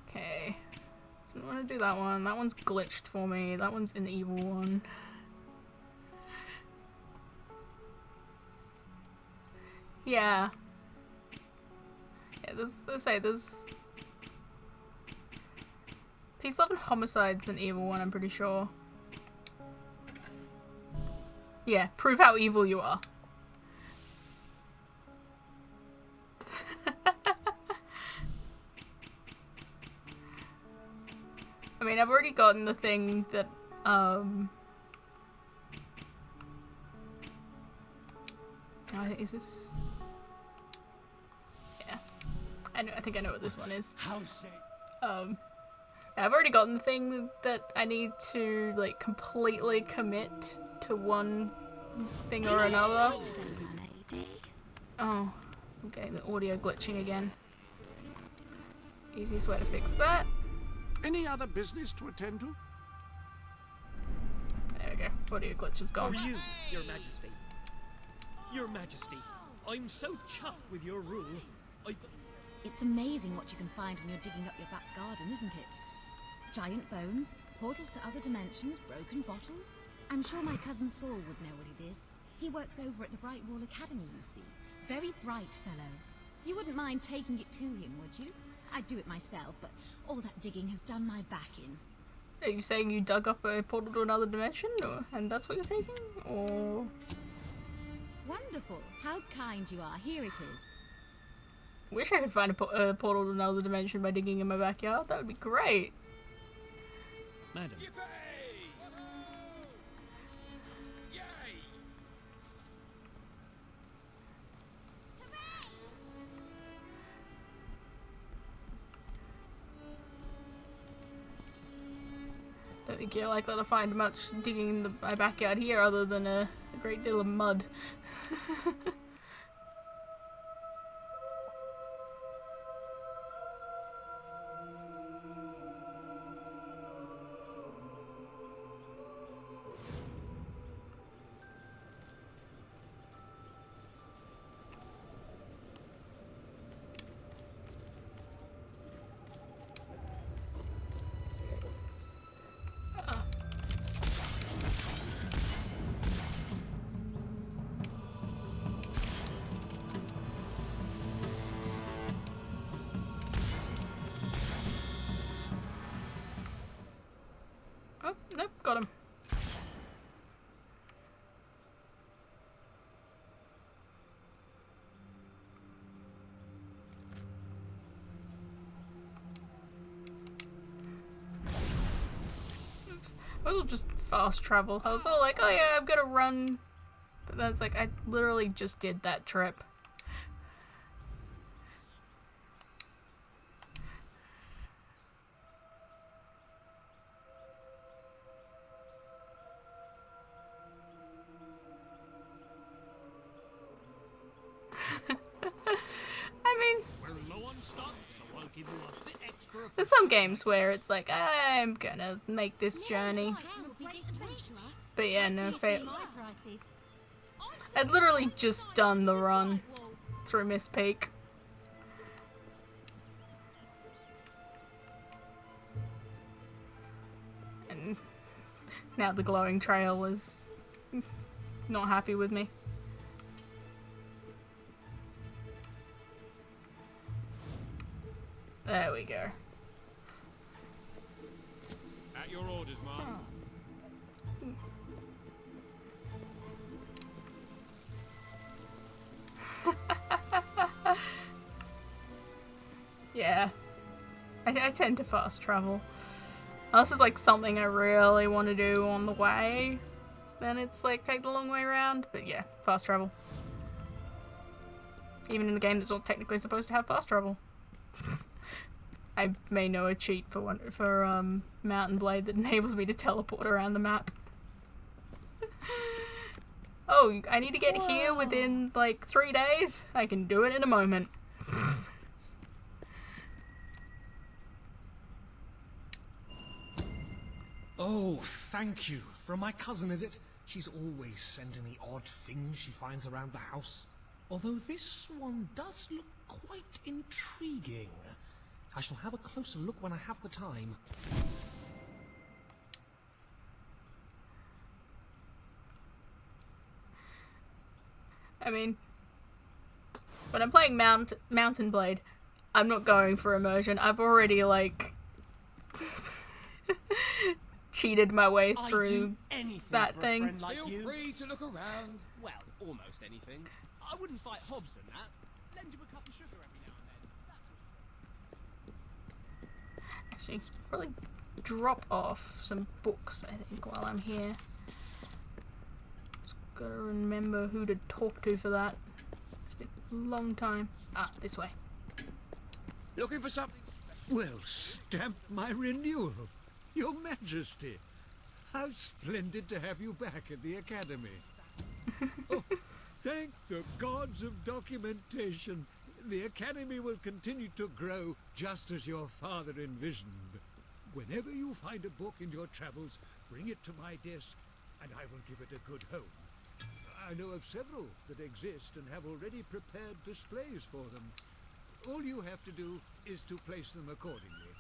okay. Don't want to do that one. That one's glitched for me. That one's an evil one. Yeah. Yeah, there's Peace, Love, and Homicide's an evil one, I'm pretty sure. Yeah, prove how evil you are. I mean, I've already gotten the thing that, oh, is this? Yeah. I think I know what this one is. I've already gotten the thing that I need to, like, completely commit to one thing or another. Oh, I'm getting the audio glitching again. Easiest way to fix that. Any other business to attend to? There we go. Audio glitch is gone. For you, Your Majesty. Your Majesty, I'm so chuffed with your rule. It's amazing what you can find when you're digging up your back garden, isn't it? Giant bones, portals to other dimensions, broken bottles. I'm sure my cousin Saul would know what it is. He works over at the Bright Wall Academy, you see. Very bright fellow. You wouldn't mind taking it to him, would you? I'd do it myself, but all that digging has done my back in. Are you saying you dug up a portal to another dimension, and that's what you're taking? Or... Wonderful. How kind you are. Here it is. Wish I could find a portal to another dimension by digging in my backyard. That would be great. Madam. Don't think you're likely to find much digging in my backyard here other than a great deal of mud. Oh, nope, got him. might as well just fast travel. I was all like, oh yeah, I'm gonna run. But then it's like, I literally just did that trip. I mean, We're low on stock, so I'll give you a bit extra. there's some games where it's like, I'm gonna make this journey. But yeah, no, I'd literally just done the run through Miss Peak. And now the glowing trail is not happy with me. There we go. At your orders, Mom. Yeah. I tend to fast travel. Unless it's like something I really want to do on the way, then it's like take the long way around. But yeah, fast travel. Even in the game that's not technically supposed to have fast travel. I may know a cheat for Mountain Blade that enables me to teleport around the map. Oh, I need to get here within like 3 days? I can do it in a moment. Oh, thank you. From my cousin, is it? She's always sending me odd things she finds around the house. Although this one does look quite intriguing. I shall have a closer look when I have the time. I mean, when I'm playing Mountain Blade, I'm not going for immersion. I've already, like, cheated my way through that thing. Like Feel you. free to look around. Well, almost anything. I wouldn't fight Hobbs in that. Lend him a cup of sugar every now and then. Actually, probably drop off some books, I think, while I'm here. Just gotta remember who to talk to for that. It's been a long time. Ah, this way. Looking for something? Well, stamp my renewal. Your Majesty. How splendid to have you back at the Academy. Oh, thank the gods of documentation. The Academy will continue to grow just as your father envisioned. Whenever you find a book in your travels, bring it to my desk, and I will give it a good home. I know of several that exist and have already prepared displays for them. All you have to do is to place them accordingly.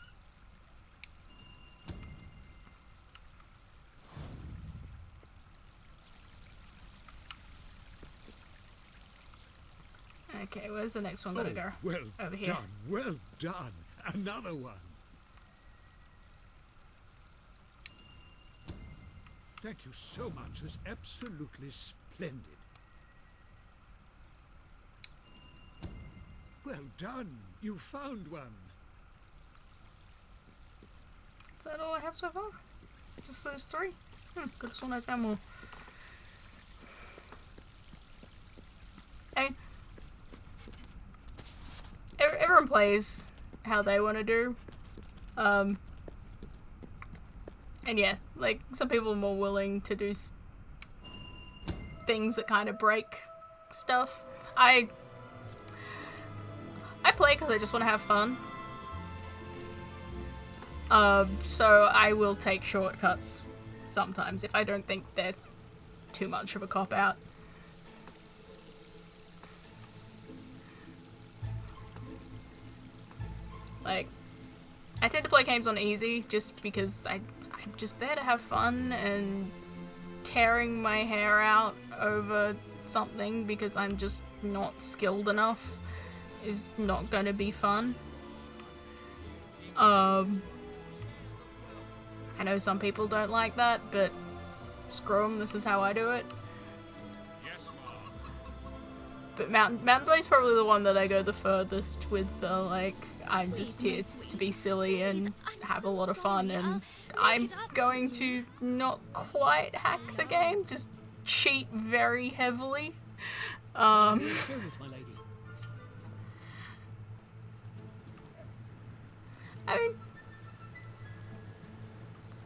Okay, where's the next one gonna go? Well Over here. done, well done. Another one. Thank you so much. It's absolutely splendid. Well done. You found one. Is that all I have so far? Just those three? Could have sworn I found more. Hey. Everyone plays how they want to do. And yeah, like, some people are more willing to do things that kind of break stuff. I play because I just want to have fun. So I will take shortcuts sometimes if I don't think they're too much of a cop-out. Like, I tend to play games on easy just because I'm just there to have fun, and tearing my hair out over something because I'm just not skilled enough is not gonna be fun. I know some people don't like that, but screw 'em, this is how I do it. Yes, Mom. But Mountain Blade's probably the one that I go the furthest with the, like, I'm just here to be silly and have a lot of fun, and I'm going to not quite hack the game, just cheat very heavily. Service, my lady. I mean,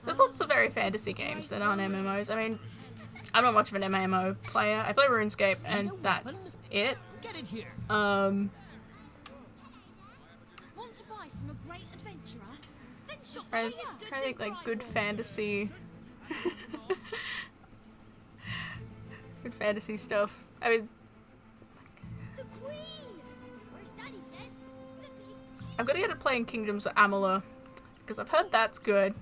there's lots of very fantasy games that aren't MMOs. I mean, I'm not much of an MMO player. I play RuneScape, and that's it. Get it here. Want to buy from a great adventurer? Then shop I think like good fantasy, good fantasy stuff. I mean, The Queen! Where's Daddy says? I'm gonna get to playing Kingdoms of Amalur because I've heard that's good.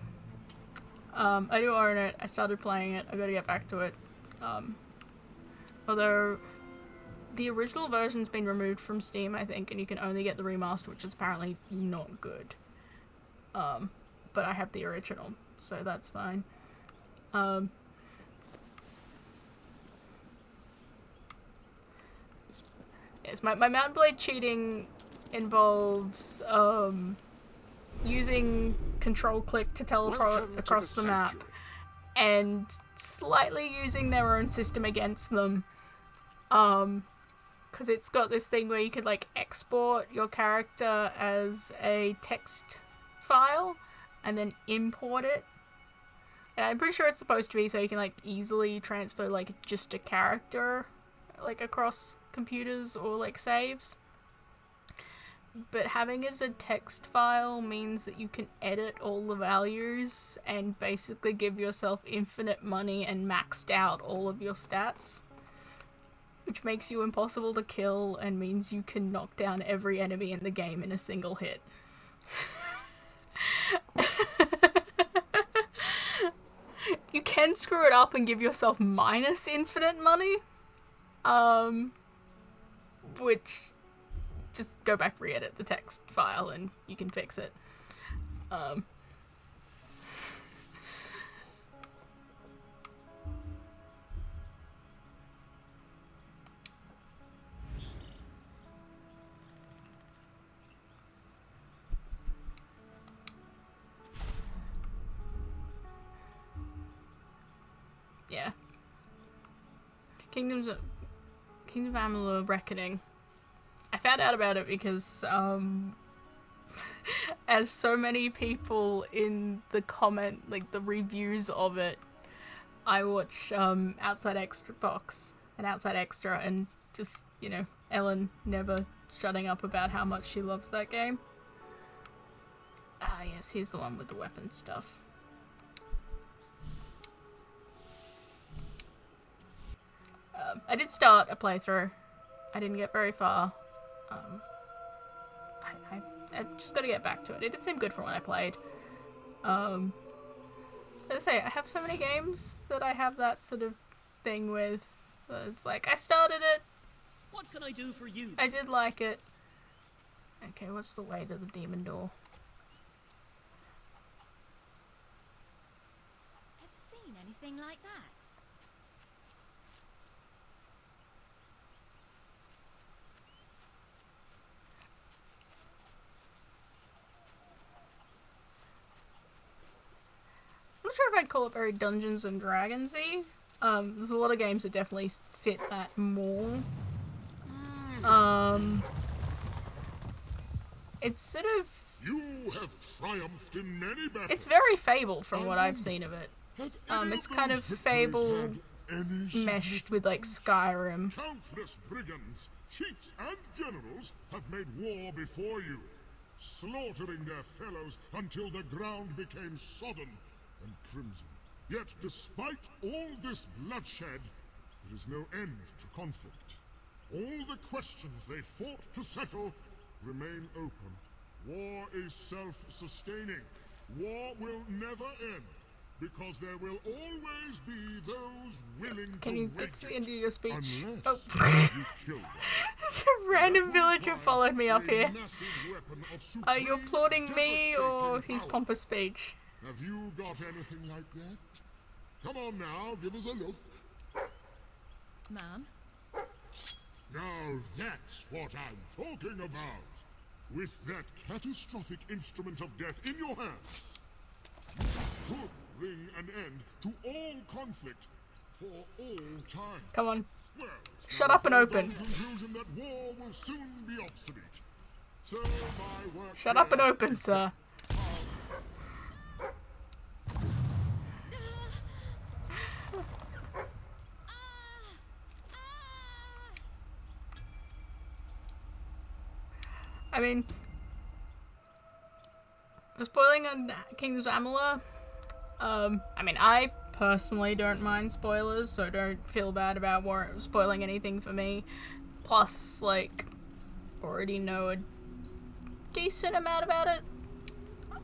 I do own it. I started playing it. I gotta get back to it. Although the original version's been removed from Steam, I think, and you can only get the remaster, which is apparently not good. But I have the original, so that's fine. Yes, my Mountain Blade cheating involves using control click to teleport across the map and slightly using their own system against them. Because it's got this thing where you could like export your character as a text file and then import it. And I'm pretty sure it's supposed to be so you can like easily transfer like just a character like across computers or like saves. But having it as a text file means that you can edit all the values and basically give yourself infinite money and maxed out all of your stats. Which makes you impossible to kill and means you can knock down every enemy in the game in a single hit. You can screw it up and give yourself minus infinite money. Which, just go back, re-edit the text file and you can fix it. Yeah. Kingdom of Amalur Reckoning. I found out about it because, as so many people in the comment, like the reviews of it, I watch Outside Extra Box and Outside Extra, and just, you know, Ellen never shutting up about how much she loves that game. Ah, yes, here's the one with the weapon stuff. I did start a playthrough. I didn't get very far. I've just got to get back to it. It did seem good from when I played. As I say, I have so many games that I have that sort of thing with. It's like, I started it. What can I do for you? I did like it. Okay, what's the way to the demon door? Ever seen anything like that? I'm not sure if I'd call it very Dungeons and Dragons-y. There's a lot of games that definitely fit that more. It's sort of... You have triumphed in many battles. It's very Fable from what I've seen of it. It's kind of Fable meshed with like Skyrim. Countless brigands, chiefs and generals have made war before you, slaughtering their fellows until the ground became sodden and crimson. Yet despite all this bloodshed, there is no end to conflict. All the questions they fought to settle remain open. War is self-sustaining. War will never end, because there will always be those willing Can to you wage get to the end of your speech? unless you kill them. There's a random villager followed me up here. Are you applauding me or his pompous speech? Have you got anything like that? Come on now, give us a look. Ma'am? Now that's what I'm talking about. With that catastrophic instrument of death in your hands, you could bring an end to all conflict for all time. Come on. Well, Shut up and open. Conclusion that war will soon be obsolete. So my work Shut up and open, sir. I mean, spoiling on King's Amalur. I mean, I personally don't mind spoilers, so don't feel bad about spoiling anything for me. Plus, like, already know a decent amount about it,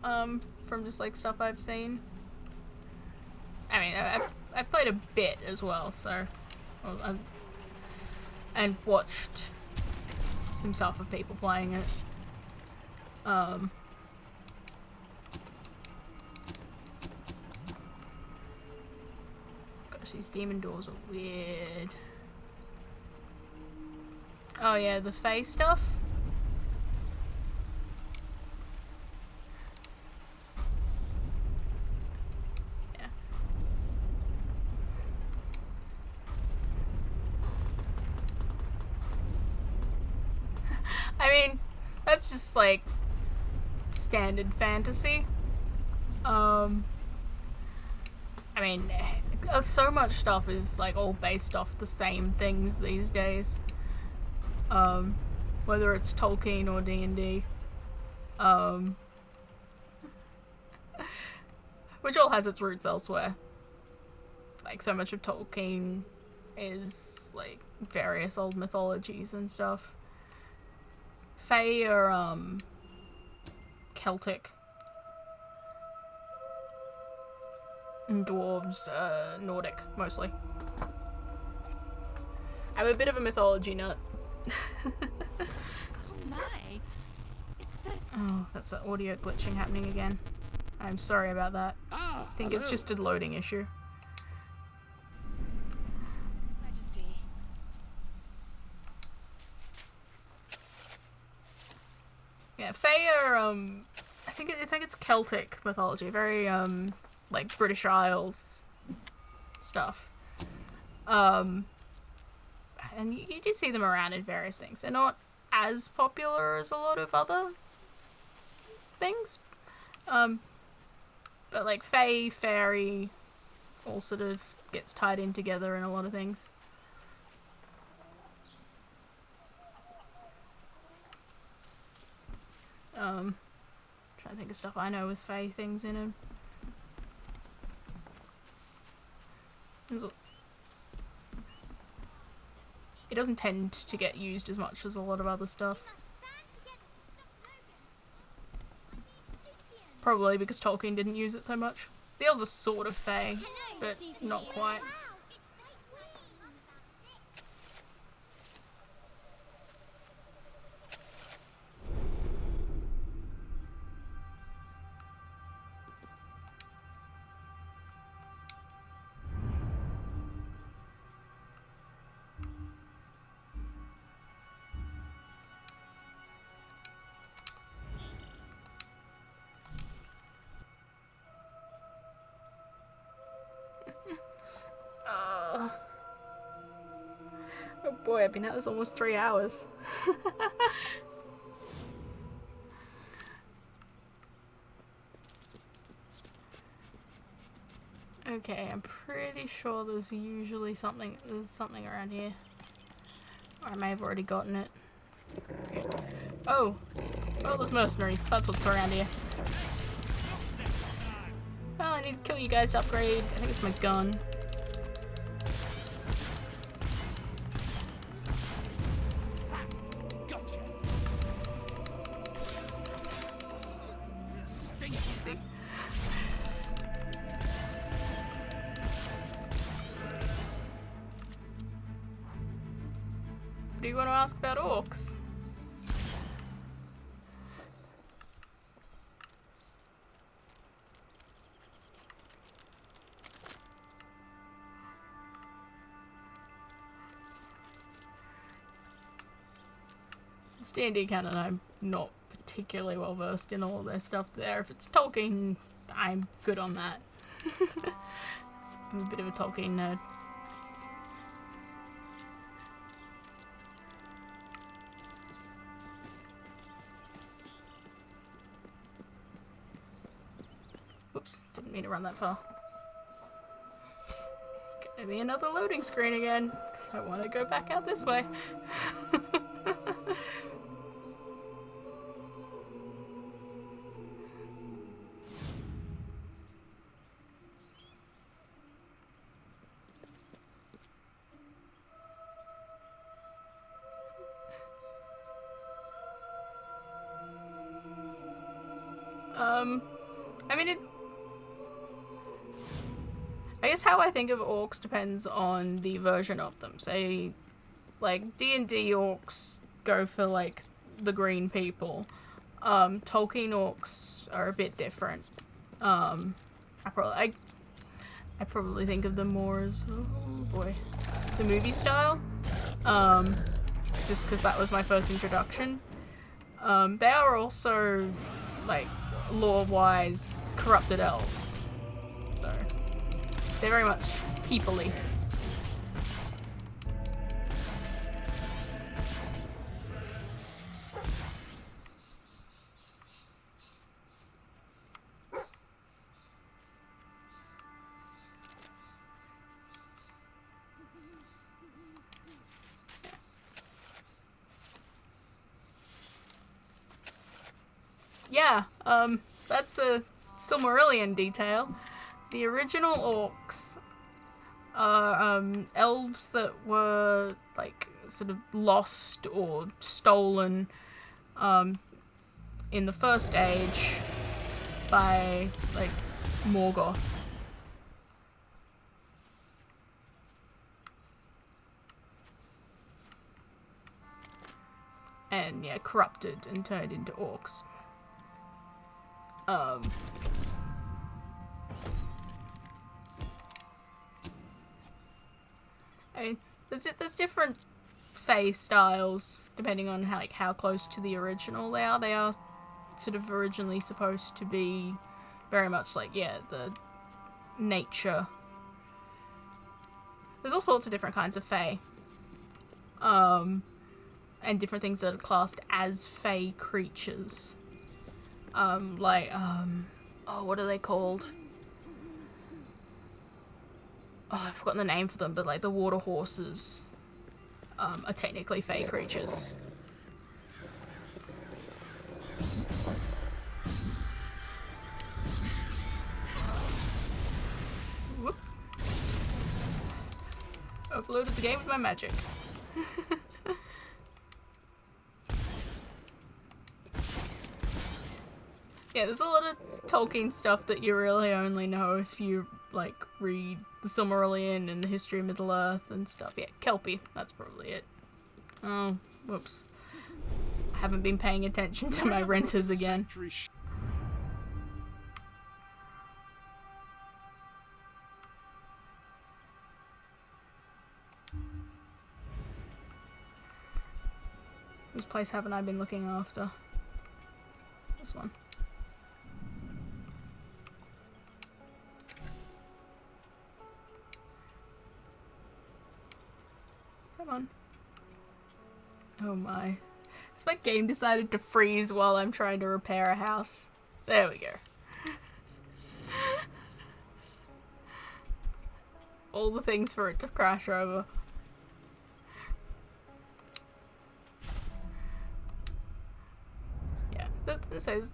from just like stuff I've seen. I mean, I've played a bit as well, so, and watched some stuff of people playing it. Gosh, these demon doors are weird. Oh yeah, the Fae stuff. Yeah. I mean, that's just like standard fantasy. I mean, so much stuff is like all based off the same things these days. Whether it's Tolkien or D&D. Which all has its roots elsewhere. Like, so much of Tolkien is like various old mythologies and stuff. Fae are, Celtic. And dwarves, Nordic, mostly. I'm a bit of a mythology nut. Oh my! It's the... Oh, that's the audio glitching happening again. I'm sorry about that. I think it's just a loading issue. Majesty. Yeah, Fae are, I think it's Celtic mythology, very, like British Isles stuff. And you do see them around in various things. They're not as popular as a lot of other things. But like Fae, Fairy, all sort of gets tied in together in a lot of things. Trying to think of stuff I know with Fae things in it. It doesn't tend to get used as much as a lot of other stuff. Probably because Tolkien didn't use it so much. The elves are sort of Fae, but not quite. Oh boy, I've been at this almost 3 hours. Okay, I'm pretty sure there's usually something around here. Or I may have already gotten it. Oh! Oh, there's mercenaries. That's what's around here. Well, I need to kill you guys to upgrade. I think it's my gun. What do you want to ask about orcs? it's D&D canon, I'm not particularly well versed in all their stuff there. If it's Tolkien, I'm good on that. I'm a bit of a Tolkien nerd. Oops, didn't mean to run that far. Gonna be another loading screen again, because I want to go back out this way. I mean, I guess how I think of orcs depends on the version of them. Say, like, D&D orcs go for, like, the green people. Tolkien orcs are a bit different. I probably think of them more as, oh boy, the movie style. Just because that was my first introduction. They are also, like, lore-wise corrupted elves. So, they're very much people-y. Yeah, that's a Silmarillion detail. The original orcs are elves that were like sort of lost or stolen in the First Age by like Morgoth. And yeah, corrupted and turned into orcs. I mean, there's different Fae styles depending on how close to the original they are. They are sort of originally supposed to be very much like, yeah, the nature. There's all sorts of different kinds of Fae. And different things that are classed as Fae creatures. Oh, what are they called? Oh, I've forgotten the name for them, but like the water horses are technically Fae creatures. Whoop. Overloaded the game with my magic. Yeah, there's a lot of Tolkien stuff that you really only know if you, like, read the Silmarillion and the history of Middle-earth and stuff. Yeah, Kelpie, that's probably it. Oh, whoops. I haven't been paying attention to my renters again. Whose place haven't I been looking after? This one. Come on. Oh my. Has my game decided to freeze while I'm trying to repair a house? There we go. All the things for it to crash over. Yeah, this is...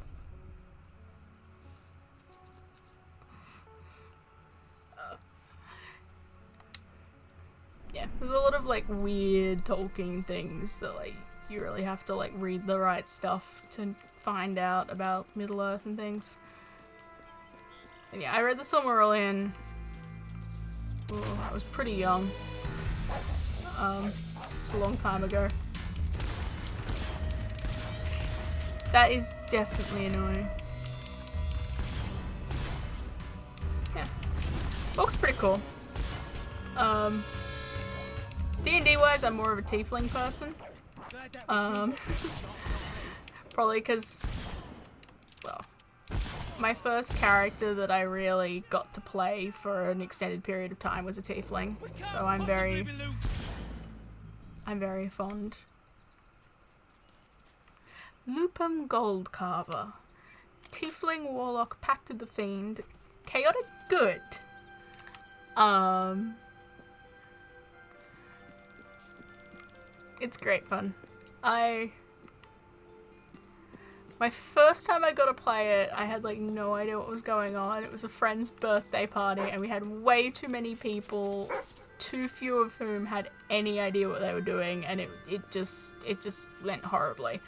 Yeah, there's a lot of like weird Tolkien things that like you really have to like read the right stuff to find out about Middle-earth and things. And yeah, I read the Silmarillion. Oh, I was pretty young. It's a long time ago. That is definitely annoying. Yeah, looks pretty cool. D&D wise, I'm more of a tiefling person. Probably because, well, my first character that I really got to play for an extended period of time was a tiefling, so I'm very fond. Lupum Goldcarver. Tiefling Warlock Pact of the Fiend. Chaotic Good. It's great fun. My first time I got to play it, I had like no idea what was going on. It was a friend's birthday party and we had way too many people, too few of whom had any idea what they were doing, and it just went horribly.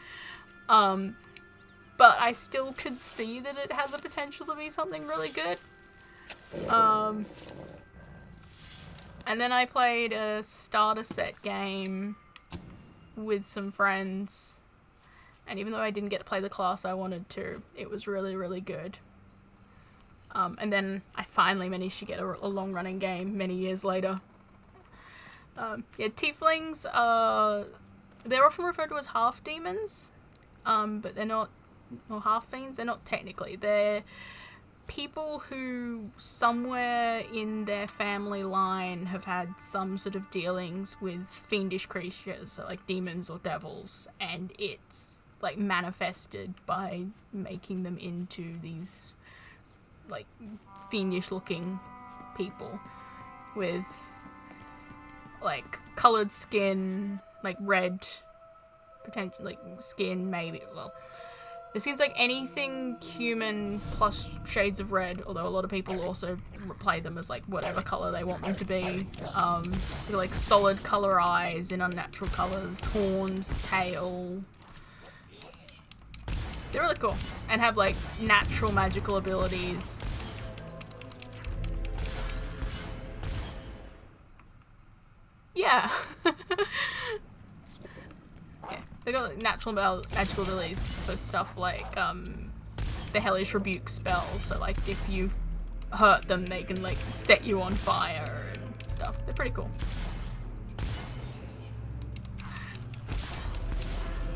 But I still could see that it had the potential to be something really good. And then I played a starter set game with some friends, and even though I didn't get to play the class I wanted to, it was really, really good. And then I finally managed to get a long-running game many years later. Yeah, tieflings, they're often referred to as half-demons, but they're not, or half-fiends, they're not technically. They're people who somewhere in their family line have had some sort of dealings with fiendish creatures, so like demons or devils, and it's like manifested by making them into these like fiendish looking people with like colored skin, like red potential, like skin maybe, well, it seems like anything human plus shades of red, although a lot of people also play them as like whatever color they want them to be. They're like solid color eyes in unnatural colors, horns, tail. They're really cool and have like natural magical abilities. Yeah. Yeah, they got like, natural magical abilities for stuff like the Hellish Rebuke spell. So like if you hurt them, they can like set you on fire and stuff. They're pretty cool.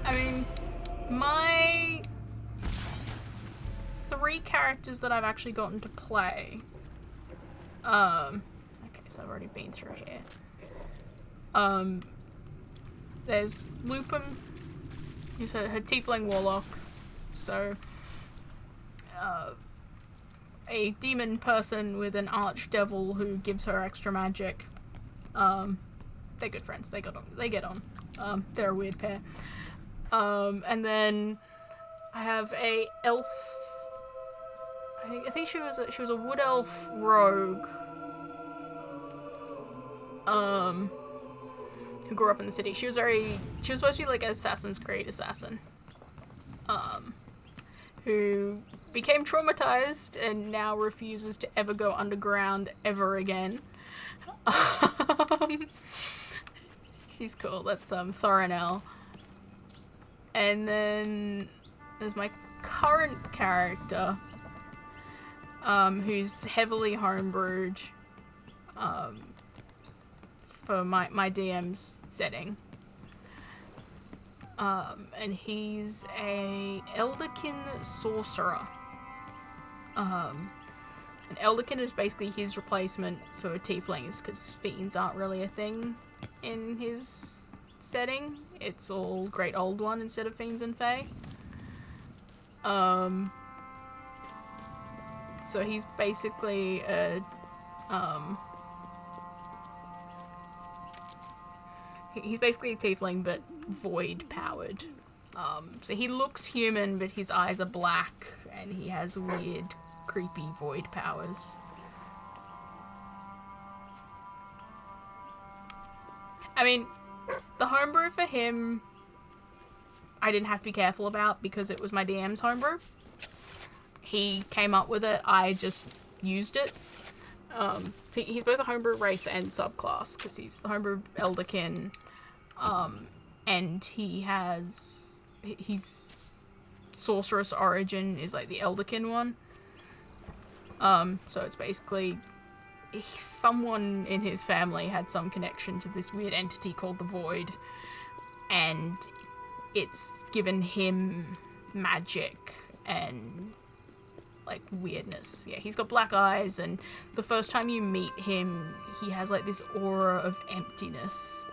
I mean, my 3 characters that I've actually gotten to play. Okay, so I've already been through here. There's Lupum, who's her tiefling warlock, so a demon person with an archdevil who gives her extra magic. They're good friends. They get on. They're a weird pair. And then I have a elf. I think she was a wood elf rogue. Who grew up in the city. She was supposed to be like an Assassin's Creed assassin. Who became traumatized and now refuses to ever go underground ever again. She's cool. That's Thorinel. And then there's my current character, who's heavily homebrewed for my DM's setting. And he's a Elderkin sorcerer. An Elderkin is basically his replacement for tieflings, because fiends aren't really a thing in his setting. It's all Great Old One instead of fiends and fae. So he's basically a he's basically a tiefling, but void powered. So he looks human, but his eyes are black, and he has weird, creepy void powers. I mean, the homebrew for him, I didn't have to be careful about because it was my DM's homebrew. He came up with it, I just used it. He's both a homebrew race and subclass, because he's the homebrew Elderkin, and he's sorceress origin is like the Elderkin one. So it's basically someone in his family had some connection to this weird entity called the Void, and it's given him magic and like weirdness. Yeah, he's got black eyes, and the first time you meet him, he has like this aura of emptiness.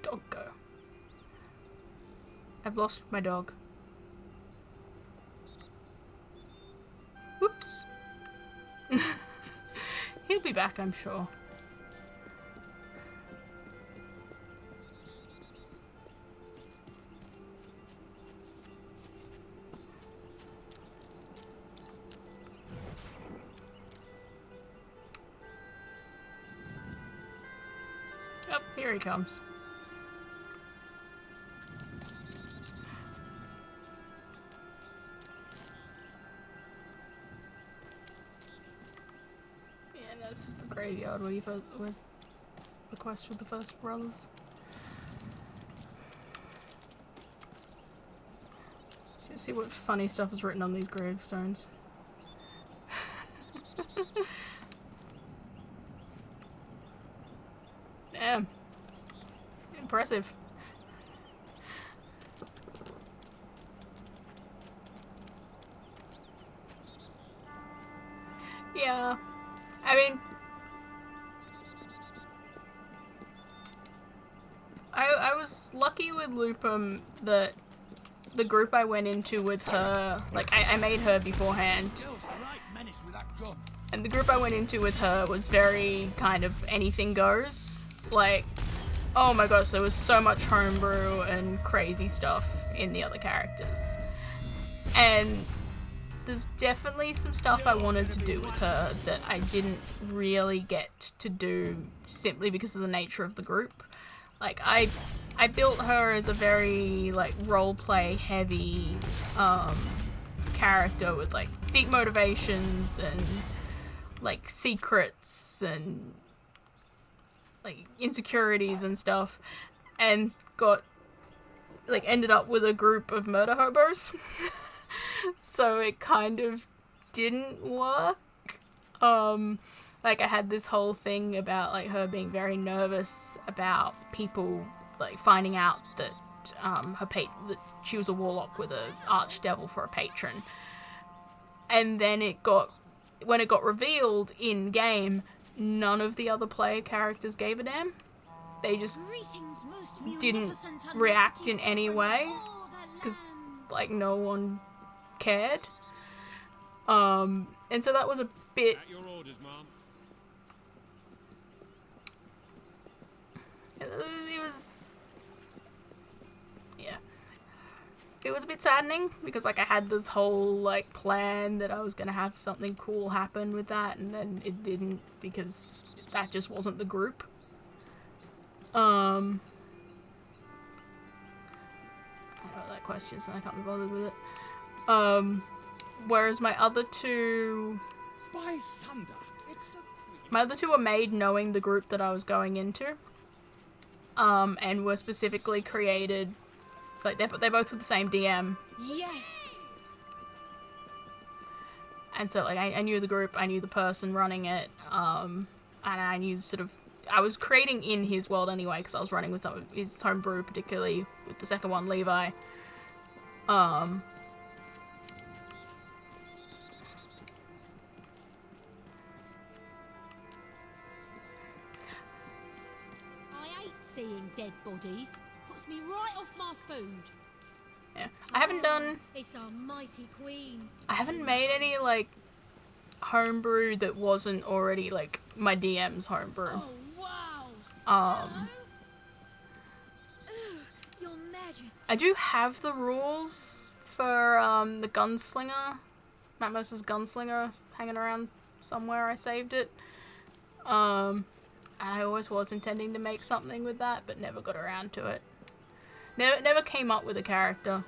Dog go. I've lost my dog. Whoops. He'll be back, I'm sure. Oh, here he comes. Yeah, no, this is the graveyard where you first with the quest with the first brothers. You see what funny stuff is written on these gravestones. Damn. Impressive. Yeah. I mean, I was lucky with Lupum that the group I went into with her, like I made her beforehand. And the group I went into with her was very kind of anything goes. Like, oh my gosh, there was so much homebrew and crazy stuff in the other characters. And there's definitely some stuff I wanted to do with her that I didn't really get to do simply because of the nature of the group. Like, I built her as a very, like, roleplay heavy character with, like, deep motivations and, like, secrets and, like, insecurities and stuff, and got, like, ended up with a group of murder hobos. So it kind of didn't work. Like, I had this whole thing about, like, her being very nervous about people, like, finding out that that she was a warlock with an archdevil for a patron. And then when it got revealed in game, none of the other player characters gave a damn. They just didn't react in any way because, like, no one cared. And so that was a bit. At your orders, Mom. It was, yeah. It was a bit saddening because, like, I had this whole, like, plan that I was gonna have something cool happen with that, and then it didn't because that just wasn't the group. I don't know what that question is, and I can't be bothered with it. Whereas my other two... By thunder, it's the My other two were made knowing the group that I was going into. And were specifically created... Like, they both were the same DM. Yes! And so, like, I knew the group, I knew the person running it, and I knew sort of... I was creating in his world anyway, because I was running with some of his homebrew, particularly with the second one, Levi. I hate seeing dead bodies. Puts me right off my food. Yeah. I haven't done... It's our mighty queen. I haven't made any, like, homebrew that wasn't already, like, my DM's homebrew. Oh, wow. Your Majesty. I do have the rules for, the Gunslinger. Matmos's Gunslinger hanging around somewhere. I saved it. I always was intending to make something with that, but never got around to it. Never came up with a character.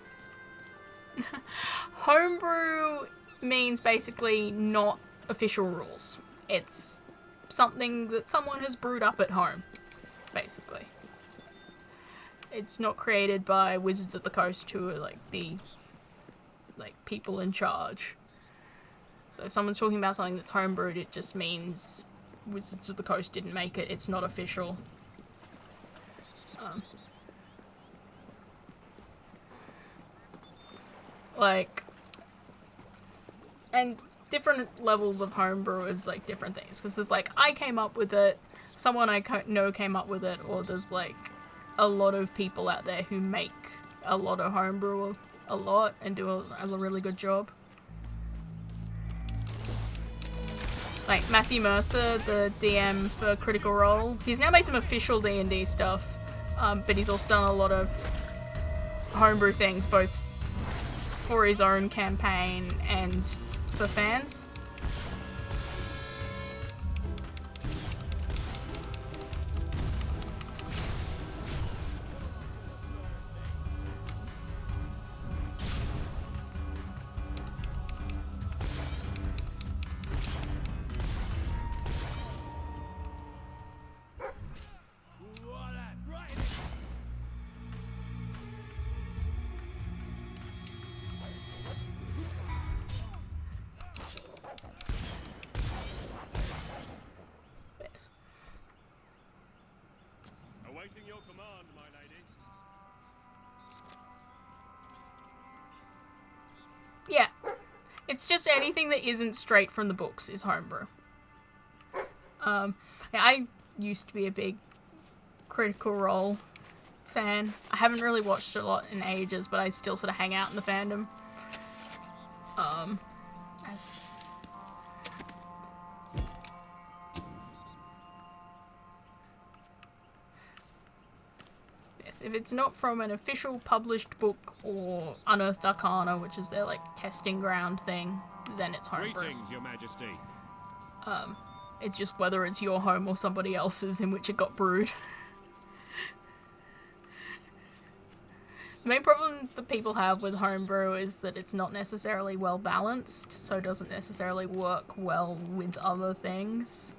Homebrew means basically not official rules. It's something that someone has brewed up at home, basically. It's not created by Wizards of the Coast, who are like the people in charge. So if someone's talking about something that's homebrewed, it just means Wizards of the Coast didn't make it. It's not official. And different levels of homebrew is like different things, because there's like, I came up with it, someone I know came up with it, or there's like a lot of people out there who make a lot of homebrew a lot and do a really good job. Like Matthew Mercer, the DM for Critical Role, he's now made some official D&D stuff, but he's also done a lot of homebrew things, both for his own campaign and for fans. Awaiting your command, my lady. Yeah. It's just anything that isn't straight from the books is homebrew. Yeah, I used to be a big Critical Role fan. I haven't really watched a lot in ages, but I still sort of hang out in the fandom. If it's not from an official published book or Unearthed Arcana, which is their like testing ground thing, then it's homebrew. Greetings, Your Majesty. It's just whether it's your home or somebody else's in which it got brewed. The main problem that people have with homebrew is that it's not necessarily well balanced, so it doesn't necessarily work well with other things.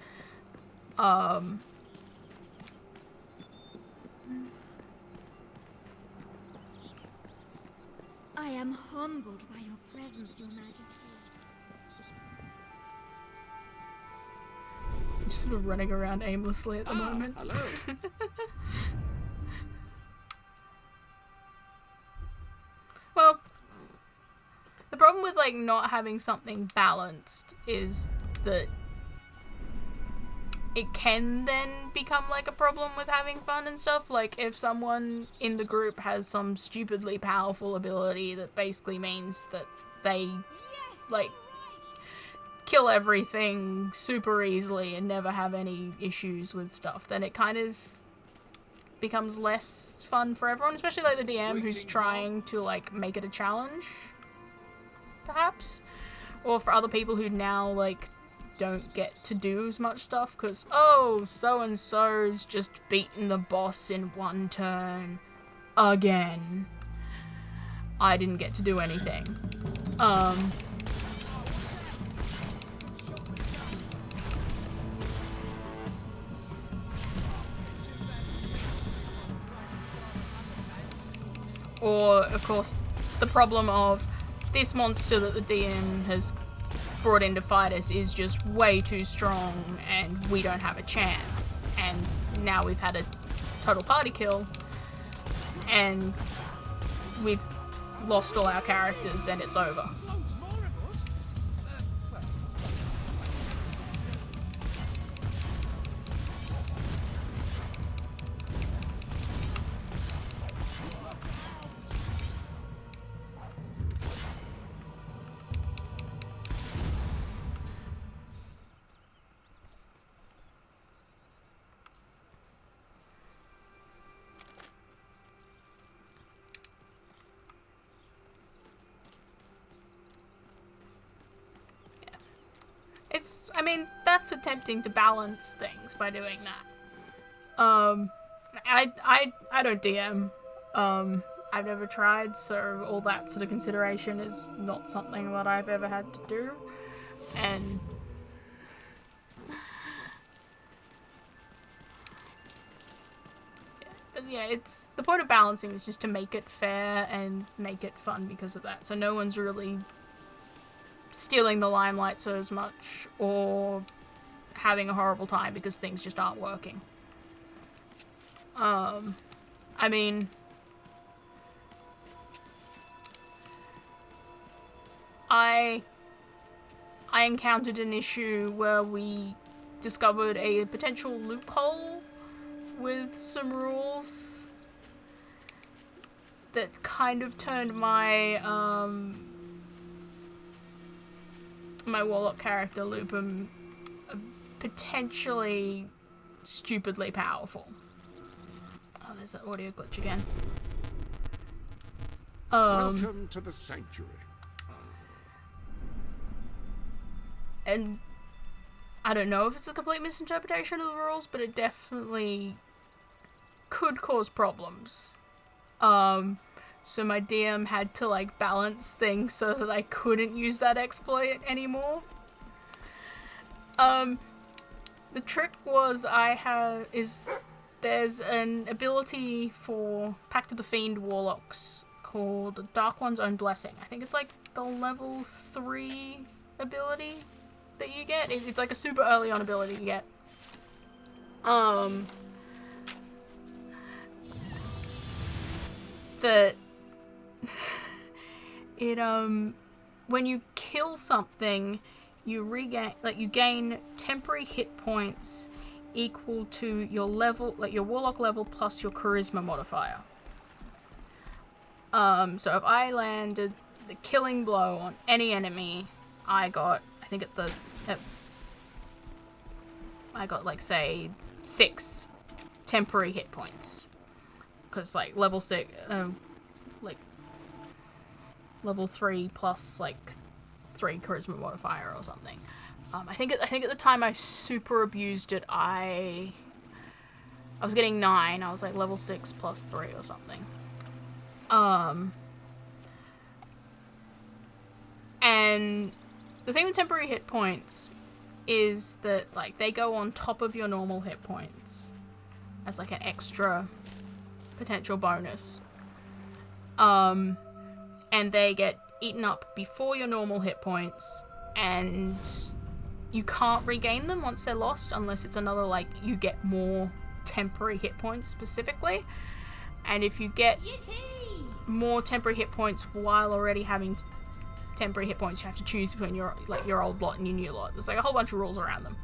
I am humbled by your presence, Your Majesty. Just sort of running around aimlessly at the moment. Hello. Well, the problem with like not having something balanced is that it can then become like a problem with having fun and stuff. Like if someone in the group has some stupidly powerful ability that basically means that they like kill everything super easily and never have any issues with stuff, then it kind of becomes less fun for everyone, especially like the DM who's trying to like make it a challenge, perhaps, or for other people who now like don't get to do as much stuff because, oh, so-and-so's just beaten the boss in one turn again. I didn't get to do anything. Or, of course, the problem of this monster that the DM has brought in to fight us is just way too strong and we don't have a chance. And now we've had a total party kill and we've lost all our characters and it's over. I mean, that's attempting to balance things by doing that. I don't DM. I've never tried, so all that sort of consideration is not something that I've ever had to do. And but yeah, it's the point of balancing is just to make it fair and make it fun because of that. So no one's really stealing the limelight so as much or having a horrible time because things just aren't working. I mean, I encountered an issue where we discovered a potential loophole with some rules that kind of turned my my warlock character Lupum potentially stupidly powerful. Oh, there's that audio glitch again. Welcome to the sanctuary. And I don't know if it's a complete misinterpretation of the rules, but it definitely could cause problems. So my DM had to like balance things so that I couldn't use that exploit anymore. The trick was there's an ability for Pact of the Fiend warlocks called Dark One's Own Blessing. I think it's like the level 3 ability that you get. It's like a super early on ability you get. That it when you kill something, you gain temporary hit points equal to your level, like your warlock level plus your charisma modifier. So if I landed the killing blow on any enemy, I got like say 6 temporary hit points. Because like level 6, like level 3 plus like 3 charisma modifier or something. I think at the time I super abused it. I was getting 9. I was like level 6 plus 3 or something. And the thing with temporary hit points is that like they go on top of your normal hit points as like an extra potential bonus. And they get eaten up before your normal hit points, and you can't regain them once they're lost unless it's another, like, you get more temporary hit points specifically. And if you get more temporary hit points while already having temporary hit points, you have to choose between your old lot and your new lot. There's like a whole bunch of rules around them.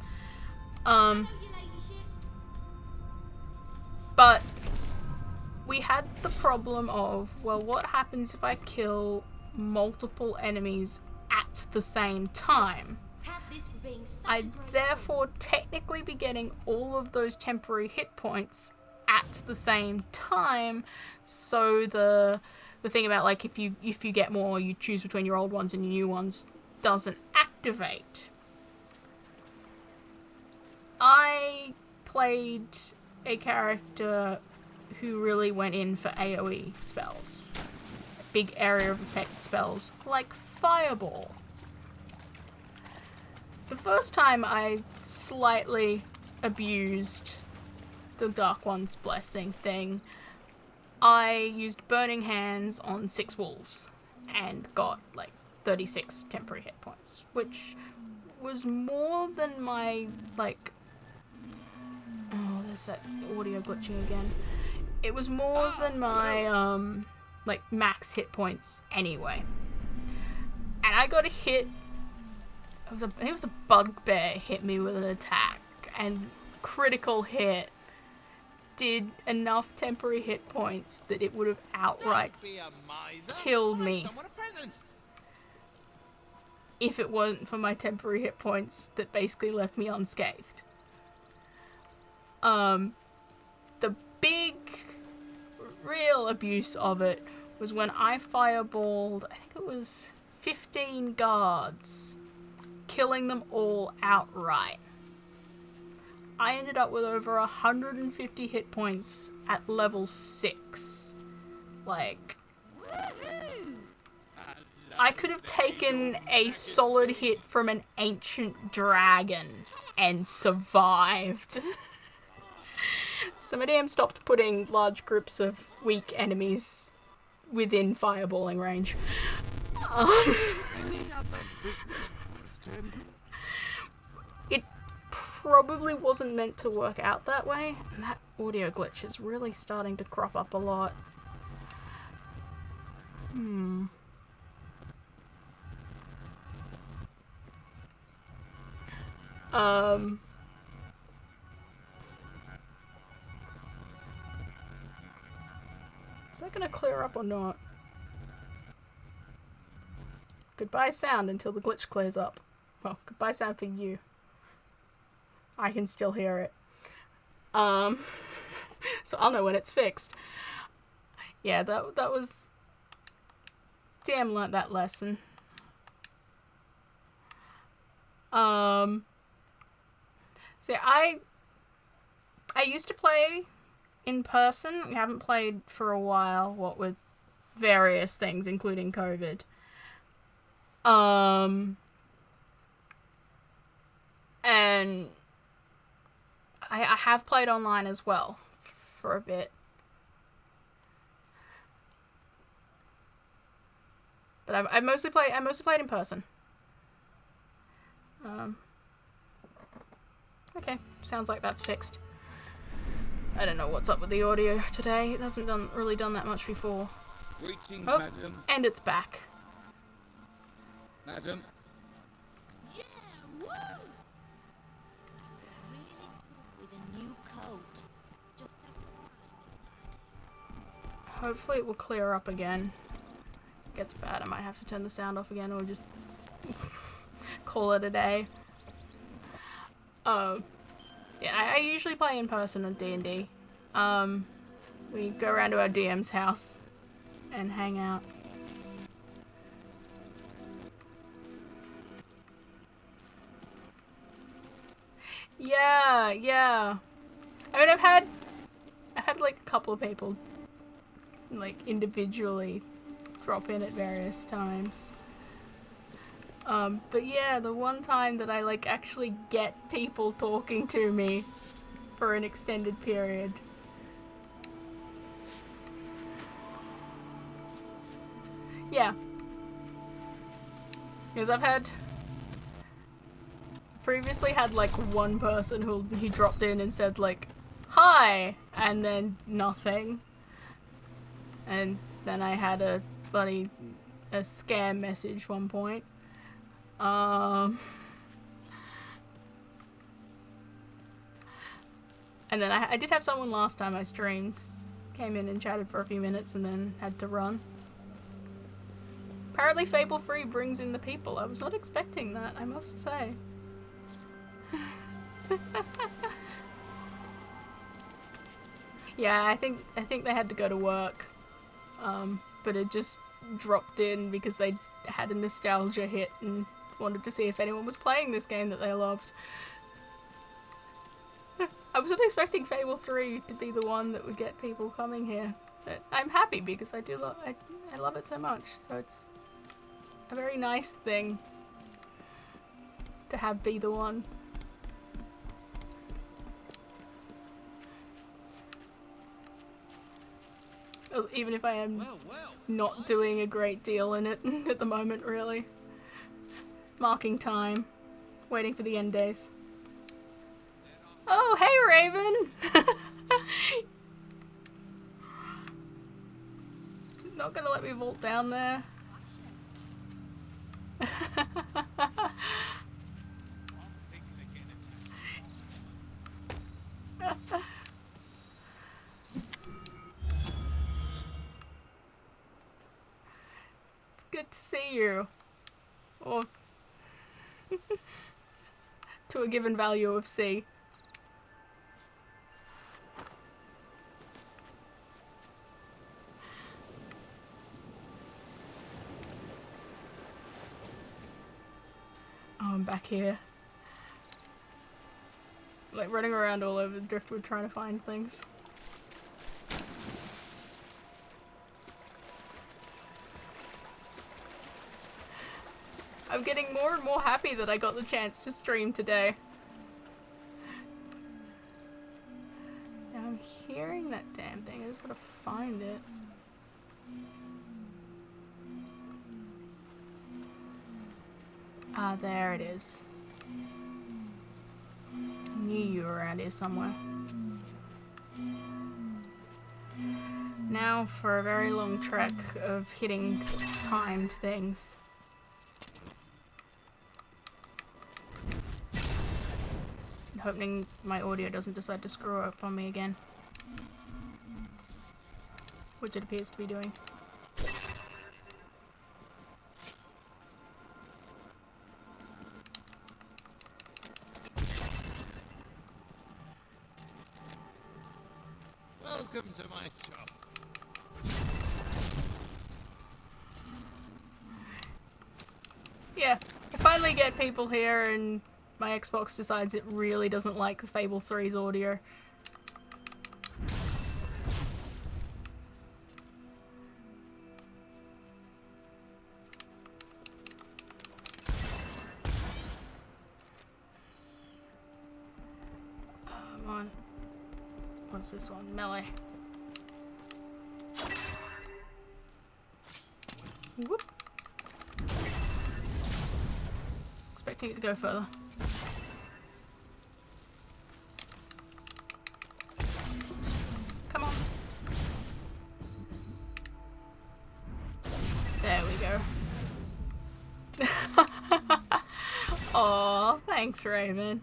But we had the problem of, well, what happens if I kill multiple enemies at the same time? I'd therefore technically be getting all of those temporary hit points at the same time. So the thing about like if you get more, you choose between your old ones and your new ones doesn't activate. I played a character who really went in for AoE spells. Big area of effect spells like Fireball. The first time I slightly abused the Dark One's Blessing thing, I used Burning Hands on 6 wolves and got like 36 temporary hit points, which was more than my like... Oh, there's that audio glitching again. It was more than my like max hit points anyway. And I got a hit. I think it was a bugbear hit me with an attack, and critical hit did enough temporary hit points that it would have outright killed me if it wasn't for my temporary hit points that basically left me unscathed. The big real abuse of it was when I fireballed, I think it was 15 guards, killing them all outright. I ended up with over 150 hit points at level 6. Like, I could have taken a solid hit from an ancient dragon and survived. Somebody stopped putting large groups of weak enemies within fireballing range. It probably wasn't meant to work out that way, and that audio glitch is really starting to crop up a lot. Is that gonna clear up or not? Goodbye sound until the glitch clears up. Well, goodbye sound for you. I can still hear it. So I'll know when it's fixed. Yeah, that was... Damn, learnt that lesson. See, I used to play in person. We haven't played for a while, what with various things, including COVID. And I have played online as well for a bit. But I mostly played in person. Okay, sounds like that's fixed. I don't know what's up with the audio today. It hasn't really done that much before. Greetings, oh, madam. And it's back. Madam. Yeah, woo! Really with a new coat. Just have to find Hopefully it will clear up again. If it gets bad, I might have to turn the sound off again or just call it a day. Yeah, I usually play in person on D&D. We go around to our DM's house and hang out. Yeah. I mean, I've had like a couple of people like individually drop in at various times. But yeah, the one time that I like actually get people talking to me for an extended period. Yeah. Because I've previously had like one person who dropped in and said like, hi, and then nothing. And then I had a scam message one point. And then I did have someone last time I streamed, came in and chatted for a few minutes and then had to run. Apparently Fable 3 brings in the people. I was not expecting that, I must say. Yeah, I think they had to go to work. But it just dropped in because they had a nostalgia hit and wanted to see if anyone was playing this game that they loved. I was not expecting Fable 3 to be the one that would get people coming here. But I'm happy because I love it so much. So it's a very nice thing to have be the one. Even if I am not doing a great deal in it at the moment, really. Marking time. Waiting for the end days. Oh, hey, Raven! Not gonna let me vault down there. It's good to see you. Or to a given value of C. Oh, I'm back here. Like running around all over the driftwood trying to find things. more and more happy that I got the chance to stream today. Now I'm hearing that damn thing. I just gotta find it. Ah, there it is. Knew you were around here somewhere. Now for a very long trek of hitting timed things. And hoping my audio doesn't decide to screw up on me again. Which it appears to be doing. Welcome to my shop. Yeah, I finally get people here and my Xbox decides it really doesn't like the Fable 3's audio. Come on. What's this one? Melee. Whoop. Expecting it to go further. Come on. There we go. Aw, thanks, Raven.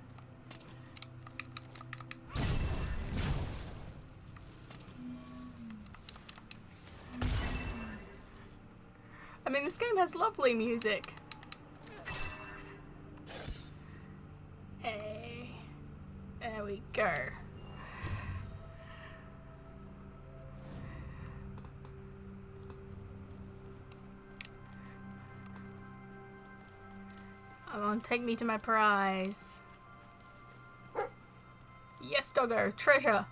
I mean, this game has lovely music. Hey. There we go. Come on, take me to my prize. Yes, doggo, treasure.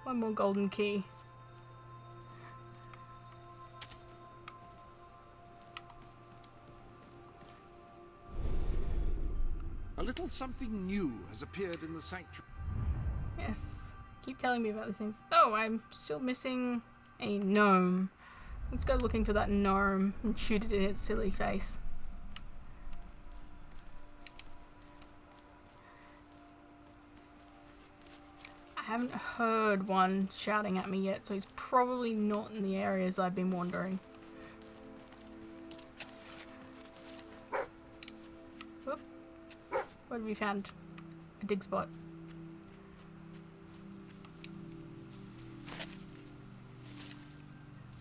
One more golden key. A little something new has appeared in the sanctuary. Yes, keep telling me about these things. Oh, I'm still missing a gnome. Let's go looking for that gnome and shoot it in its silly face. I haven't heard one shouting at me yet, so he's probably not in the areas I've been wandering. Whoop. What have we found? A dig spot.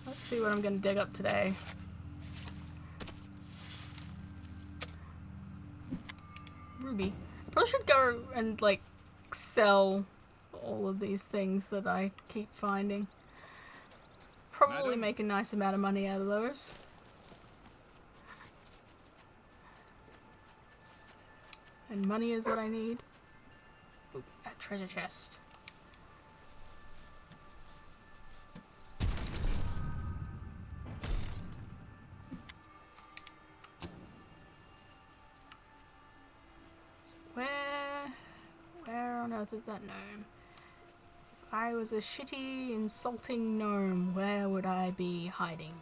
Let's see what I'm gonna dig up today. Ruby. Probably should go and, like, sell all of these things that I keep finding. Probably make a nice amount of money out of those. And money is what I need. Ooh, a treasure chest. Where on earth is that gnome? If I was a shitty, insulting gnome, where would I be hiding?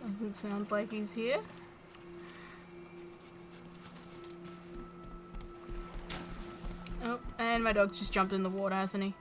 Doesn't sound like he's here. Oh, and my dog just jumped in the water, hasn't he?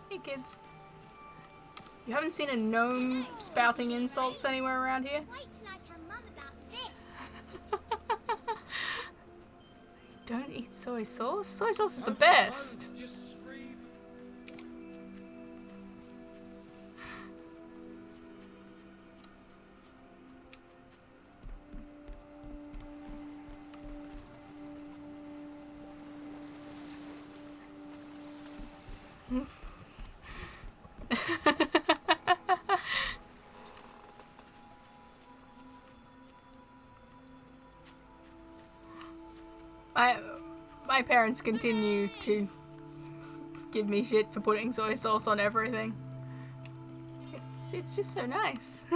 Hey kids. You haven't seen a gnome spouting insults anywhere around here? Wait till I tell Mum about this. Don't eat soy sauce? Soy sauce is the best! Just scream. My parents continue to give me shit for putting soy sauce on everything. It's just so nice.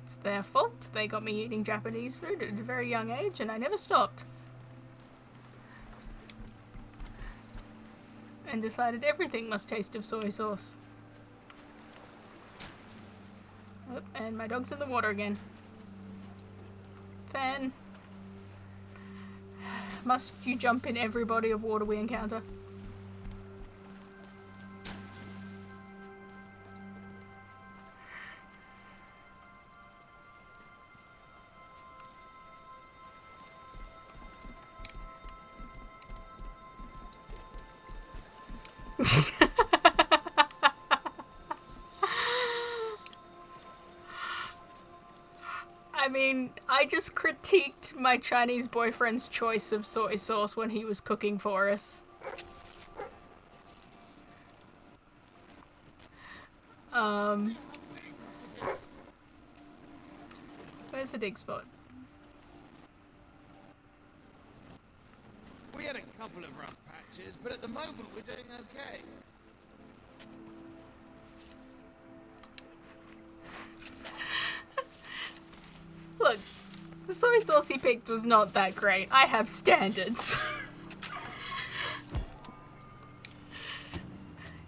It's their fault. They got me eating Japanese food at a very young age and I never stopped. And decided everything must taste of soy sauce. Oh, and my dog's in the water again. Fan. Must you jump in every body of water we encounter? I mean, I just critiqued my Chinese boyfriend's choice of soy sauce when he was cooking for us. Where's the dig spot? We had a couple of rough patches, but at the moment we're doing okay. Look, the soy sauce he picked was not that great. I have standards.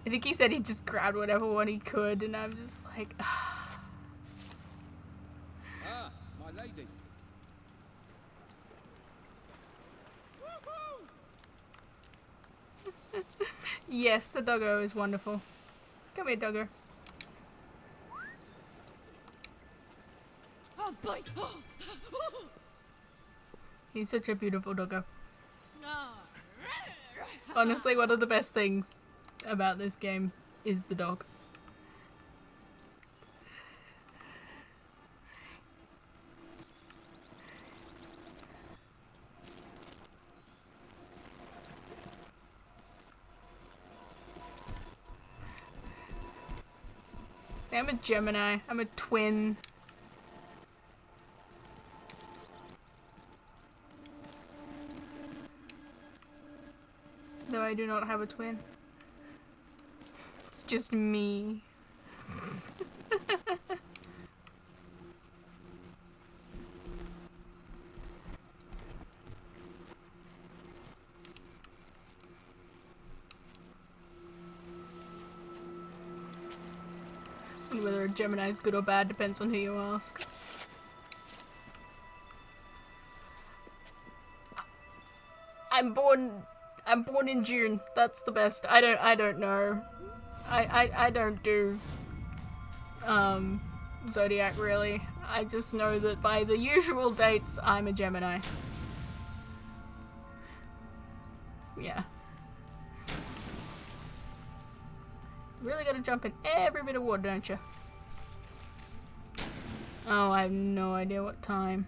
I think he said he just grabbed whatever one he could, and I'm just like, Ah, my lady. yes, the doggo is wonderful. Come here, doggo. Oh boy! He's such a beautiful doggo. Honestly, one of the best things about this game is the dog. I'm a Gemini. I'm a twin. Though I do not have a twin. It's just me. And whether a Gemini is good or bad depends on who you ask. I'm born in June. That's the best. I don't know. I don't do zodiac really. I just know that by the usual dates I'm a Gemini. Yeah. Really gotta jump in every bit of water, don't you? Oh, I have no idea what time.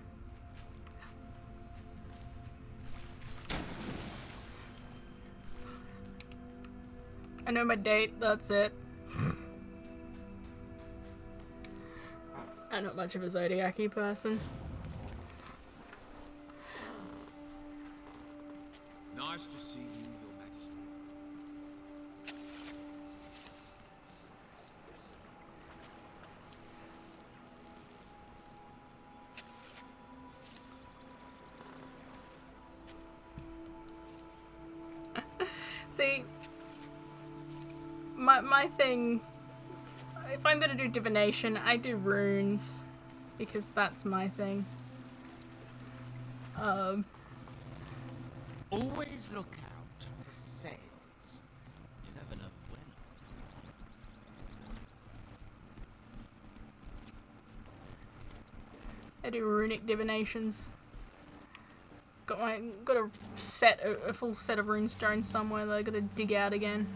I know my date, that's it. I'm not much of a zodiac-y person. Nice to see you, Your Majesty. See, my thing, if I'm gonna do divination, I do runes, because that's my thing. Always look out for sales. You never know when. I do runic divinations. got a full set of runestones somewhere that I gotta dig out again.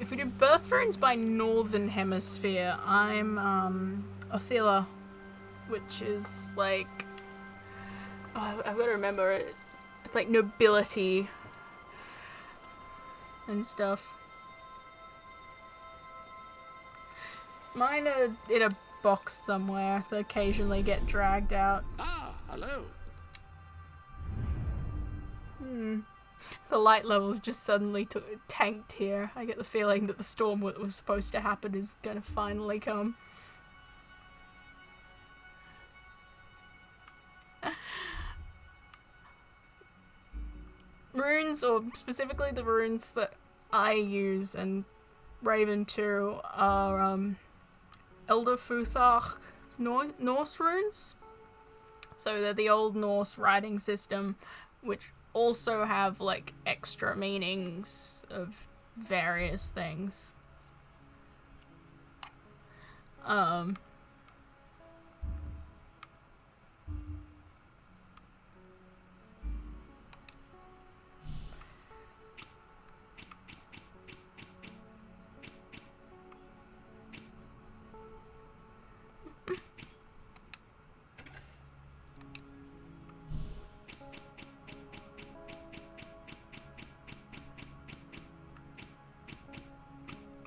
If we do birth runes by northern hemisphere, I'm Othila, which is like I've got to remember it. It's like nobility and stuff. Mine are in a box somewhere that occasionally get dragged out. Ah, hello. The light levels just suddenly tanked here. I get the feeling that the storm that was supposed to happen is gonna finally come. Runes, or specifically the runes that I use and Raven too, are Elder Futhark Norse runes. So they're the old Norse writing system, which also have like extra meanings of various things.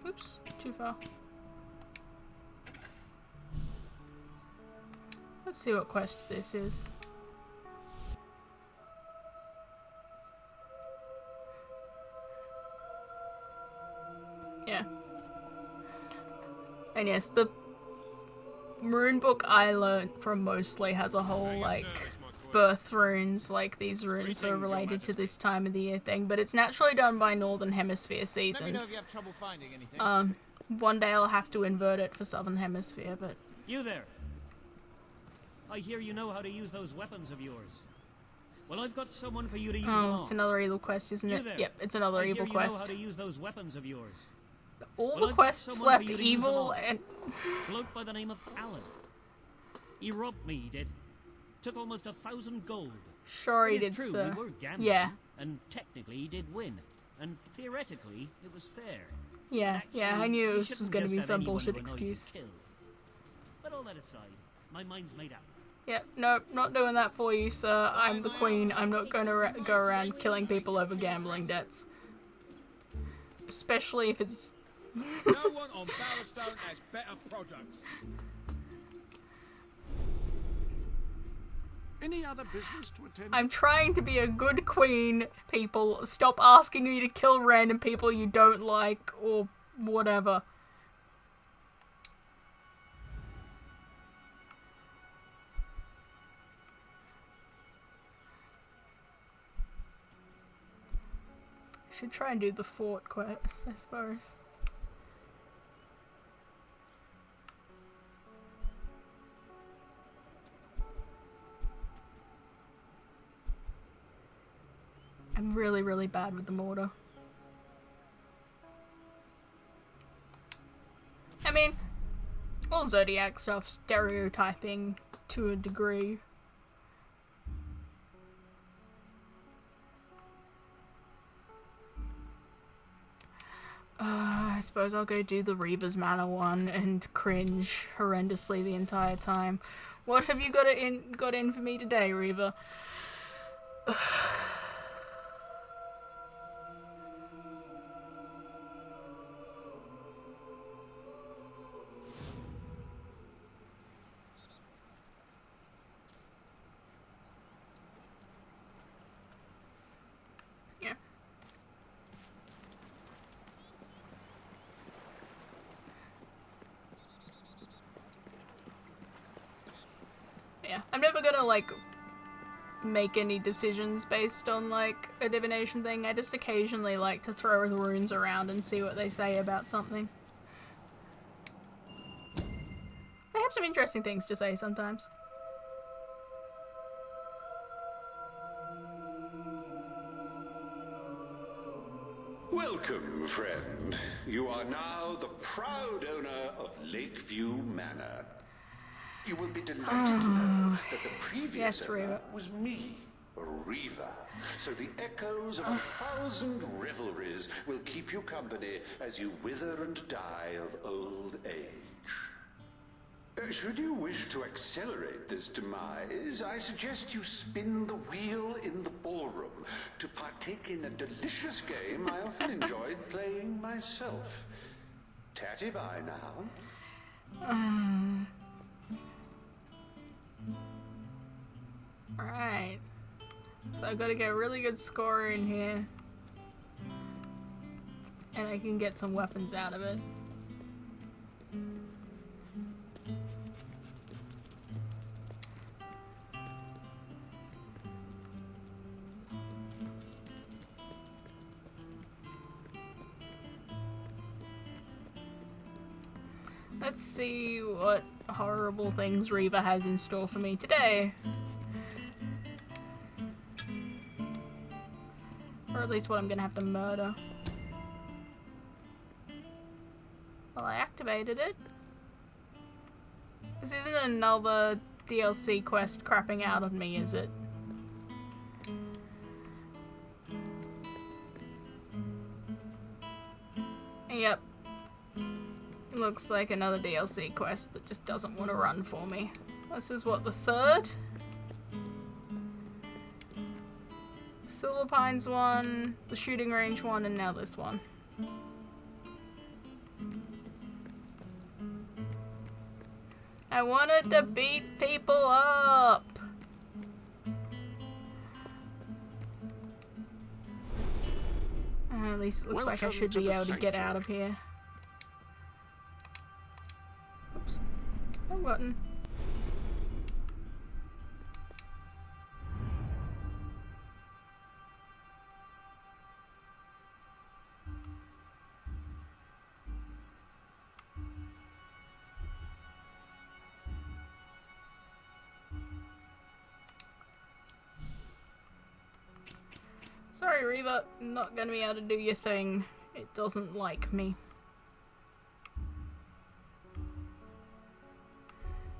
Oops, too far. Let's see what quest this is. Yeah. And yes, the rune book I learnt from mostly has a whole, like, birth runes, like these runes are related to this time of the year thing, but it's naturally done by Northern Hemisphere seasons. Let me know if you have trouble finding anything. One day I'll have to invert it for Southern Hemisphere, but... You there! I hear you know how to use those weapons of yours. Well, I've got someone for you to use them on. It's another evil quest, isn't it? There. Yep, it's another evil You quest. know how to use those weapons of yours. All Well, the I've got quests someone left for you to use them evil on. and... Bloke by the name of Alan. He robbed me, he did. Took almost 1,000 gold. Sure he It's did, true, sir. we were gambling, Yeah. and technically he did win. And theoretically, it was fair. Yeah, But yeah, I actually, knew you it was shouldn't just gonna just be have some anyone bullshit who annoys excuse. you killed. But all that aside, my mind's made up. Yep, nope, not doing that for you, sir. I'm the queen. I'm not gonna go around killing people over gambling debts. Especially if it's... No one on Barrowstone has better products. Any other business to attend? I'm trying to be a good queen, people. Stop asking me to kill random people you don't like, or whatever. Should try and do the fort quest, I suppose. I'm really, really bad with the mortar. I mean, all Zodiac stuff's stereotyping to a degree. I suppose I'll go do the Reaver's Manor one and cringe horrendously the entire time. What have you got in for me today, Reaver? Yeah. Yeah, I'm never gonna, like, make any decisions based on, like, a divination thing. I just occasionally like to throw the runes around and see what they say about something. They have some interesting things to say sometimes. Welcome, friend. You are now the proud owner of Lakeview Manor. You will be delighted to know that but the previous Yes, owner Reva. was me, Reva. So the echoes of 1,000 revelries will keep you company as you wither and die of old age. Should you wish to accelerate this demise, I suggest you spin the wheel in the ballroom to partake in a delicious game I often enjoyed playing myself. Tatty bye now. Alright. So I've got to get a really good score in here. And I can get some weapons out of it. Let's see what horrible things Reva has in store for me today. Or at least what I'm gonna have to murder. Well, I activated it. This isn't another DLC quest crapping out on me, is it? Yep. Looks like another DLC quest that just doesn't want to run for me. This is what, the third? Silver Pines one, the shooting range one, and now this one. I wanted to beat people up! At least it looks like I should be able to get out of here. Oops. Wrong button. Sorry, Reva, not gonna be able to do your thing. It doesn't like me.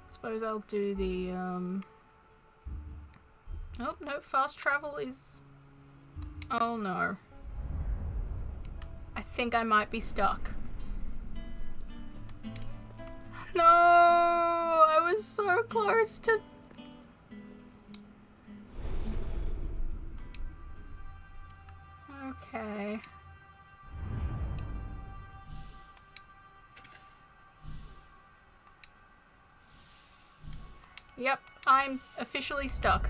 Suppose I'll do the, Oh, no, fast travel is... Oh, no. I think I might be stuck. No! I was so close to... Okay. Yep, I'm officially stuck.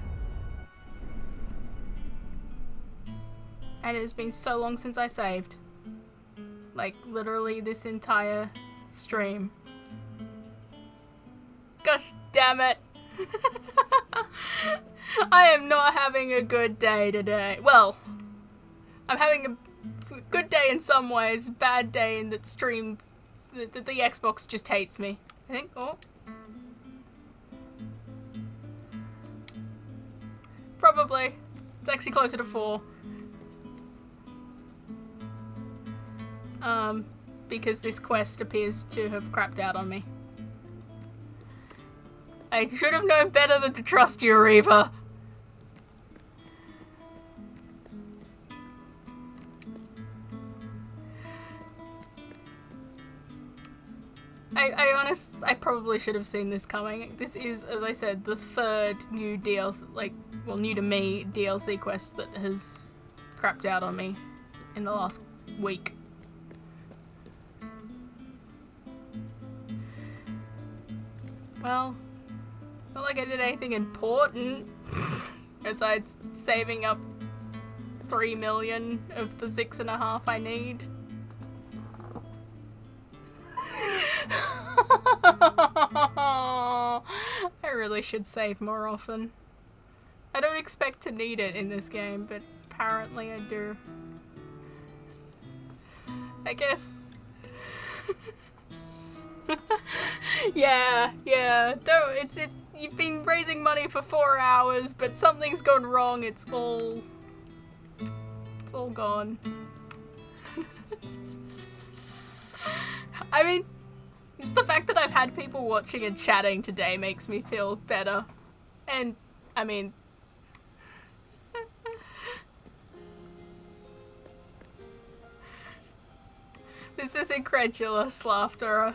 And it has been so long since I saved. Like, literally this entire stream. Gosh damn it! I am not having a good day today. Well, I'm having a good day in some ways, bad day in that stream, the Xbox just hates me. I think, oh. Probably. It's actually closer to 4. Because this quest appears to have crapped out on me. I should have known better than to trust you, Reva. I probably should have seen this coming. This is, as I said, the third new DLC, well, new to me DLC quest that has crapped out on me in the last week. Well, not like I did anything important besides saving up 3 million of the 6.5 I need. I really should save more often. I don't expect to need it in this game, but apparently I do. I guess. Yeah. Don't. You've been raising money for 4 hours, but something's gone wrong. It's all gone. I mean, just the fact that I've had people watching and chatting today makes me feel better. And, I mean... This is incredulous laughter.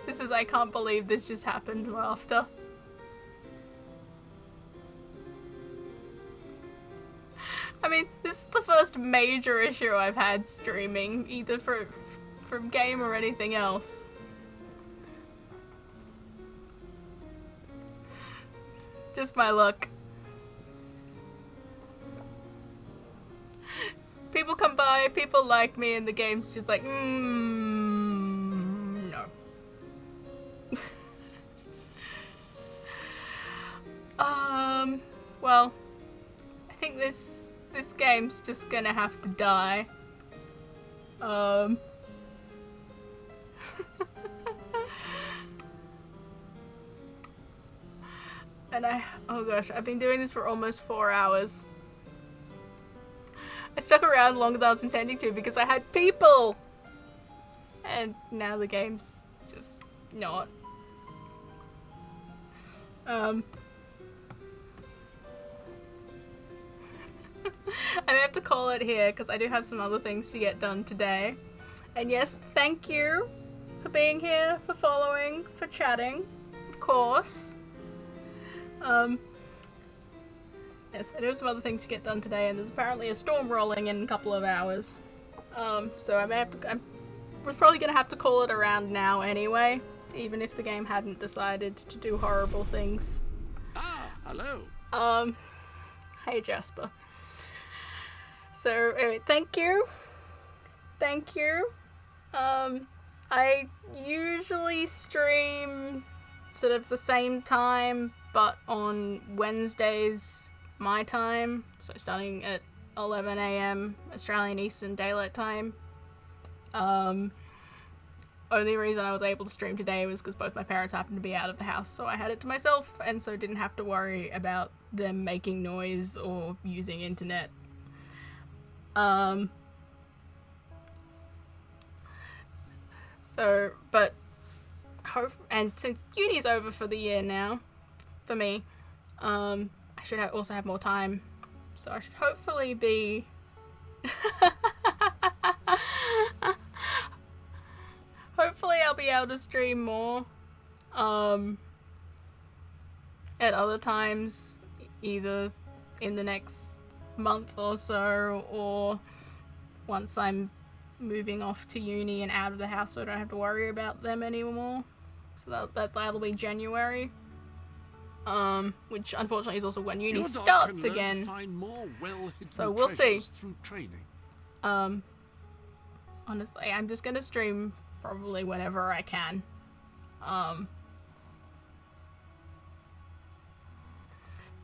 This is I can't believe this just happened laughter. I mean, this is the first major issue I've had streaming, either from game or anything else. Just my luck. People come by, people like me, and the game's just like, no. Well, I think this game's just gonna have to die. And oh gosh, I've been doing this for almost 4 hours. I stuck around longer than I was intending to because I had people! And now the game's just not. I may have to call it here because I do have some other things to get done today. And yes, thank you for being here, for following, for chatting, of course. Yes, I do have some other things to get done today, and there's apparently a storm rolling in a couple of hours. So I may have to... We're probably gonna have to call it around now anyway, even if the game hadn't decided to do horrible things. Ah, hello. Hey Jasper. So, anyway, thank you. Thank you. I usually stream sort of the same time, but on Wednesdays, my time. So starting at 11 AM Australian Eastern Daylight Time. Only reason I was able to stream today was because both my parents happened to be out of the house, so I had it to myself, and so didn't have to worry about them making noise or using internet. And since uni's over for the year now, for me, I should also have more time, so I should hopefully be hopefully I'll be able to stream more at other times, either in the next month or so, or once I'm moving off to uni and out of the house so I don't have to worry about them anymore. So that'll be January. Which unfortunately is also when uni starts again. So we'll see. Through training. Honestly, I'm just gonna stream probably whenever I can. But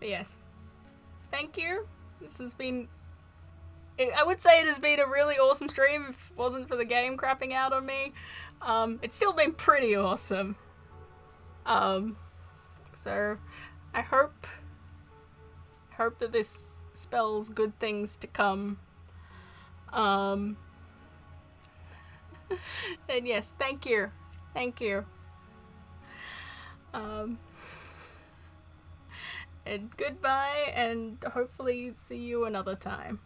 yes. Thank you. This has been... I would say it has been a really awesome stream if it wasn't for the game crapping out on me. It's still been pretty awesome. So I hope that this spells good things to come. And yes, thank you. Thank you. And goodbye, and hopefully see you another time.